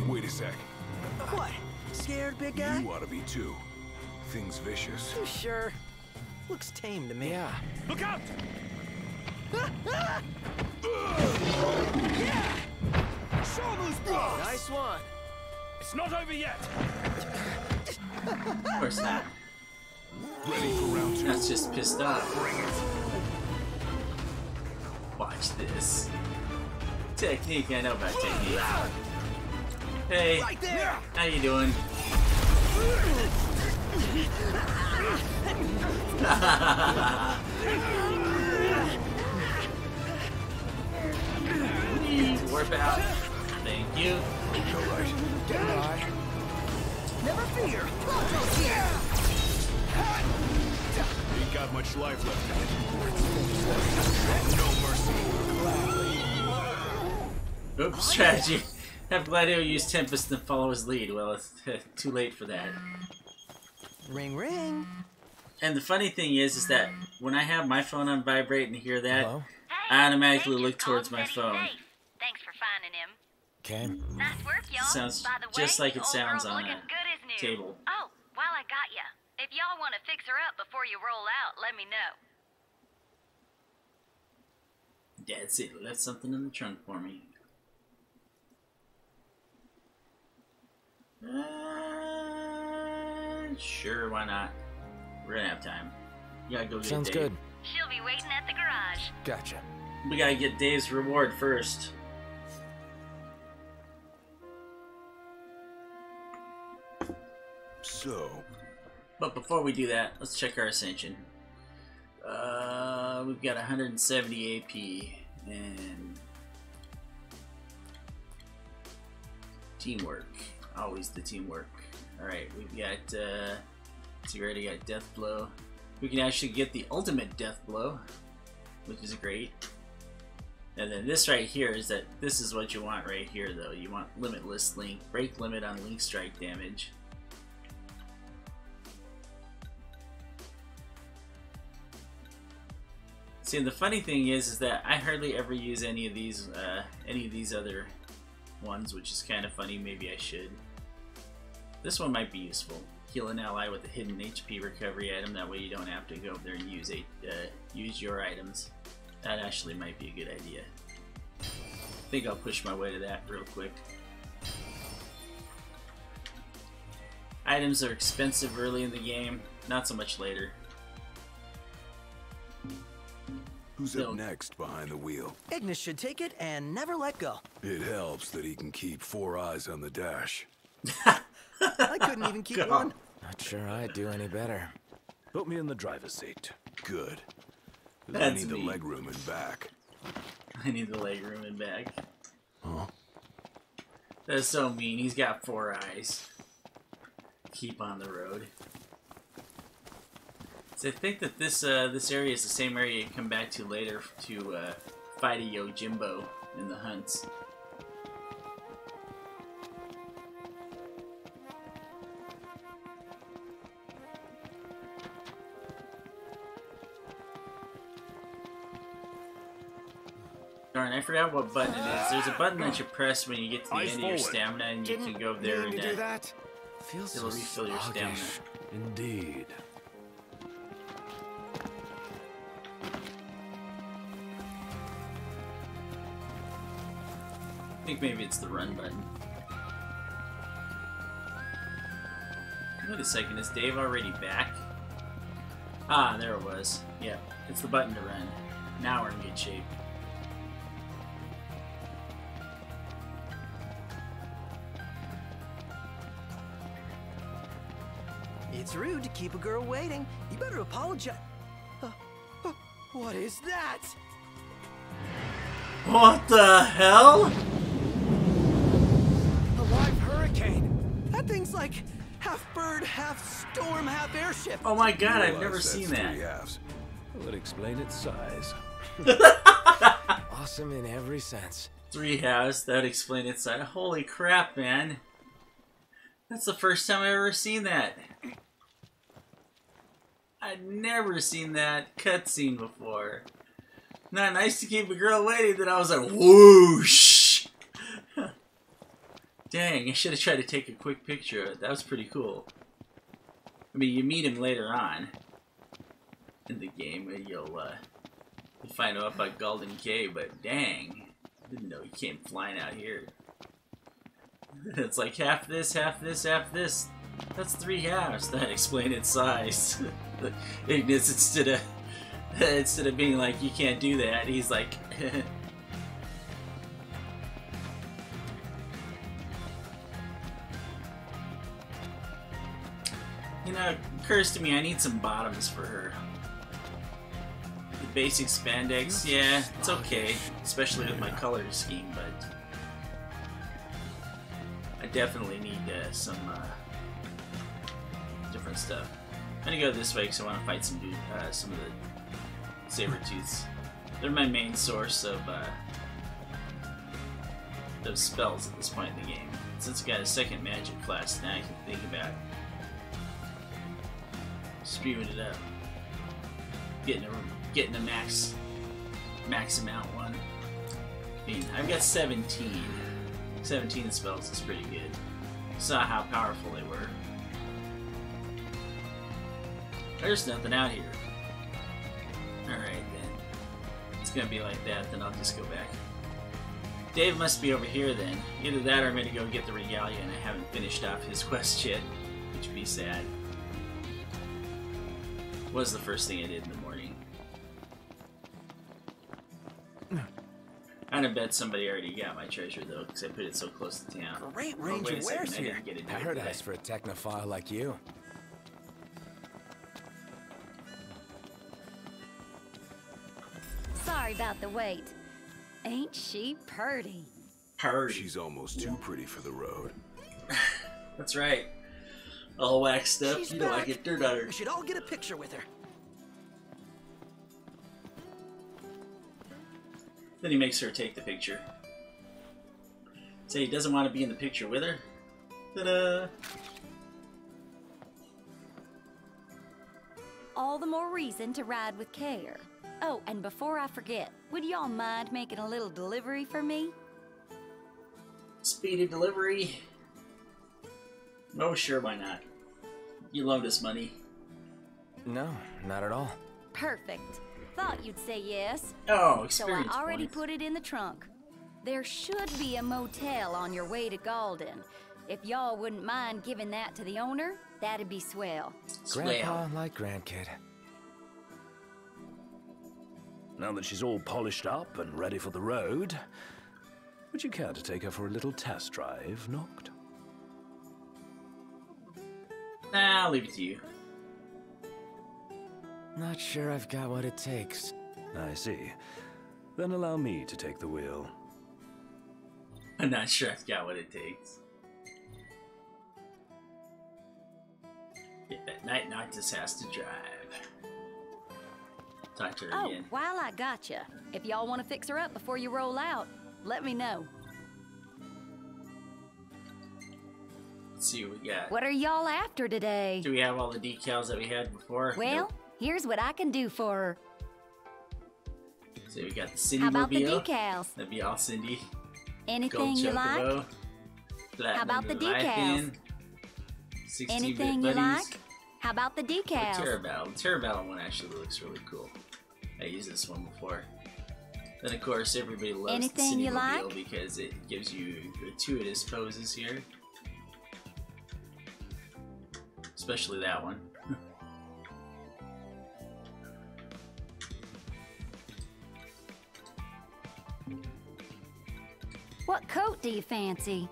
Speaker 9: Wait a sec.
Speaker 6: What? Scared, big guy?
Speaker 9: You ought to be too. Thing's vicious.
Speaker 6: You sure? Looks tame to me.
Speaker 2: Yeah.
Speaker 8: Look out!
Speaker 6: Yeah!
Speaker 8: Show 'em who's boss!
Speaker 2: Nice one.
Speaker 5: It's not over yet.
Speaker 1: Of course not.
Speaker 5: Ready for round 2.
Speaker 1: That's just pissed off.
Speaker 5: Bring it.
Speaker 1: Watch this. Technique, I know about technique. Hey,
Speaker 6: Right there.
Speaker 1: how you doing? Warp out. Thank you.
Speaker 9: Alright.
Speaker 6: Goodbye. Never fear. Almost here.
Speaker 5: Ain't got much life left in it. No mercy.
Speaker 1: Oops, strategy. Have Gladio use Tempest and follow his lead. Well, it's too late for that.
Speaker 6: Ring, ring.
Speaker 1: And the funny thing is that when I have my phone on vibrate and hear that,
Speaker 2: Hello?
Speaker 1: I automatically look towards my phone.
Speaker 7: Thanks for finding him.
Speaker 2: Okay.
Speaker 7: Nice work, y'all.
Speaker 1: Sounds
Speaker 7: By the
Speaker 1: just
Speaker 7: way,
Speaker 1: like it
Speaker 7: old
Speaker 1: sounds
Speaker 7: girl's
Speaker 1: on
Speaker 7: looking
Speaker 1: a
Speaker 7: good as new.
Speaker 1: table.
Speaker 7: Oh, while I got ya, if y'all want to fix her up before you roll out, let me know.
Speaker 1: That's it. Left something in the trunk for me. Sure, why not? We're gonna have time. You gotta go get
Speaker 2: Sounds
Speaker 1: Dave.
Speaker 2: good.
Speaker 7: She'll be waiting at the garage.
Speaker 2: Gotcha.
Speaker 1: We gotta get Dave's reward first.
Speaker 9: So,
Speaker 1: But before we do that, let's check our ascension. We've got 170 AP and teamwork. Always the teamwork. Alright, we've got, so we already got Death Blow. We can actually get the ultimate Death Blow, which is great. And then this right here is that this is what you want right here though. You want Limitless Link. Break limit on Link strike damage. See, and the funny thing is that I hardly ever use any of these other ones, which is kind of funny. Maybe I should. This one might be useful. Heal an ally with a hidden HP recovery item. That way you don't have to go up there and use your items. That actually might be a good idea. I think I'll push my way to that real quick. Items are expensive early in the game, not so much later.
Speaker 9: who's
Speaker 1: No.
Speaker 9: up next behind the wheel?
Speaker 6: Ignis should take it and never let go.
Speaker 9: It helps that he can keep 4 eyes on the dash.
Speaker 6: I couldn't even keep
Speaker 1: God.
Speaker 6: one.
Speaker 2: Not sure I'd do any better.
Speaker 3: Put me in the driver's seat.
Speaker 9: Good. 'Cause I
Speaker 1: That's
Speaker 9: need the
Speaker 1: me.
Speaker 9: legroom and back.
Speaker 1: I need the leg room and back.
Speaker 9: Huh?
Speaker 1: That's so mean. He's got 4 eyes. Keep on the road. So I think that this area is the same area you come back to later to fight a Yojimbo in the hunts. Darn, I forgot what button it is. There's a button that you press when you get to the
Speaker 5: Eyes
Speaker 1: end of your
Speaker 5: forward.
Speaker 1: stamina, and you can go up there
Speaker 2: mean
Speaker 1: and
Speaker 2: to do that. Feels
Speaker 1: it'll
Speaker 2: so
Speaker 1: refill your stamina.
Speaker 2: sluggish.
Speaker 3: Indeed.
Speaker 1: I think maybe it's the run button. Wait a second, is Dave already back? Ah, there it was. Yep, it's the button to run. Now we're in good shape.
Speaker 6: It's rude to keep a girl waiting. You better apologize. What is that?
Speaker 1: What the hell?
Speaker 6: A live hurricane. That thing's like half bird, half storm, half airship.
Speaker 1: Oh my god, I've
Speaker 9: Realize
Speaker 1: never
Speaker 9: that's
Speaker 1: seen
Speaker 9: 3
Speaker 1: that.
Speaker 9: halves.
Speaker 3: Will it explain its size?
Speaker 2: Awesome in every sense.
Speaker 1: 3 halves, that would explain its size. Holy crap, man. That's the first time I've ever seen that. I'd never seen that cutscene before. Not nice to keep a girl waiting, then I was like, whoosh! Dang, I should have tried to take a quick picture of it. That was pretty cool. I mean, you meet him later on in the game, and you'll find out about Golden Cave, but dang, I didn't know he came flying out here. It's like half this, half this, half this. That's 3 halves. That explain its size. Ignis, instead of being like, you can't do that, he's like, you know, it occurs to me I need some bottoms for her. The basic spandex, yeah, it's okay, especially with my color scheme, but I definitely need some different stuff. I'm gonna go this way because I want to fight some of the saber-tooths. They're my main source of spells at this point in the game. Since I got a second magic flask, now I can think about spewing it up, getting a max amount one. I mean, I've got 17. 17 spells is pretty good. Saw how powerful they were. There's nothing out here. Alright then. It's gonna be like that, then I'll just go back. Dave must be over here then. Either that or I'm gonna go get the regalia and I haven't finished off his quest yet, which would be sad. Was the first thing I did in the morning. I bet somebody already got my treasure though, because I put it so close to town.
Speaker 2: Great range of wares here.
Speaker 1: I didn't
Speaker 2: Paradise for a technophile like you.
Speaker 7: Sorry about the wait. Ain't she purty?
Speaker 1: Purty.
Speaker 9: She's almost too pretty for the road.
Speaker 1: That's right. All waxed up.
Speaker 6: She's
Speaker 1: You know I
Speaker 6: back.
Speaker 1: get dirt on her.
Speaker 6: We should all get a picture with her.
Speaker 1: Then he makes her take the picture. Say he doesn't want to be in the picture with her. Ta-da!
Speaker 7: All the more reason to ride with care. Oh, and before I forget, would y'all mind making a little delivery for me?
Speaker 1: Speedy delivery. Oh, sure, why not? You loaned us money.
Speaker 2: No, not at all.
Speaker 7: Perfect. Thought you'd say yes.
Speaker 1: Oh,
Speaker 7: So
Speaker 1: experience
Speaker 7: I already
Speaker 1: points.
Speaker 7: put it in the trunk. There should be a motel on your way to Galden. If y'all wouldn't mind giving that to the owner, that'd be swell.
Speaker 2: Grandpa like grandkid.
Speaker 3: Now that she's all polished up and ready for the road, would you care to take her for a little test drive, Noct?
Speaker 1: Nah, I'll leave it to you.
Speaker 2: Not sure I've got what it takes.
Speaker 3: I see. Then allow me to take the wheel.
Speaker 1: I'm not sure I've got what it takes. Get that night Noctis has to drive. Talk to her
Speaker 7: Oh,
Speaker 1: again.
Speaker 7: while I gotcha, if y'all want to fix her up before you roll out, let me know.
Speaker 1: Let's see what we got.
Speaker 7: What are y'all after today?
Speaker 1: Do we have all the decals that we had before?
Speaker 7: Well,
Speaker 1: Nope.
Speaker 7: here's what I can do for her.
Speaker 1: So we got the Cindy
Speaker 7: How about the
Speaker 1: Mobile.
Speaker 7: decals?
Speaker 1: That'd be all Cindy.
Speaker 7: Anything
Speaker 1: Gold
Speaker 7: you like?
Speaker 1: Chocobo.
Speaker 7: How about the
Speaker 1: Platinum
Speaker 7: decals?
Speaker 1: 16-bit
Speaker 7: Anything you
Speaker 1: buddies.
Speaker 7: like? How about the
Speaker 1: The
Speaker 7: decals?
Speaker 1: Terra Battle. The Terra Battle one actually looks really cool. I used this one before. Then of course everybody loves
Speaker 7: Anything
Speaker 1: the
Speaker 7: you
Speaker 1: Cindy Mobile
Speaker 7: like?
Speaker 1: because it gives you gratuitous poses here. Especially that one.
Speaker 7: What coat do you fancy?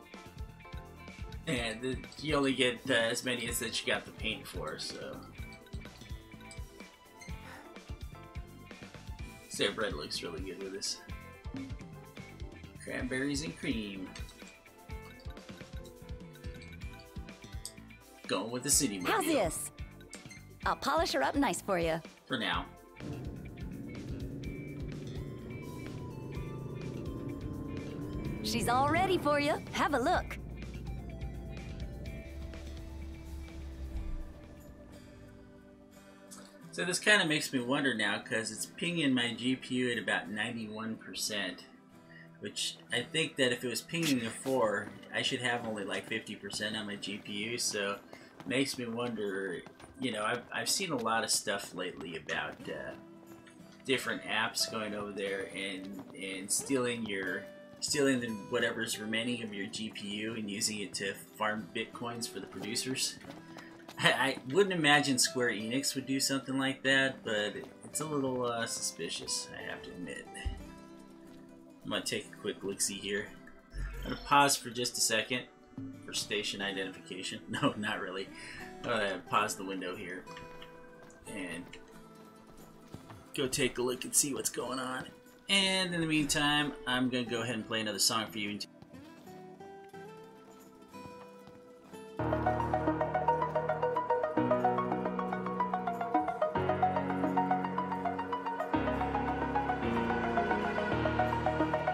Speaker 1: And you only get as many as that you got the paint for, so. Say red looks really good with this. Cranberries and cream. Going with the City Mobile.
Speaker 7: How's this? I'll polish her up nice for you.
Speaker 1: For now.
Speaker 7: She's all ready for you. Have a look.
Speaker 1: So this kind of makes me wonder now, because it's pinging my GPU at about 91%, which I think that if it was pinging a 4, I should have only like 50% on my GPU, so it makes me wonder, you know, I've seen a lot of stuff lately about different apps going over there and stealing your stealing whatever's remaining of your GPU and using it to farm bitcoins for the producers. I wouldn't imagine Square Enix would do something like that, but it's a little suspicious, I have to admit. I'm gonna take a quick look-see here. I'm gonna pause for just a second for station identification. No, not really. Pause the window here and go take a look and see what's going on. And in the meantime, I'm gonna go ahead and play another song for you.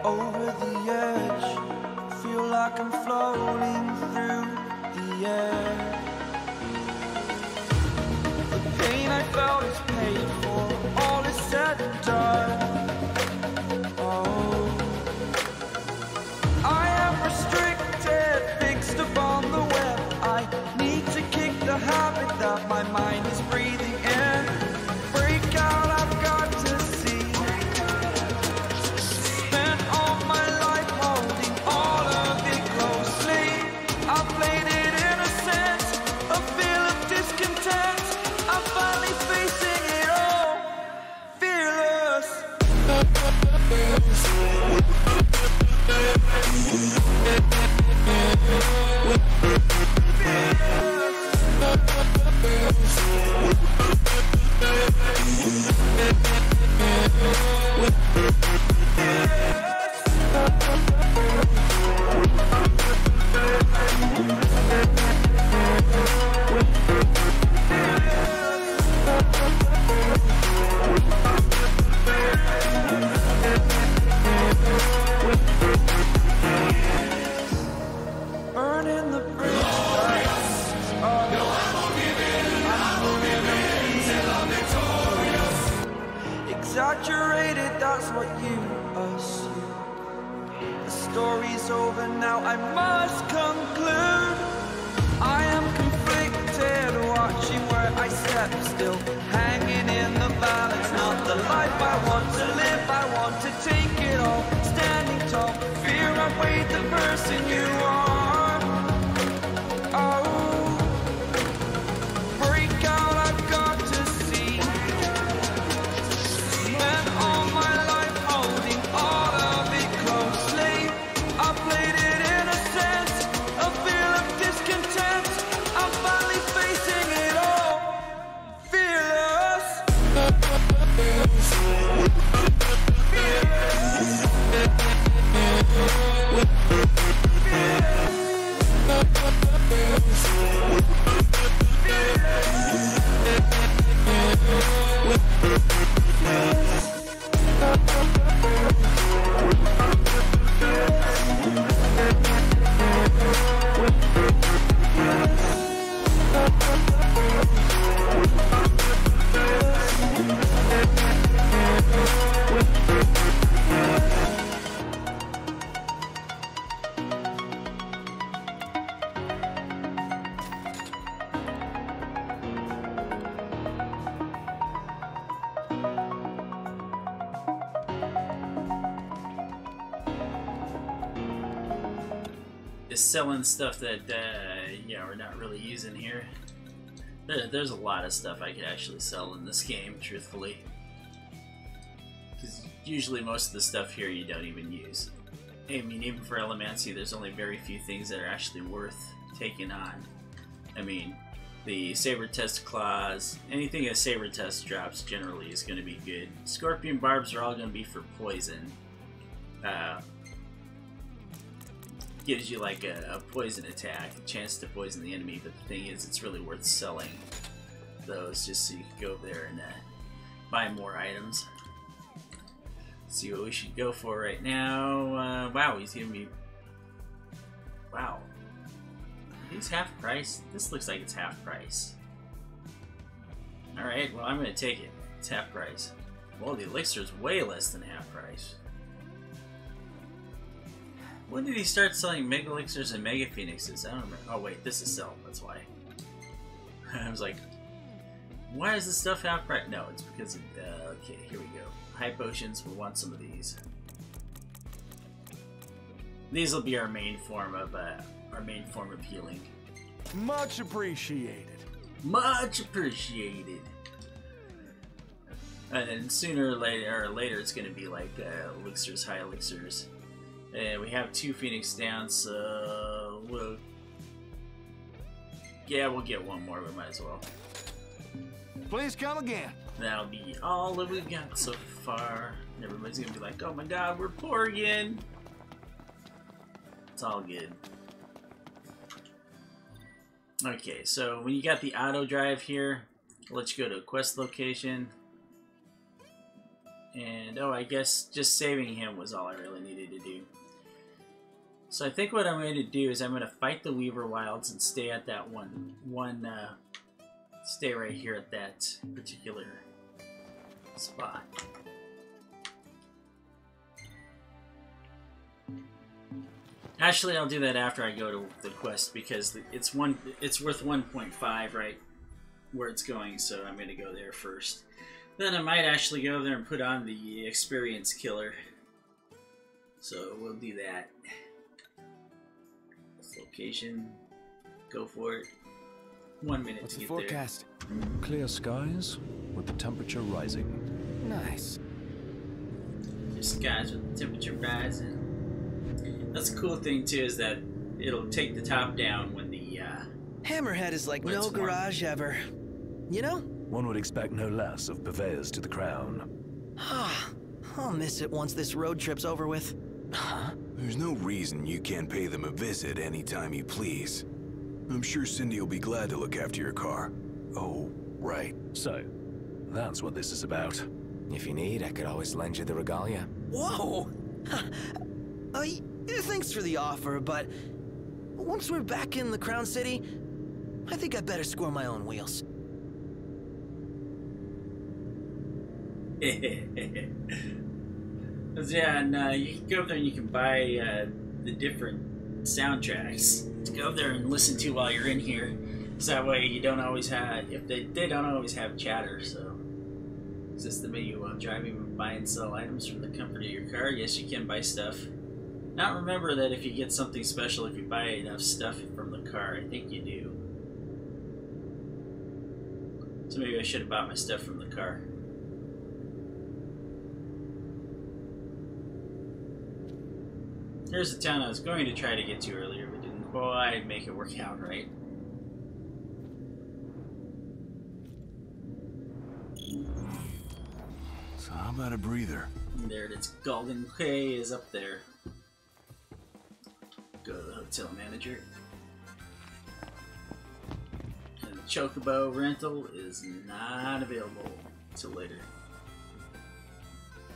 Speaker 6: Over the edge, feel like I'm floating through the air. The pain I felt is paid for, all is said and done. Oh, I am restricted, fixed upon the web. I need to kick the habit that my mind is breathing in. Break out, I've got to see. Spent all my life holding all of it closely. I played it innocent, a feel of discontent. I'm finally facing it all, fearless. Burning the bridge. Exaggerated, that's what you assume. The story's over now, I must conclude. I am conflicted, watching where I step still, hanging in the balance. Not the life I want to live, I want to take it all. Standing tall, fear outweighed the person you are. Oh, break out, I've got to see. Spent all my life holding all of it closely. I played it innocent, a feel of discontent. I'm finally facing it all, fearless.
Speaker 1: Is selling stuff that you know, we're not really using here. There's a lot of stuff I could actually sell in this game, truthfully, because usually most of the stuff here you don't even use. I mean, even for Elemancy, there's only very few things that are actually worth taking on. I mean, the Saber Test Claws, anything a Saber Test drops generally is going to be good. Scorpion Barbs are all going to be for poison. Gives you like a poison attack, a chance to poison the enemy, but the thing is, it's really worth selling those just so you can go there and buy more items. Let's see what we should go for right now. Wow, he's giving me... Wow. He's half price? This looks like it's half price. Alright, well I'm gonna take it. It's half price. Well, the elixir's way less than half price. When did he start selling Mega Elixirs and Mega Phoenixes? I don't remember. Oh wait, this is sell, that's why. I was like, why is this stuff half price? No, it's because of, okay, here we go. High potions, we'll want some of these. These will be our main form of healing.
Speaker 2: Much appreciated.
Speaker 1: Much appreciated. And sooner or later, it's going to be like elixirs, high elixirs. And we have 2 Phoenix down, so we'll get one more. We might as well.
Speaker 2: Please come again.
Speaker 1: That'll be all that we've got so far. Everybody's gonna be like, "Oh my God, we're poor again." It's all good. Okay, so when you got the auto drive here, let's go to a quest location. And oh, I guess just saving him was all I really needed to do. So I think what I'm going to do is I'm going to fight the Weaver Wilds and stay at that stay right here at that particular spot. Actually, I'll do that after I go to the quest because it's worth 1.5 right where it's going, so I'm going to go there first. Then I might actually go there and put on the experience killer. So we'll do that. This location. Go for it. 1 minute
Speaker 2: What's
Speaker 1: to
Speaker 2: the
Speaker 1: get
Speaker 2: forecast?
Speaker 3: Clear skies, with the temperature rising.
Speaker 2: Nice.
Speaker 1: there. Just skies with the temperature rising. That's a cool thing too, is that it'll take the top down when the
Speaker 10: Hammerhead is like no garage ever. You know?
Speaker 3: One would expect no less of purveyors to the crown.
Speaker 10: I'll miss it once this road trip's over with.
Speaker 3: Huh?
Speaker 9: There's no reason you can't pay them a visit anytime you please. I'm sure Cindy will be glad to look after your car. Oh, right.
Speaker 3: So, that's what this is about.
Speaker 2: If you need, I could always lend you the regalia.
Speaker 10: Whoa! Thanks for the offer, but once we're back in the Crown City, I think I better score my own wheels.
Speaker 1: yeah, and you can go up there and you can buy the different soundtracks to go up there and listen to while you're in here. So that way you don't always have, if they don't always have chatter, so. Is this the menu while driving, buy and sell items from the comfort of your car? Yes, you can buy stuff. Now remember that if you get something special, if you buy enough stuff from the car, I think you do. So maybe I should have bought my stuff from the car. Here's the town I was going to try to get to earlier, but didn't quite make it work out right.
Speaker 9: So how about a breather?
Speaker 1: And there it is. Golden Quay is up there. Go to the hotel manager. And the Chocobo rental is not available until later.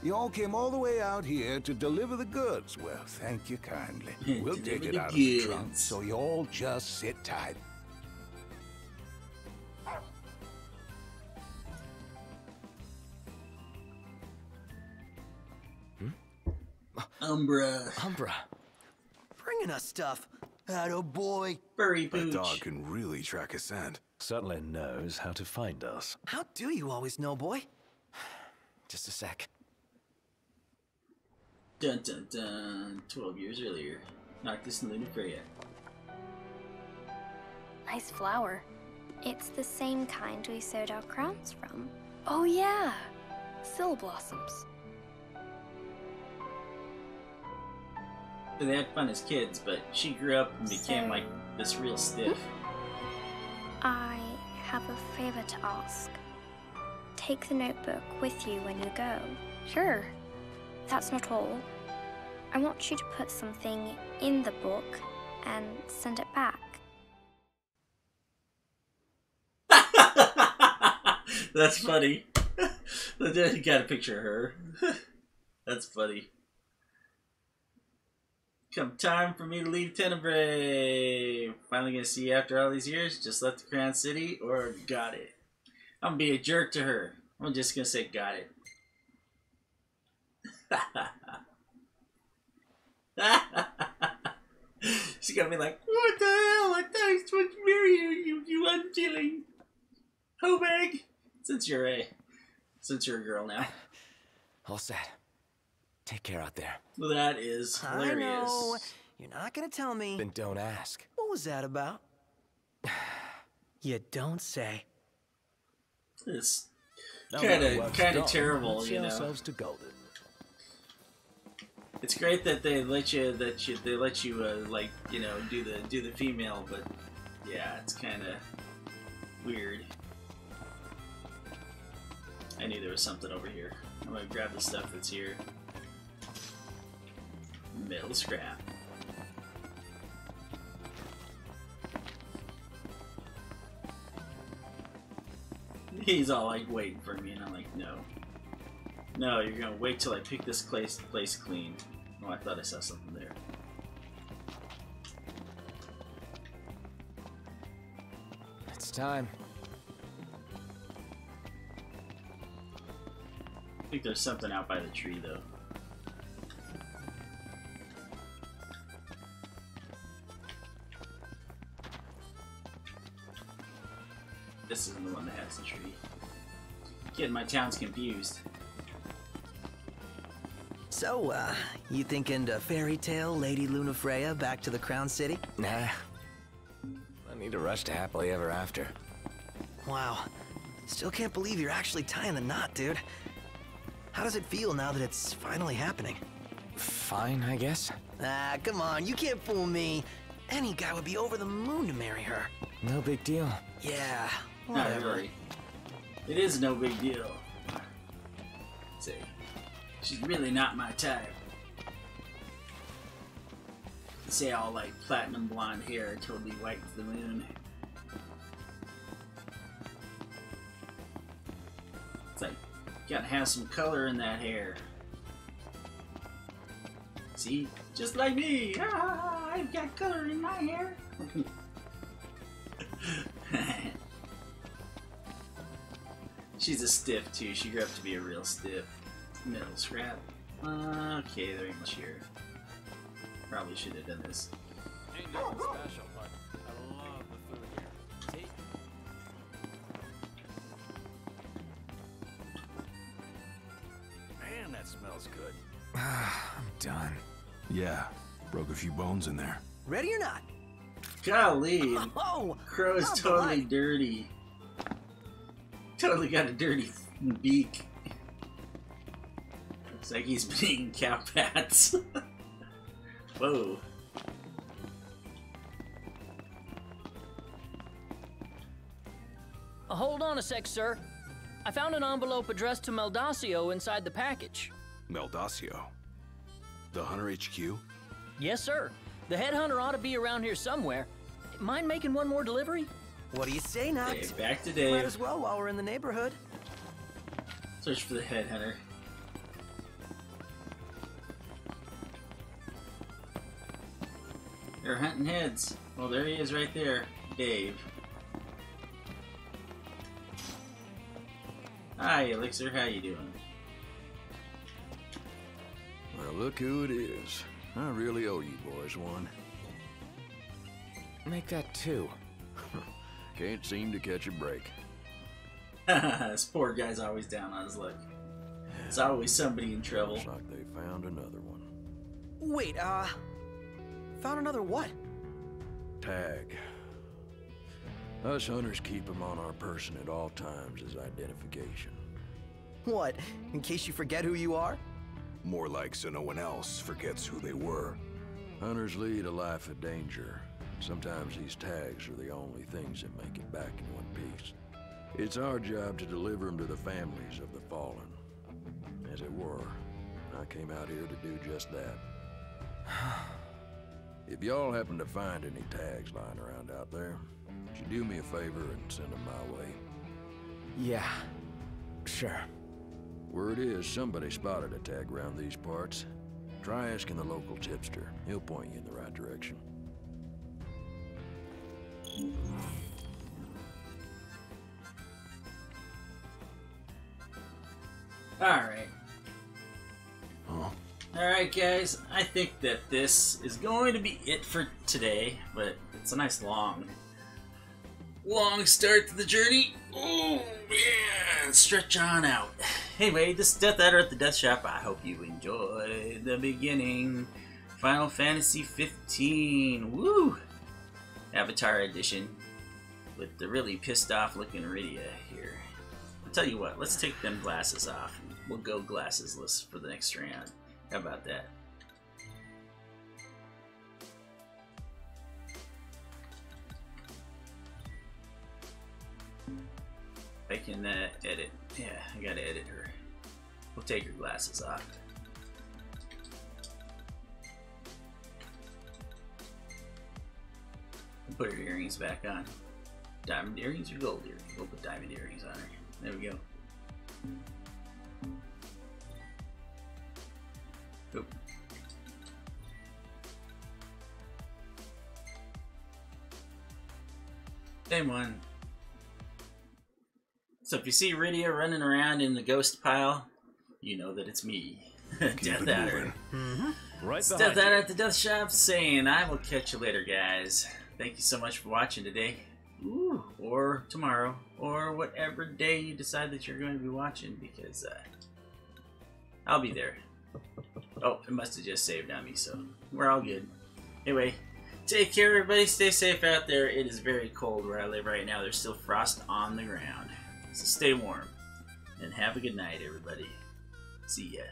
Speaker 11: You all came all the way out here to deliver the goods. Well, thank you kindly. We'll take it out of the trunk, so you all just sit tight.
Speaker 1: Umbra.
Speaker 10: Bringing us stuff. Attaboy.
Speaker 1: Furry
Speaker 9: That
Speaker 1: pooch.
Speaker 9: dog can really track a scent.
Speaker 3: Certainly knows how to find us.
Speaker 10: How do you always know, boy?
Speaker 2: Just a sec.
Speaker 1: Dun dun dun. 12 years earlier. Noctis and Lunafreya.
Speaker 12: Nice flower. It's the same kind we sewed our crowns from. Oh yeah, Sill blossoms.
Speaker 1: They had fun as kids, but she grew up and became like this real stiff.
Speaker 12: I have a favor to ask. Take the notebook with you when you go. Sure. That's not all. I want you to put something in the book and send it back.
Speaker 1: That's funny. You got a picture of her. That's funny. Come time for me to leave Tenebrae. Finally gonna see you after all these years. Just left the Crown City or got it? I'm gonna be a jerk to her. I'm just gonna say got it. She's gonna be like, what the hell? I thought I was supposed to marry you, you unchilling hoe bag. Since you're a girl now.
Speaker 2: All set. Take care out there.
Speaker 1: Well, that is hilarious.
Speaker 10: I know. You're not gonna tell me.
Speaker 2: Then don't ask.
Speaker 10: What was that about? You don't say.
Speaker 1: It's kind of terrible, you know.
Speaker 3: Ourselves to Golden.
Speaker 1: It's great that they let you like, you know, do the female, but yeah, it's kind of weird. I knew there was something over here. I'm gonna grab the stuff that's here. Metal scrap. He's all like waiting for me, and I'm like, no. No, you're gonna wait till I pick this place clean. Oh, I thought I saw something there.
Speaker 2: It's time.
Speaker 1: I think there's something out by the tree, though. This isn't the one that has the tree. Getting my towns confused.
Speaker 10: So, you thinking to fairy tale Lady Lunafreya back to the Crown City?
Speaker 2: Nah. I need to rush to happily ever after.
Speaker 10: Wow. Still can't believe you're actually tying the knot, dude. How does it feel now that it's finally happening?
Speaker 2: Fine, I guess.
Speaker 10: Ah, come on, you can't fool me. Any guy would be over the moon to marry her.
Speaker 2: No big deal.
Speaker 10: Yeah,
Speaker 1: Not
Speaker 10: whatever.
Speaker 1: really. It is no big deal. Say, she's really not my type. You say all like platinum blonde hair, totally white as the moon. It's like, gotta have some color in that hair. See? Just like me! Ah, I've got color in my hair! She's a stiff too. She grew up to be a real stiff. Metal scrap. Okay, there ain't much here. Probably should have done this.
Speaker 13: Ain't nothing special, but I love the food here. See?
Speaker 5: Man, that smells good.
Speaker 9: I'm done. Yeah, broke a few bones in there.
Speaker 10: Ready or not?
Speaker 1: Golly!
Speaker 10: Oh,
Speaker 1: Crow is totally dirty. Totally got a dirty beak. Looks like he's been eating cow pats. Whoa.
Speaker 14: Hold on a sec, sir. I found an envelope addressed to Meldacio inside the package.
Speaker 9: Meldacio? The Hunter HQ?
Speaker 14: Yes, sir. The headhunter ought to be around here somewhere. Mind making one more delivery?
Speaker 10: What do you say, Noct?
Speaker 1: Okay, back to Dave.
Speaker 10: Might as well while we're in the neighborhood.
Speaker 1: Search for the headhunter. They're hunting heads. Well, there he is right there. Dave. Hi, Elixir. How you doing?
Speaker 4: Well, look who it is. I really owe you boys one.
Speaker 2: Make that two.
Speaker 4: Can't seem to catch a break.
Speaker 1: This poor guy's always down on his luck. There's always somebody in trouble.
Speaker 4: Looks like they found another one.
Speaker 10: Wait, found another what?
Speaker 4: Tag. Us hunters keep them on our person at all times as identification.
Speaker 10: What, in case you forget who you are?
Speaker 9: More like so no one else forgets who they were.
Speaker 4: Hunters lead a life of danger. Sometimes these tags are the only things that make it back in one piece. It's our job to deliver them to the families of the fallen. As it were, I came out here to do just that. If y'all happen to find any tags lying around out there, would you do me a favor and send them my way?
Speaker 2: Yeah, sure.
Speaker 4: Word is somebody spotted a tag around these parts. Try asking the local tipster. He'll point you in the right direction.
Speaker 1: Alright.
Speaker 9: Huh?
Speaker 1: Alright, guys. I think that this is going to be it for today, but it's a nice long start to the journey. Oh, man. Stretch on out. Anyway, this is Dethaddr at the DeThShop. I hope you enjoyed the beginning. Final Fantasy 15. Woo! Avatar edition. With the really pissed off looking Rydia here. I'll tell you what, let's take them glasses off. We'll go glassesless for the next round. How about that? I can edit. Yeah, I gotta edit her. We'll take her glasses off. We'll put her earrings back on. Diamond earrings or gold earrings? We'll put diamond earrings on her. There we go. Oop. Same one. So if you see Rydia running around in the ghost pile, you know that it's me, Dethaddr.
Speaker 3: Right
Speaker 1: It's
Speaker 3: behind
Speaker 1: Dethaddr at the DeThShop saying, I will catch you later, guys. Thank you so much for watching today. Ooh, or tomorrow, or whatever day you decide that you're going to be watching, because I'll be there. Oh, it must have just saved on me, so we're all good. Anyway, take care, everybody. Stay safe out there. It is very cold where I live right now. There's still frost on the ground. So stay warm. And have a good night, everybody. See ya.